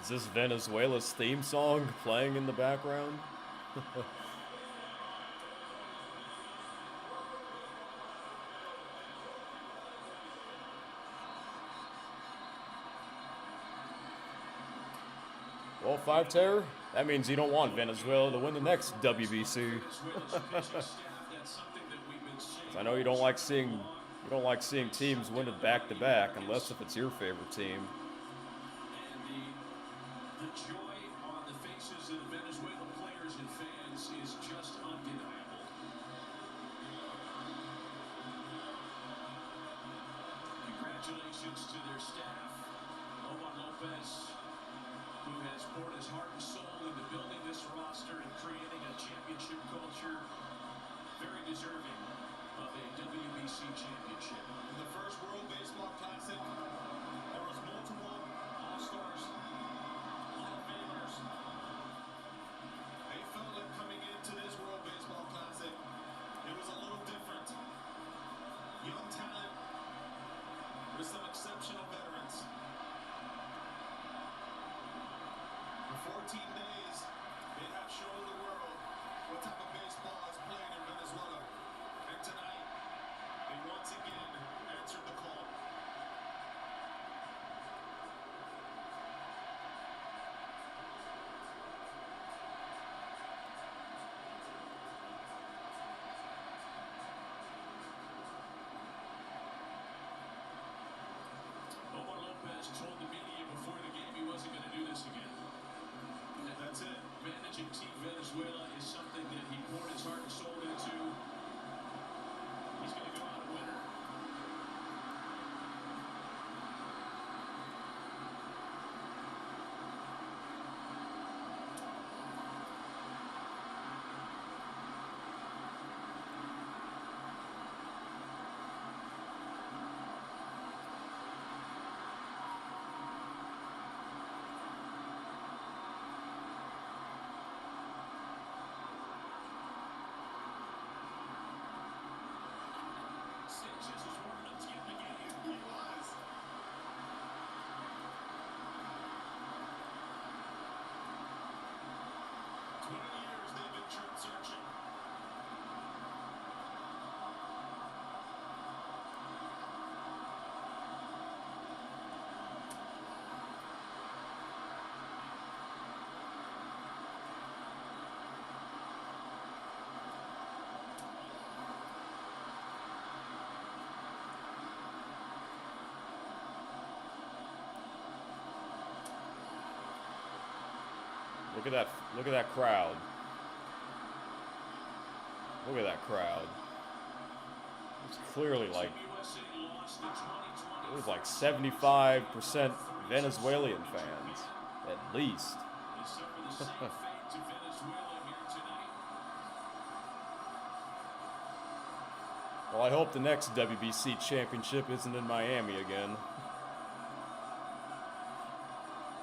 Is this Venezuela's theme song playing in the background? Well, 5 Terror, that means you don't want Venezuela to win the next WBC. I know you don't like seeing teams win it back to back, unless if it's your favorite team. The joy on the faces of the Venezuelan players and fans is just undeniable. Congratulations to their staff. Omar Lopez, who has poured his heart and soul into building this roster and creating a championship culture Sanchez was warming up to get in the game. He was. 20 years they've been chart searching. Look at that! Look at that crowd! Look at that crowd! It's clearly like USA lost the 2020 it was like 75% Venezuelan fans, at least. They suffer the same fate to Venezuela here tonight. Well, I hope the next WBC championship isn't in Miami again.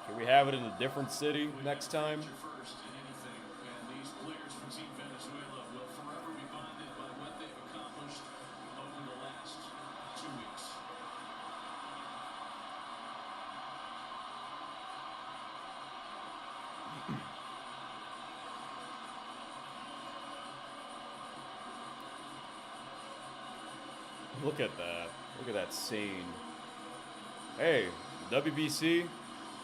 Can we have it in a different city next time? Future first in anything, and these players from Team Venezuela will forever be bonded by what they've accomplished over the last 2 weeks. Look at that. Look at that scene. Hey, WBC,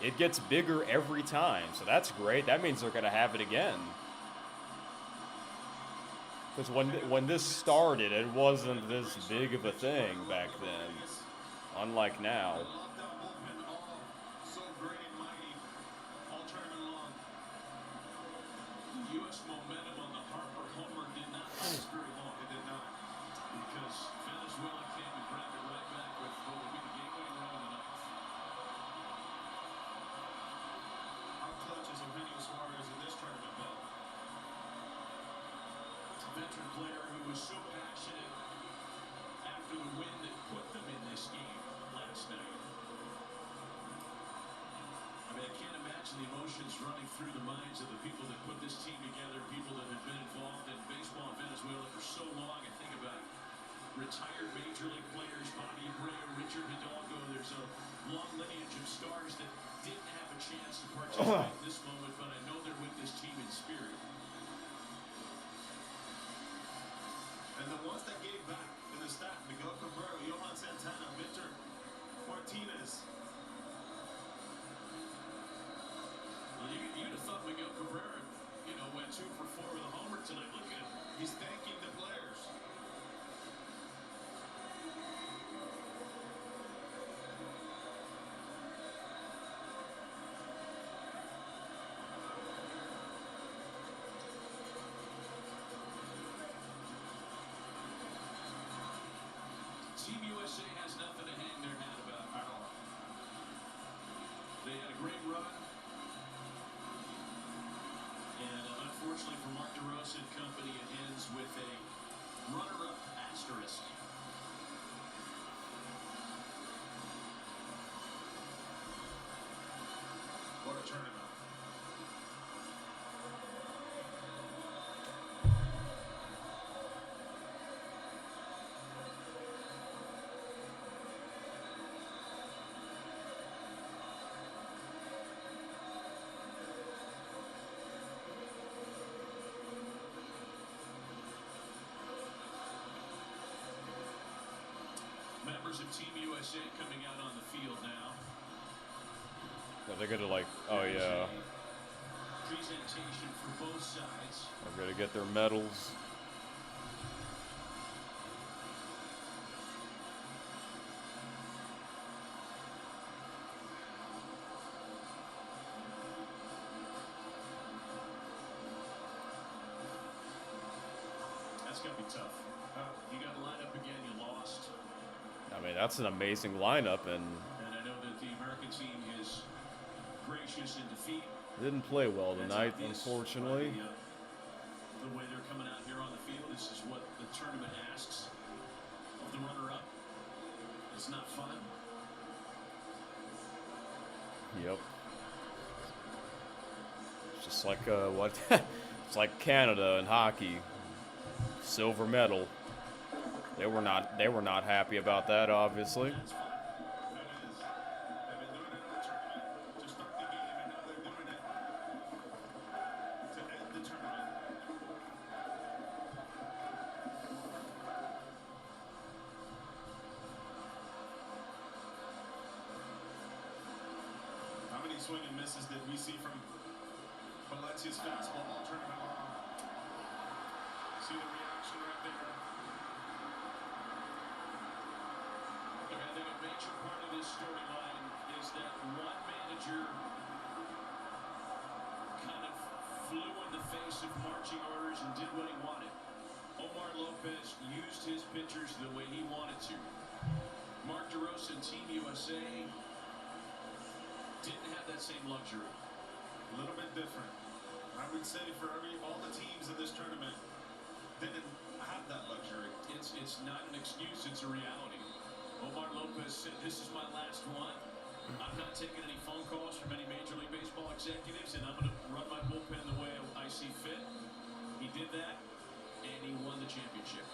it gets bigger every time, so that's great. That means they're going to have it again. Because when this started, it wasn't this big of a thing back then, unlike now. The lockdown bullpen, all so great and mighty, all tournament long. The U.S. momentum on the Harper homer did not last very long. It did not. Because Venezuela came and grabbed it right back with what would be the game-winning run in the ninth. How clutch is Eugenio Suarez in this tournament, Bill? Veteran player who was so passionate after the win that put them in this game last night. I mean, I can't imagine the emotions running through the minds of the people that put this team together, people that have been involved in baseball in Venezuela for so long. I think about retired major league players, Bobby Abreu, Richard Hidalgo. There's a long lineage of stars that didn't have a chance to participate in this moment, but I know they're with this team in spirit. And the ones that gave back in the staff, Miguel Cabrera, Johan Santana, Victor Martinez. Well, you'd have thought Miguel Cabrera, went 2 for 4 with a homer tonight. Look at him. He's thanking the players. Team USA has nothing to hang their hat about at all. They had a great run. And unfortunately for Mark DeRosa and company, it ends with a runner-up asterisk. What a tournament. Members of Team USA coming out on the field now. They're gonna oh yeah, Presentation for both sides. they're gonna get their medals. That's gonna be tough. You got to line up again. You lost. I mean, that's an amazing lineup, and And I know that the American team is gracious in defeat. didn't play well That's tonight, obvious unfortunately. by the way they're coming out here on the field. This is what the tournament asks of the runner-up. It's not fun. Yep. It's just like what? It's like Canada in hockey. Silver medal. They were not happy about that, obviously. That's fine. That is. They've been doing it in the tournament to start the game, and now they're doing it to end the tournament. How many swing and misses did we see from Valencia's fastball all tournament long? See the reaction right there. Look, I think a major part of this storyline is that one manager kind of flew in the face of marching orders and did what he wanted. Omar Lopez used his pitchers the way he wanted to. Mark DeRosa and Team USA didn't have that same luxury. A little bit different. I would say for all the teams in this tournament didn't have that luxury. It's not an excuse, it's a reality. Omar Lopez said, this is my last one. I'm not taking any phone calls from any Major League Baseball executives, and I'm going to run my bullpen the way I see fit. He did that, and he won the championship.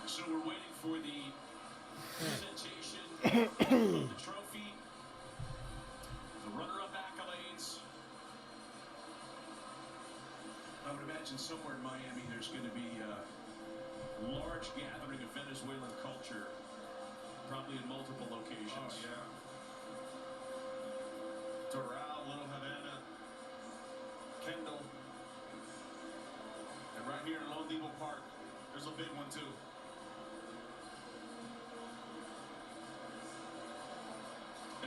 So we're waiting for the presentation of the trophy, the runner-up accolades. I would imagine somewhere in Miami there's going to be a large gathering of Venezuelan culture, probably in multiple locations. Oh, yeah. Doral, Little Havana, Kendall. And right here in Lone Depot Park, there's a big one too.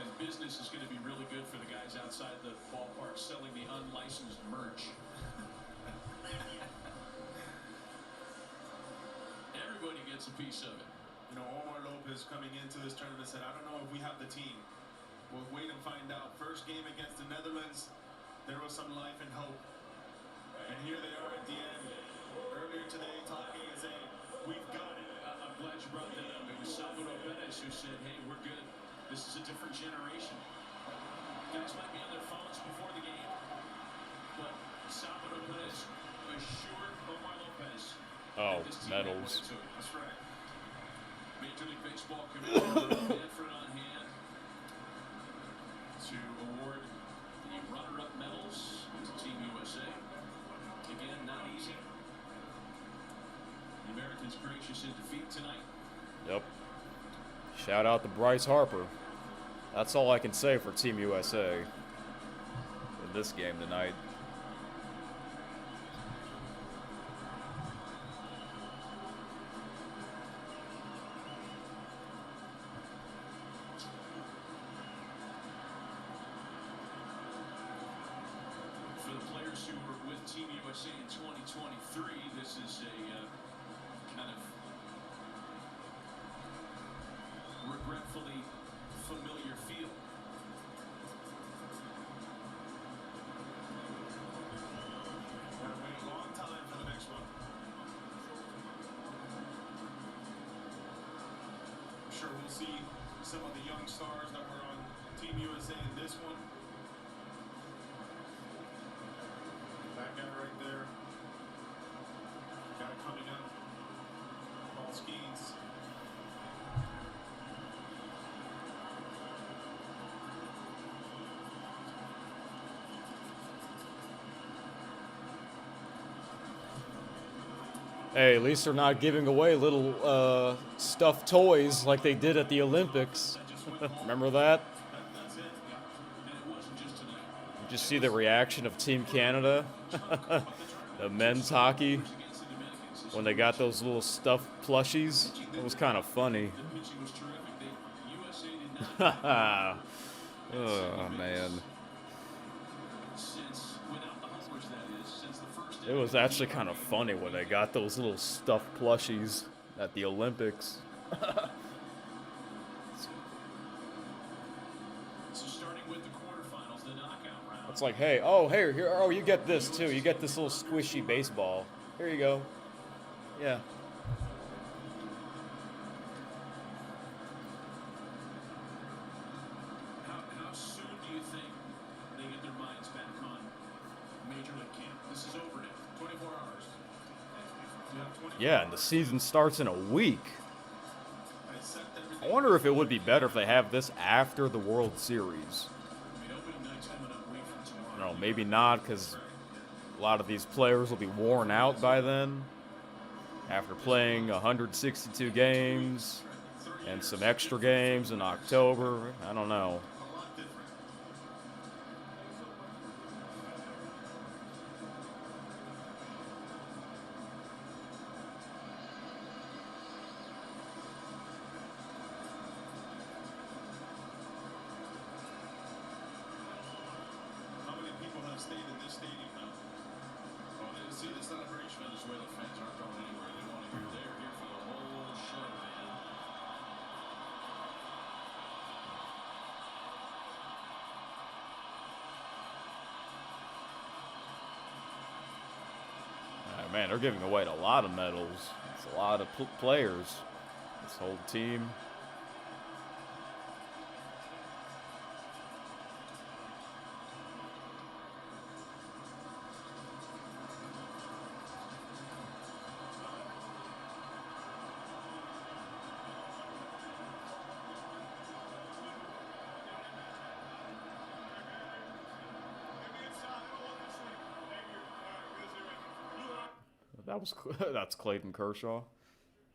And business is going to be really good for the guys outside the ballpark selling the unlicensed merch. Everybody gets a piece of it. You know, Omar Lopez coming into this tournament said, I don't know if we have the team. We'll wait and find out. First game against the Netherlands, there was some life and hope. And here they are at the end. Earlier today, talking and saying, we've got it. I'm glad you brought that up. It was Salvador Perez who said, hey, we're good. This is a different generation. Guys might be on their phones before the game, but Salvador Perez assured Omar Lopez Oh, that this team had what medals. it took. That's right. Major League Baseball Commissioner Manfred on hand to award the runner-up medals to Team USA. Again, not easy. The Americans gracious in defeat tonight. Yep. Shout out to Bryce Harper. That's all I can say for Team USA in this game tonight. For the players who were with Team USA in 2023, this is a kind of regretfully familiar feel. Gotta wait a long time for the next one. I'm sure we'll see some of the young stars that were on Team USA in this one. That guy right there. Guy coming up. Paul Skeens. Hey, at least they're not giving away little stuffed toys like they did at the Olympics. Remember that? That's it. And it wasn't just tonight. You just see the reaction of Team Canada, the men's hockey, Against the Dominicans, when they got those little stuffed plushies. It was kind of funny. the pitching was terrific. USA did not Oh, man. since, without the homers, that is, since the first It was actually kind of funny when they got those little stuffed plushies at the Olympics. So starting with the quarterfinals, the knockout round. It's like, hey, here, oh, you get this too. You get this little squishy baseball. Here you go. Yeah. How soon do you think they get their minds back on Major League Camp? This is over now. 24 hours. You have 24 Yeah, and the season starts in a week. I wonder if it would be better if they have this after the World Series. I mean, opening night's coming up a week from tomorrow. No, maybe not, because a lot of these players will be worn out by then. After playing 162 games and some extra games in October. I don't know. A lot different. How many people have stayed in this stadium now? Oh, they see the celebration. Venezuela fans aren't going anywhere. They want to hear. They're here for the whole show, man. Man, they're giving away a lot of medals. It's a lot of players. This whole team. That's Clayton Kershaw.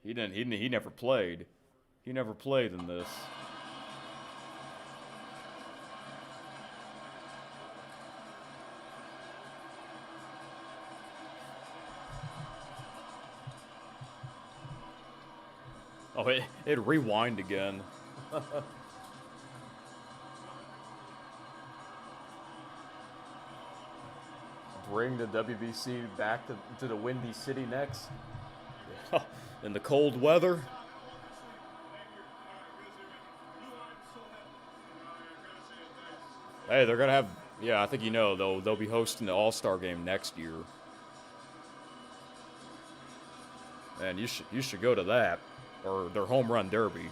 He never played. He never played in this. Oh, it rewind again. Bring the WBC back to the Windy City next. In the cold weather. Hey, they're gonna have. Yeah, I think they'll be hosting the All-Star game next year. And you should go to that, or their home run derby.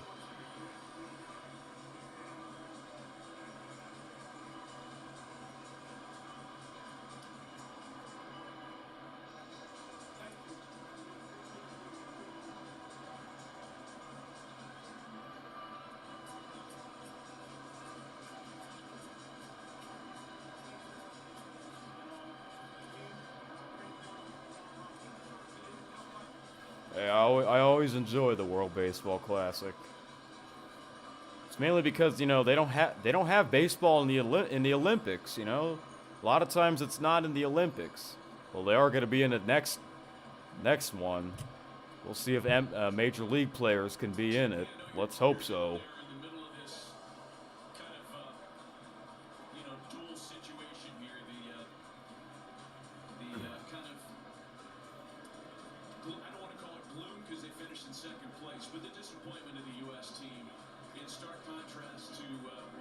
I always enjoy the World Baseball Classic. It's mainly because they don't have baseball in the Olympics. A lot of times it's not in the Olympics. Well, they are going to be in the next one. We'll see if major league players can be in it. Let's hope so. In the middle of this kind of, dual situation here, the kind of, I don't want to call it gloom because they finished in second place, but the disappointment of the U.S. team in stark contrast to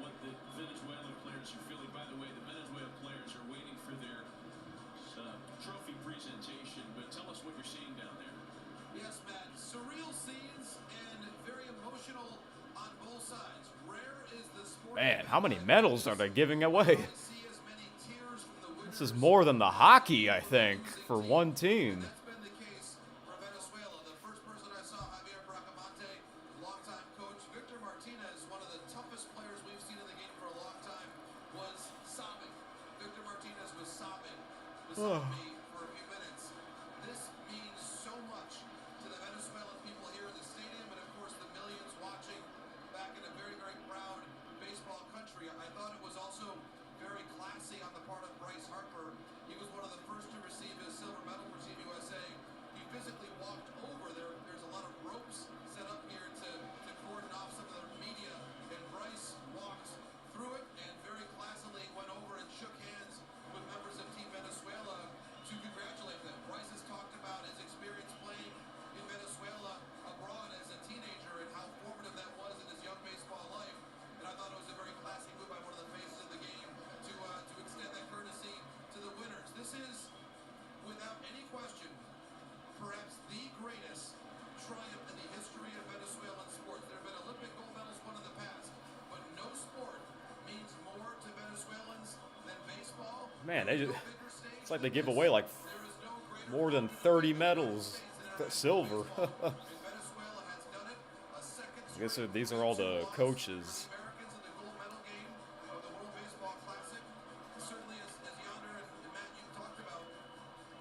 what the Venezuelan players are feeling. By the way, the Venezuelan players are waiting for their trophy presentation, but tell us what you're seeing down there. Yes, Matt. Surreal scenes and very emotional on both sides. Rare is the sport. Man, how many medals are they giving away? See as many tears from the winners. This is more than the hockey, I think, for one team. That's been the case for Venezuela. The first person I saw, Javier Bracamonte, longtime coach. Victor Martinez, one of the toughest players we've seen in the game for a long time, was sobbing. Victor Martinez was sobbing beside me for a few minutes. This means so much to the Venezuelan people here in the stadium and, of course, the millions watching back in a very, very proud baseball country. I thought it was also very classy on the part of Bryce Harper. He was one of the first to receive his silver medal for Team USA. He physically walked over there. There's a lot of ropes set up here to cordon off some of the media, and Bryce walked through it and very classily went over and shook hands with members of Team Venezuela to Man, it's like they give away like more than 30 medals, silver. Venezuela has done it. A second I guess these are all the coaches. Americans in the gold medal game of the World Baseball Classic. Certainly, as Yonder and Matt, you talked about,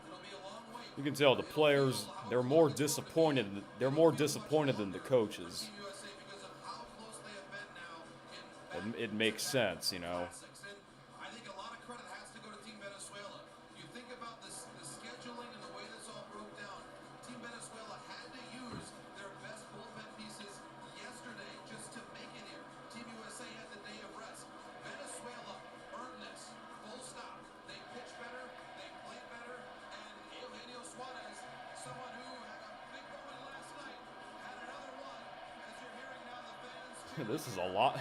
it'll be a long wait. You can tell the players, they're more disappointed. They're more disappointed than the coaches. Team USA because of how close they have been now in It makes sense, you know. classics. And I think a lot of credit has to go to Team Venezuela. You think about this, the scheduling and the way this all broke down. Team Venezuela had to use their best bullpen pieces yesterday just to make it here. Team USA had the day of rest. Venezuela earned this. Full stop. They pitched better. They played better. And Eugenio Suarez, someone who had a big moment last night, had another one. As you're hearing now, the fans. This is a lot.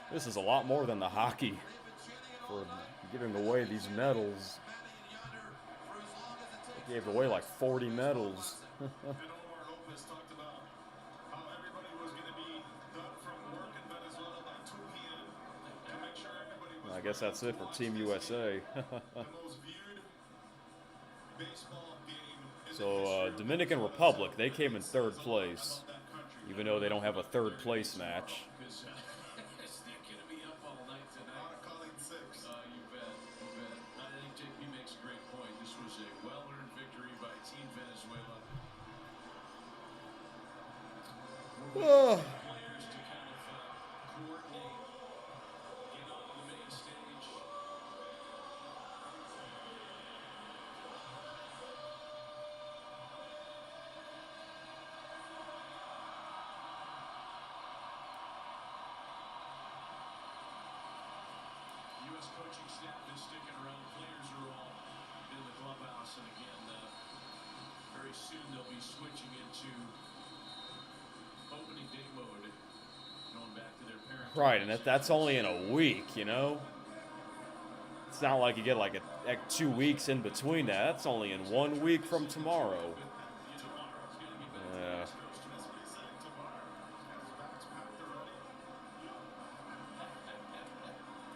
This is a lot more than the hockey for giving away these medals. They gave away like 40 medals. And Omar Lopez talked about how everybody was going to be done from work in Venezuela by 2 p.m. to make sure everybody was I guess that's it for Team USA. the most viewed baseball game in the So history of Dominican Venezuela. Republic, they came in third place, That country. even though they don't have a third place match. Because they're going to be up all night tonight. Calling 6. You bet. You bet. I think JP makes a great point. This was a well-earned victory by Team Venezuela. Players to kind of coordinate, get on the main stage. U.S. coaching staff is sticking around. Players are all in the clubhouse, and again, very soon they'll be switching into opening day mode, going back to their parents. Right, and that's only in a week, you know? It's not like you get like 2 weeks in between that. That's only in 1 week from tomorrow. Yeah.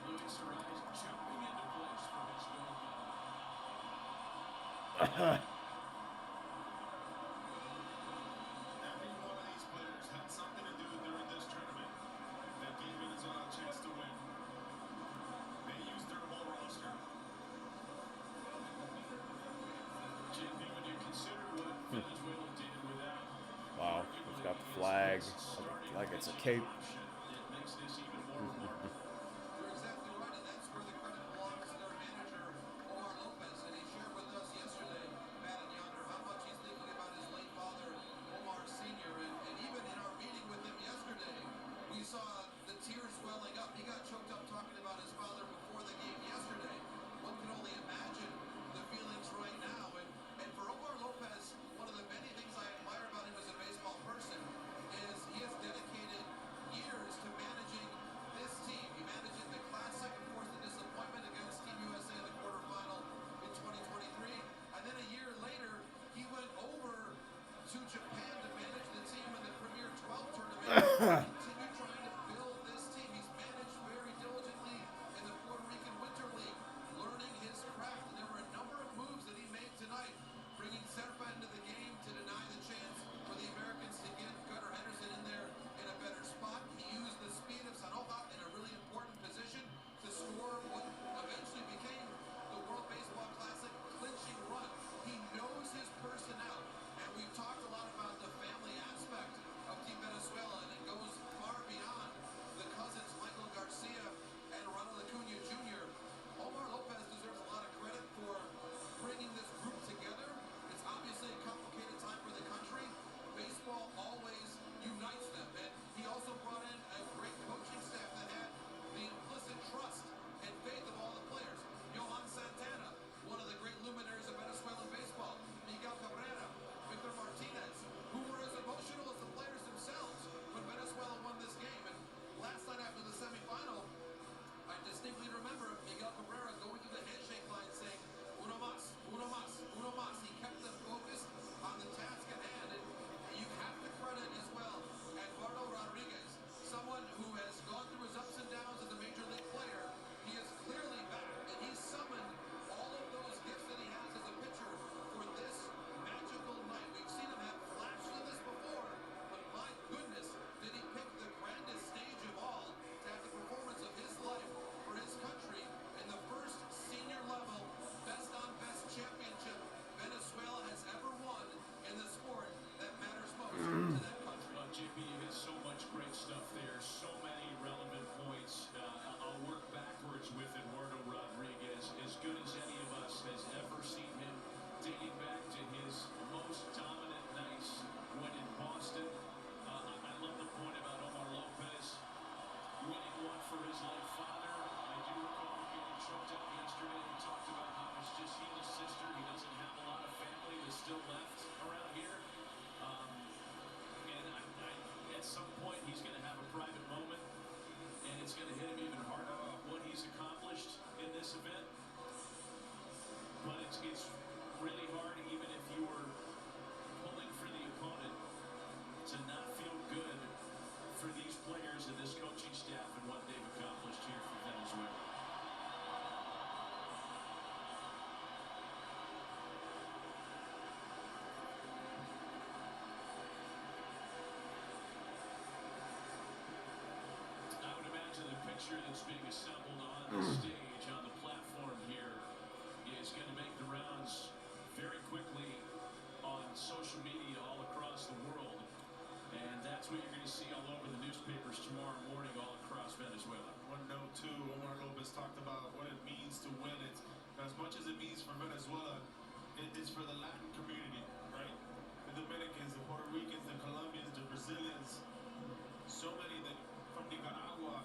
Luis Suarez jumping into place for his gold medal. Every one of these players had something to do during this tournament that gave Venezuela a chance to win. They used their whole roster. JP, when you consider what Venezuela did without Wow, it's got the flag, like it's a cape. it makes this even more remarkable. You're exactly right, and that's where the credit belongs to their manager, Omar Lopez, and he shared with us yesterday, Matt and Yonder, how much he's thinking about his late father, Omar Sr., and even in our meeting with him yesterday, we saw the tears welling up. He got choked up talking about his father before the game yesterday. One can only imagine the feelings right now, and for Omar Lopez, one of the many things I admire about him as a baseball person is he has dedicated years to managing this team. He manages the Classic, of course, the disappointment against Team USA in the quarterfinal in 2023. And then a year later, he went over to Japan to manage the team in the Premier 12 tournament. Continue trying to build this team. He's managed very diligently in the Puerto Rican Winter League, learning his craft. And there were a number of moves that he made tonight, bringing Serpa into the game to deny the chance for the Americans to get Gunnar Henderson in there in a better spot. He used the speed of Sanoja in a really important position to score what eventually became the World Baseball Classic clinching run. He knows his personnel, and we've talked a lot about the family aspect of Team Venezuela, and it goes it's really hard, even if you were pulling for the opponent, to not feel good for these players and this coaching staff and what they've accomplished here for Venezuela. I would imagine the picture that's being assembled on the stage, on the platform here, is going to make the rounds very quickly on social media all across the world. And that's what you're going to see all over the newspapers tomorrow morning all across Venezuela. One note too, Omar Lopez talked about what it means to win. It's as much as it means for Venezuela, it is for the Latin community, right? The Dominicans, the Puerto Ricans, the Colombians, the Brazilians, so many that from Nicaragua,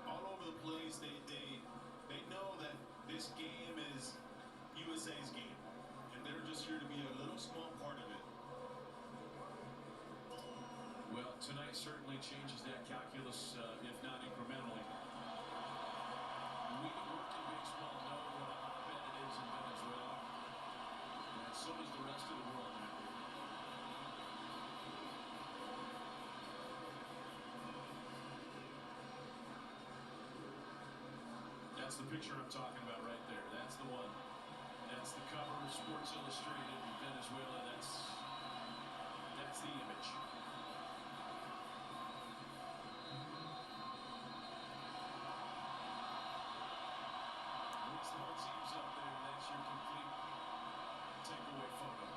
all over the place. They know that this game is USA's game, and they're just here to be a little small part of it. Well, tonight certainly changes that calculus, if not incrementally. We that work in baseball know what a hotbed it is in Venezuela, and so does the rest of the world now. That's the picture I'm talking about right there. That's the one. That's the cover of Sports Illustrated in Venezuela. That's the image. Once the whole team's up there, that's your complete takeaway photo.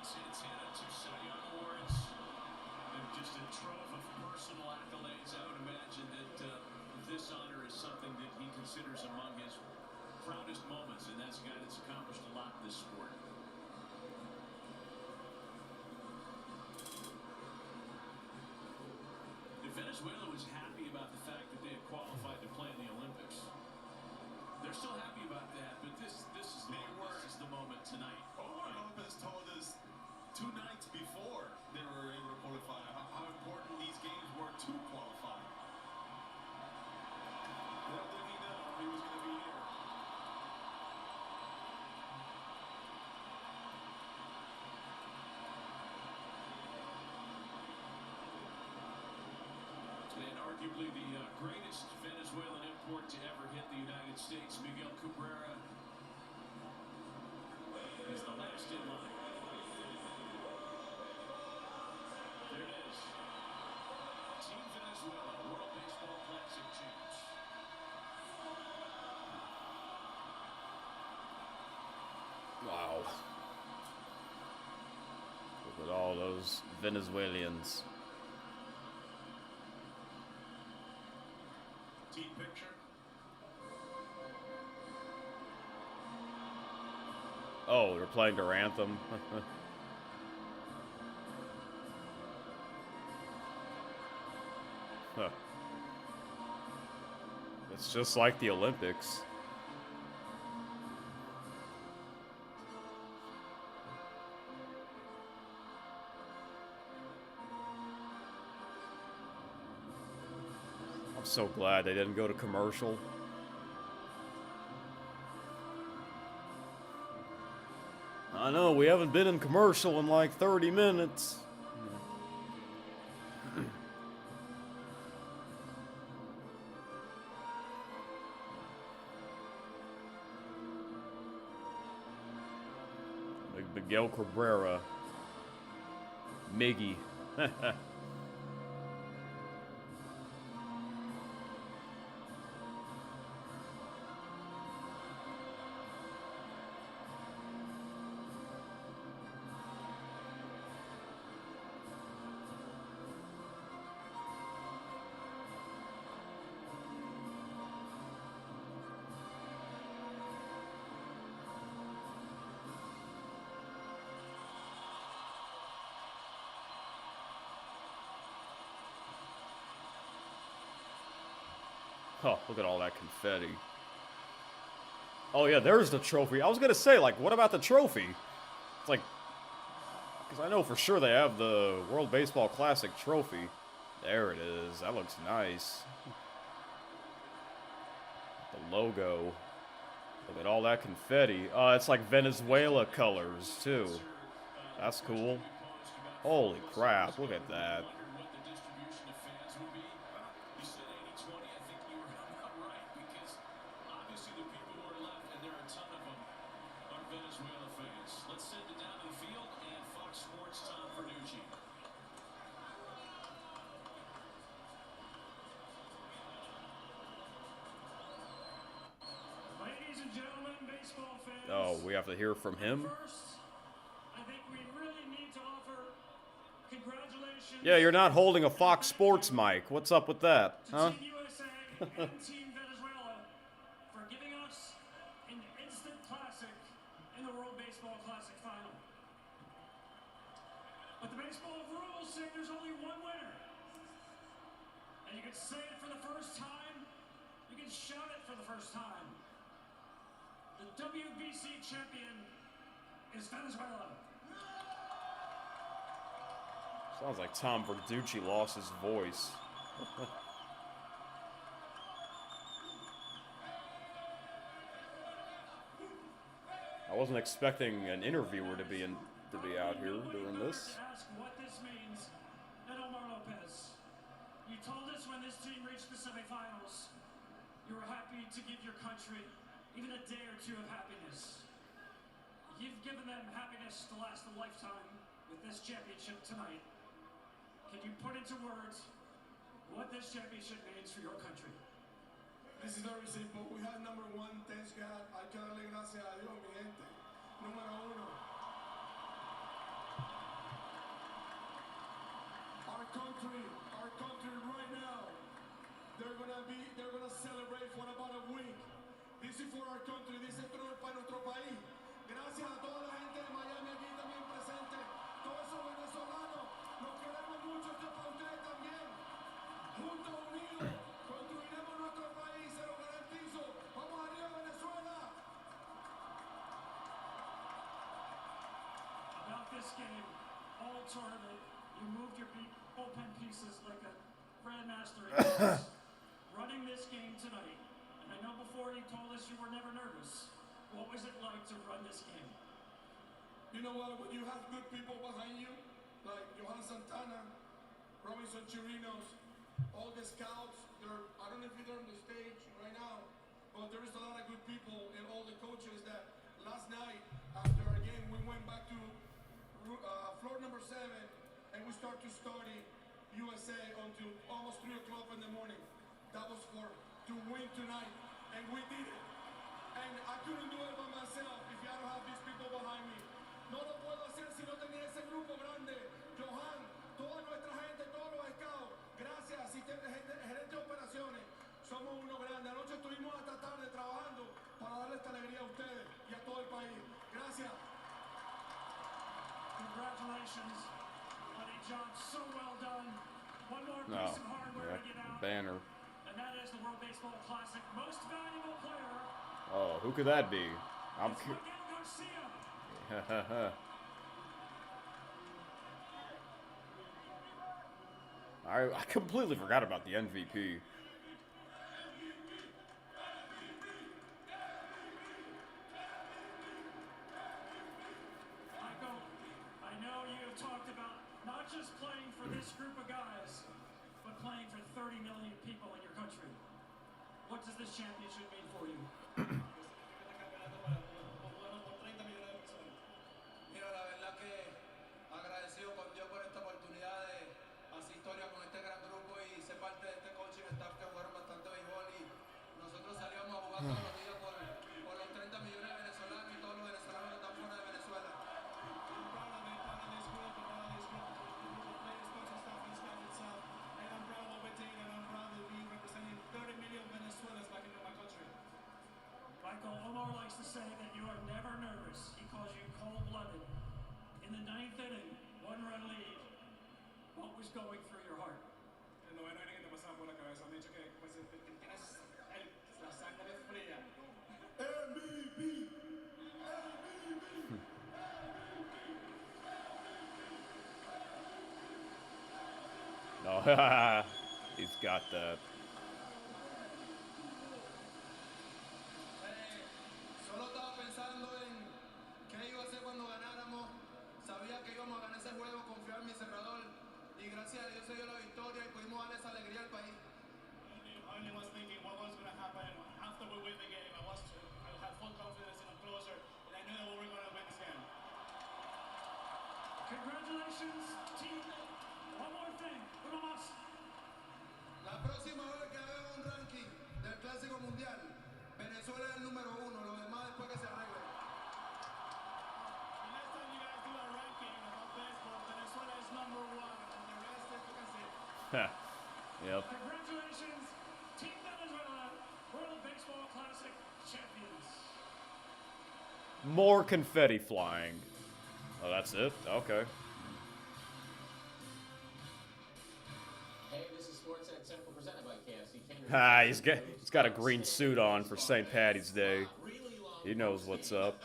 Santana, 2 Cy Young Awards, and just a trove of personal accolades. I would imagine that this honor is something that he considers among his proudest moments, and that's a guy that's accomplished a lot in this sport. If Venezuela was happy about the fact that they had qualified to play in the Olympics, they're still happy about that, but this is the moment tonight. Omar Lopez told us 2 nights before they were able to qualify how important these games were to qualify. Little did he know he was going to be here. And arguably the greatest Venezuelan import to ever hit the United States, Miguel Cabrera, is the last in line. There it is. Team Venezuela, World Baseball Classic champs. Wow. Look at all those Venezuelans. Team picture. Oh, they're playing their anthem. Huh. It's just like the Olympics. I'm so glad they didn't go to commercial. I know, we haven't been in commercial in like 30 minutes. Miguel Cabrera. Miggy. Oh, look at all that confetti. Oh yeah, there's the trophy. I was gonna say, like, what about the trophy? It's like, because I know for sure they have the World Baseball Classic trophy. There it is. That looks nice. The logo. Look at all that confetti. It's like Venezuela colors too. That's cool. Holy crap! Look at that. What the distribution of fans would be. You said 80-20. I think you were about right because obviously the people who are left, and there are a ton of them, are Venezuela fans. Let's send it down to the field and Fox Sports' Tom Verducci. Ladies and gentlemen, baseball fans. Oh, we have to hear from him? First, I think we really need to offer congratulations. Yeah, you're not holding a Fox Sports mic. What's up with that, to huh? Team USA and Team Venezuela for giving us an instant classic in the World Baseball Classic final. But the baseball rules say there's only one winner. And you can say it for the first time, you can shout it for the first time. The WBC champion is Venezuela. Sounds like Tom Verducci lost his voice. I wasn't expecting an interviewer to be out here doing this. To ask what this means, and Omar Lopez, you told us when this team reached the semifinals, you were happy to give your country even a day or two of happiness. You've given them happiness to last a lifetime with this championship tonight. Can you put into words what this championship means for your country? This is very simple. We had number one, thanks God. Hay que darle gracias a Dios, mi gente. Número uno. Our country right now, they're gonna celebrate for about a week. This is for our country. This es para nuestro país. Gracias a toda la gente de Miami aquí también presente. Todos esos venezolanos, los queremos mucho. Esto es para ustedes también. Juntos unidos, construiremos nuestro país, se lo garantizo. Vamos arriba, Venezuela. About this game, all tournament, you moved your bullpen pieces like a grandmaster in chess. Running this game tonight, and I know before you told us you were never nervous. What was it like to run this game? You know what? When you have good people behind you, like Johan Santana, Robinson Chirinos, all the scouts, I don't know if they're on the stage right now, but there is a lot of good people and all the coaches that last night, after our game, we went back to floor number 7 and we start to study USA until almost 3 o'clock in the morning. That was to win tonight, and we did it. And I couldn't do it by myself if I don't have these people behind me. No lo puedo hacer si no tenía ese grupo grande. Johan, toda nuestra gente, todos los scouts, gracias, asistente, gerente de operaciones. Somos uno grande. Anoche estuvimos hasta tarde trabajando para darle esta alegría a ustedes y a todo el país. Gracias. Congratulations on a job so well done. One more No, piece of hardware yeah, to get out, banner. and that is the World Baseball Classic Most Valuable Player. Oh, who could that be? I'm It's curious. Miguel Garcia. I completely forgot about the MVP. Michael, I know you have talked about not just playing for this group of guys, but playing for 30 million people in your country. What does this championship mean for you? Mira, la verdad que agradecido con Dios por esta oportunidad de hacer historia con este gran grupo y ser parte de este coaching staff que jugaron bastante béisbol y nosotros salíamos a jugar todos los días por los 30 millones de venezolanos y todos los venezolanos que están fuera de Venezuela. Michael, Omar likes to say that you are never nervous. He calls you cold-blooded. In the 9th inning, 1-run lead. What was going through your heart? El noveno inning te pasaba por la cabeza. Me han dicho que pues, tienes Oh, he's got that. Solo estaba pensando en qué iba a hacer cuando ganáramos. Sabía que íbamos a ganar ese juego, confiaba en mi cerrador. Y gracias a Dios se dio la victoria y pudimos darle esa alegría al país. I only was thinking what was going to happen after we win the game. I had full confidence in a closer, and I knew that we were going to win this game. Congratulations, team. One more thing. Uno más. La próxima vez que hagamos un ranking del Clásico Mundial, Venezuela es el número 1, los demás después que se arreglen. The next time you guys do a ranking about baseball, Venezuela is number 1, and the rest is you can see. Yep. Congratulations, Team Venezuela, World Baseball Classic champions. More confetti flying. Oh, that's it? Okay. Hey, this is Sports at Central presented by KFC. He's got a green suit on for St. Patty's Day. He knows what's up.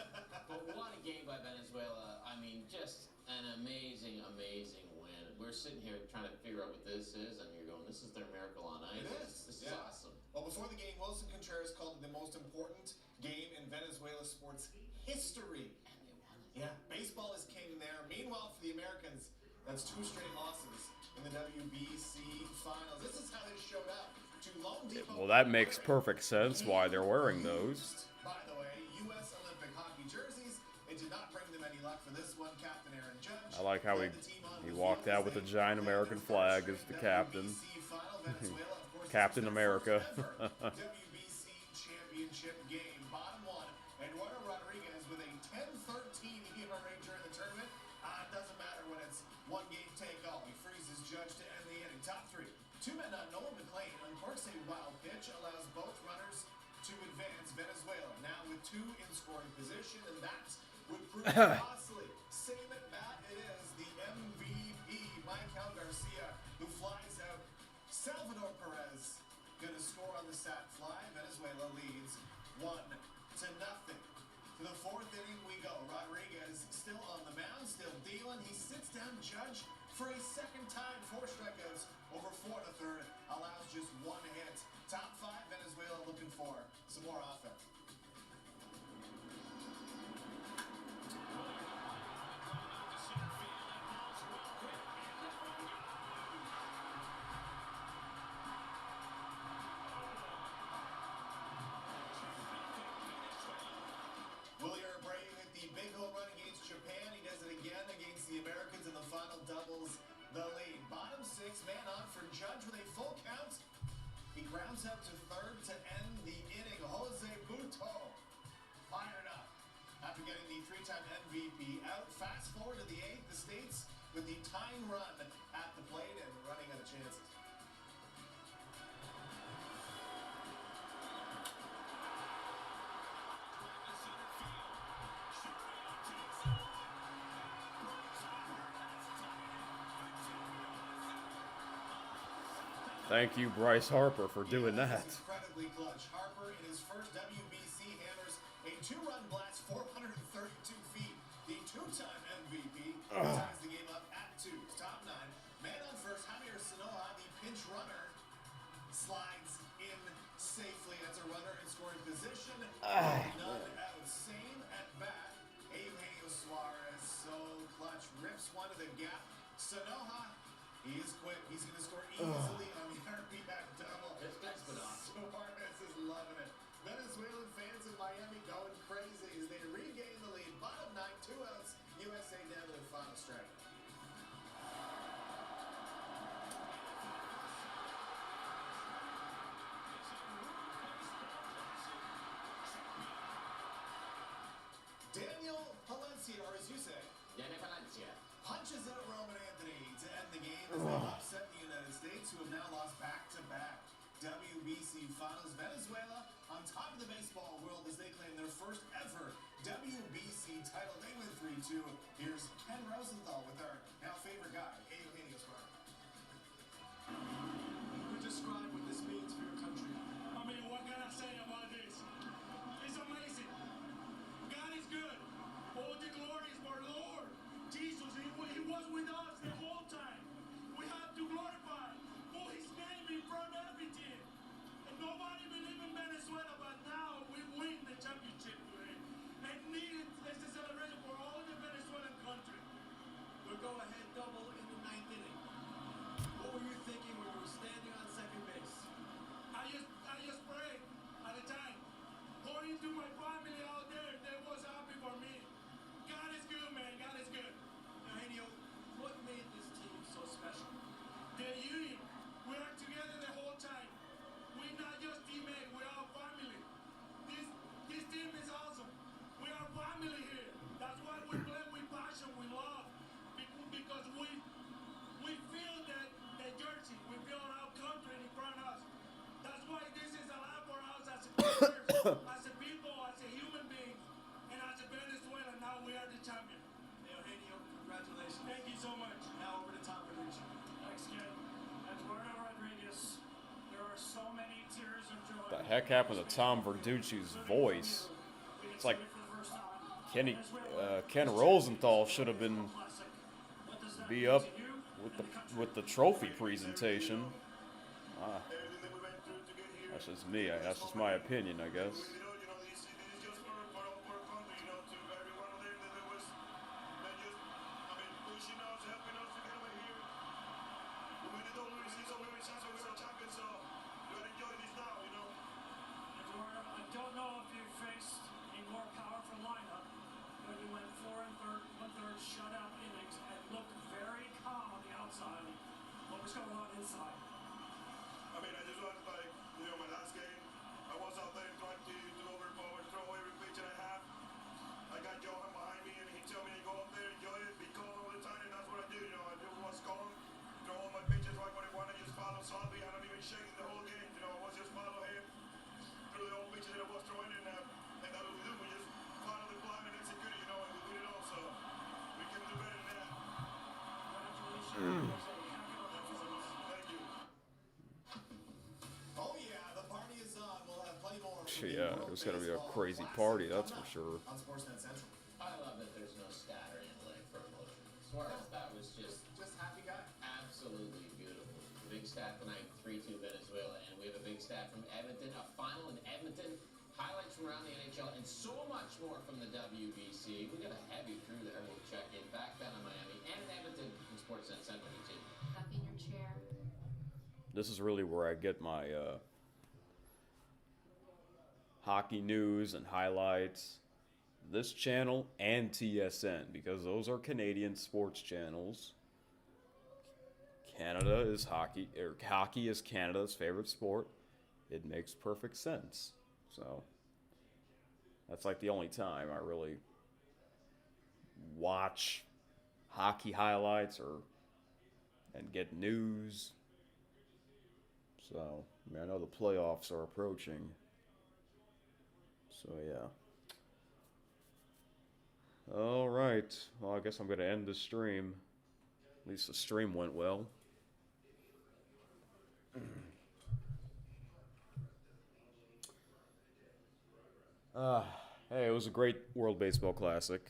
But what a game by Venezuela. I mean, just an amazing, amazing win. We're sitting here trying to figure out what this is, and you're going, this is their miracle on ice. It is. This is Yeah. awesome. Well, before the game, Wilson Contreras called it the most important game in Venezuela sports history. And they won it. Yeah, baseball is king there. Meanwhile, for the Americans, that's 2 straight losses in the WBC finals. This is how they showed up to Lone Depot. Well, that makes perfect sense why they're wearing those. By the way, U.S. Olympic hockey jerseys. It did not bring them any luck for this one. Captain Aaron Judge. I like how led the team on he the walked field out as with a they giant led American the flag first as the straight captain. WBC final. Venezuela, of course, Captain this is their America. first ever WBC championship game. Bottom one, Eduardo Rodriguez with a 10-13 ERA during the tournament. It doesn't matter when it's one game take all. He freezes Judge to end the inning. Top 3. 2 men on Nolan McLean uncorks a wild pitch, allows both runners to advance. Venezuela now with 2 in scoring position, and that would prove costly. Same at bat, it is the MVP, Michael Garcia, who flies out. Salvador Perez going to score on the sac fly. Venezuela leads 1-0. To the 4th inning we go. Rodriguez still on the mound, still dealing. He sits down Judge for a second time. 4 strikeouts over 4 1/3. Allows just 1 hit. Top 5 Venezuela looking for some more offense. Willier Abreu hit the big home run against Japan. He does it again against the Americans in the final, doubles the lead. Bottom 6, man on for Judge with a full count. He grounds out to third to end the inning. Jose Buto fired up after getting the 3-time MVP out. Fast forward to the 8th, the States with the tying run at the plate and running out of chances. Thank you, Bryce Harper, for doing that. Incredibly clutch. Harper in his first WBC hammers a 2-run blast 432 feet. The 2-time MVP ties the game up at 2. Top 9. Man on first, Javier Sanoja, the pinch runner, slides in safely. That's a runner in scoring position. None out. Same at bat. Eugenio Suarez, so clutch. Rips one to the gap. Sanoja, he is quick. He's going to score easily on the RBI double. This guy's been awesome. Suarez is loving it. Venezuelan fans in Miami going crazy as they regain the lead. Bottom 9, 2 outs. USA down to their final strike. Daniel Palencia, or as you say, Danny Valencia. punches out Roman Anthony to end the game as they upset the United States, who have now lost back-to-back WBC finals. Venezuela on top of the baseball world as they claim their first ever WBC title. They win 3-2. Here's Ken Rosenthal with our now favorite guy, Eugenio Suarez. You describe what this means for your country. I mean, what can I say about this? It's amazing. God is good. All the glory is for Lord Jesus. He was with us the whole time. We have to glorify. as a people, as a human being, and as a Venezuela, now we are the champion. Eugenio, congratulations. Thank you so much. Now over to Tom Verducci. Thanks, kid. Eduardo Rodriguez. There are so many tears of joy. The heck happened to Tom Verducci's voice? It's like Ken Rosenthal should have been be up with the trophy presentation. Everything that we went through to get here. That's just me. That's just my opinion, I guess. This is just for our country, to every one of them that was, pushing us, helping us to get over here. We did all we see, so we were champions, so we gotta enjoy this now, Eduardo, I don't know if you faced a more powerful lineup, but you went 4 1/3 shutout innings and looked very calm on the outside. What was going on inside? I just was like, my last game, I was out there trying to overpower, throw every pitch that I have. I got Johan behind me, and he told me to go up there, enjoy it, be calm all the time, and that's what I do. I just was calm, throw all my pitches right when I want to just follow Salvi. I don't even shake the whole game. I was just follow him through the whole pitches that I was throwing, and that's what we do. We just follow the plan and execute it, and we do it all. So we can do better than that. Congratulations. Thank you. Oh yeah, the party is on. We'll have plenty more. Yeah, it was gonna be a crazy party, that's for sure. On Sportsnet Central. I love that there's no stat or analytic for emotion. Suarez, that was just happy guy. absolutely beautiful. The big stat tonight, 3-2 Venezuela, and we have a big stat from Edmonton, a final in Edmonton, highlights from around the NHL, and so much more from the WBC. We got a heavy crew there. We'll check in back down in Miami and in Edmonton from Sportsnet Central. Up in your chair. This is really where I get my hockey news and highlights. This channel and TSN, because those are Canadian sports channels. Canada is hockey, or hockey is Canada's favorite sport. It makes perfect sense. So that's like the only time I really watch hockey highlights and get news. So, I know the playoffs are approaching. So, yeah. All right. Well, I guess I'm going to end the stream. At least the stream went well. Hey, it was a great World Baseball Classic.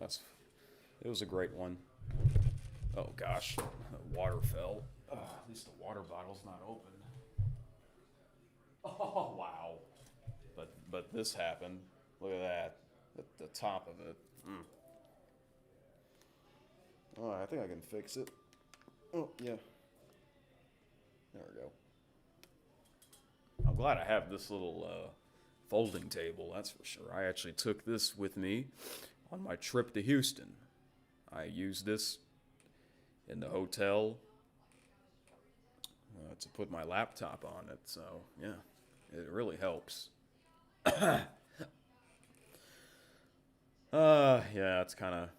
It was a great one. Oh, gosh. Water fell. At least the water bottle's not open. Oh, wow. But this happened. Look at that. At the top of it. Oh, I think I can fix it. Oh, yeah. There we go. I'm glad I have this little folding table, that's for sure. I actually took this with me on my trip to Houston. I used this in the hotel to put my laptop on it, so yeah, it really helps. Yeah, it's kind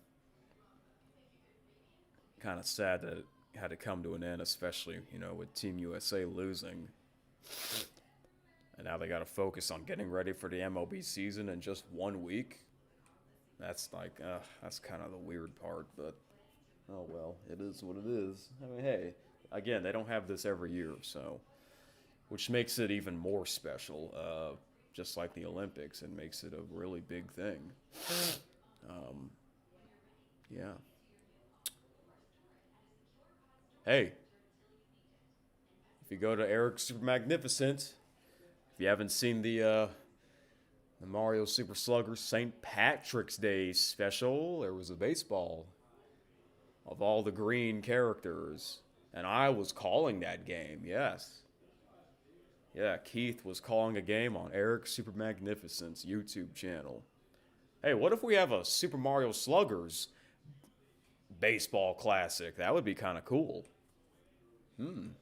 of sad that it had to come to an end, especially, with Team USA losing. And now they got to focus on getting ready for the MLB season in just 1 week. That's that's kind of the weird part, but oh well, it is what it is. I mean, hey, again, they don't have this every year, so, which makes it even more special. Just like the Olympics, it makes it a really big thing. Yeah. Hey, if you go to Eric's Super Magnificent, if you haven't seen the Mario Super Slugger St. Patrick's Day special, there was a baseball of all the green characters. And I was calling that game, yes. Yeah, Keith was calling a game on Eric's Super Magnificent's YouTube channel. Hey, what if we have a Super Mario Sluggers baseball classic? That would be kind of cool. I'm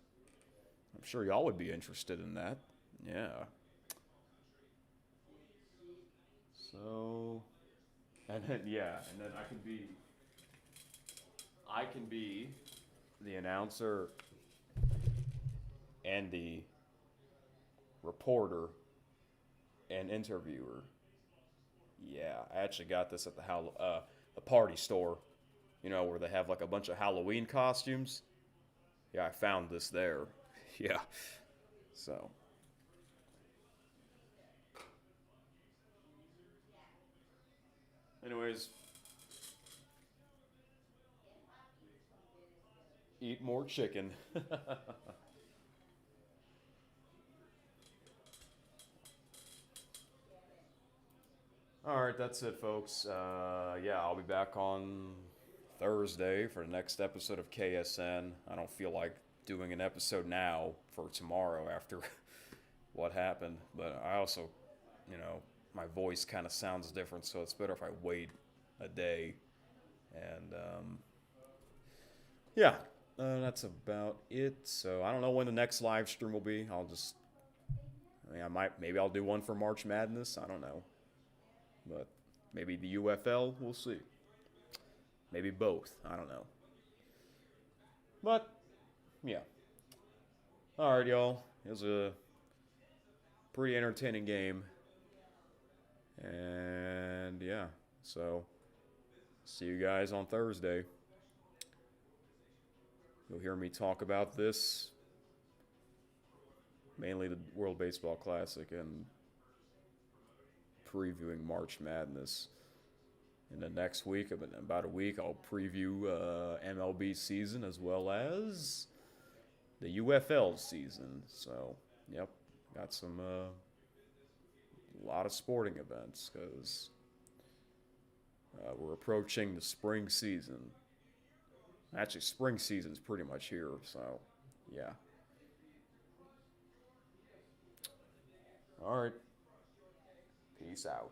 sure y'all would be interested in that. Yeah. So, and then I can be the announcer and the reporter an interviewer. Yeah, I actually got this at the party store, where they have like a bunch of Halloween costumes. Yeah, I found this there. Yeah. So, anyways, eat more chicken. All right, that's it, folks. Yeah, I'll be back on Thursday for the next episode of KSN. I don't feel like doing an episode now for tomorrow after what happened, but I also, my voice kind of sounds different, so it's better if I wait a day. And yeah, that's about it. So I don't know when the next live stream will be. Maybe I'll do one for March Madness. I don't know. But maybe the UFL, we'll see. Maybe both, I don't know. But, yeah. Alright, y'all. It was a pretty entertaining game. And, yeah. So, see you guys on Thursday. You'll hear me talk about this. Mainly the World Baseball Classic and previewing March Madness. In the next week, about a week, I'll preview MLB season as well as the UFL season. So, yep, got some a lot of sporting events because we're approaching the spring season. Actually, spring season's pretty much here. So, yeah. All right. Peace out.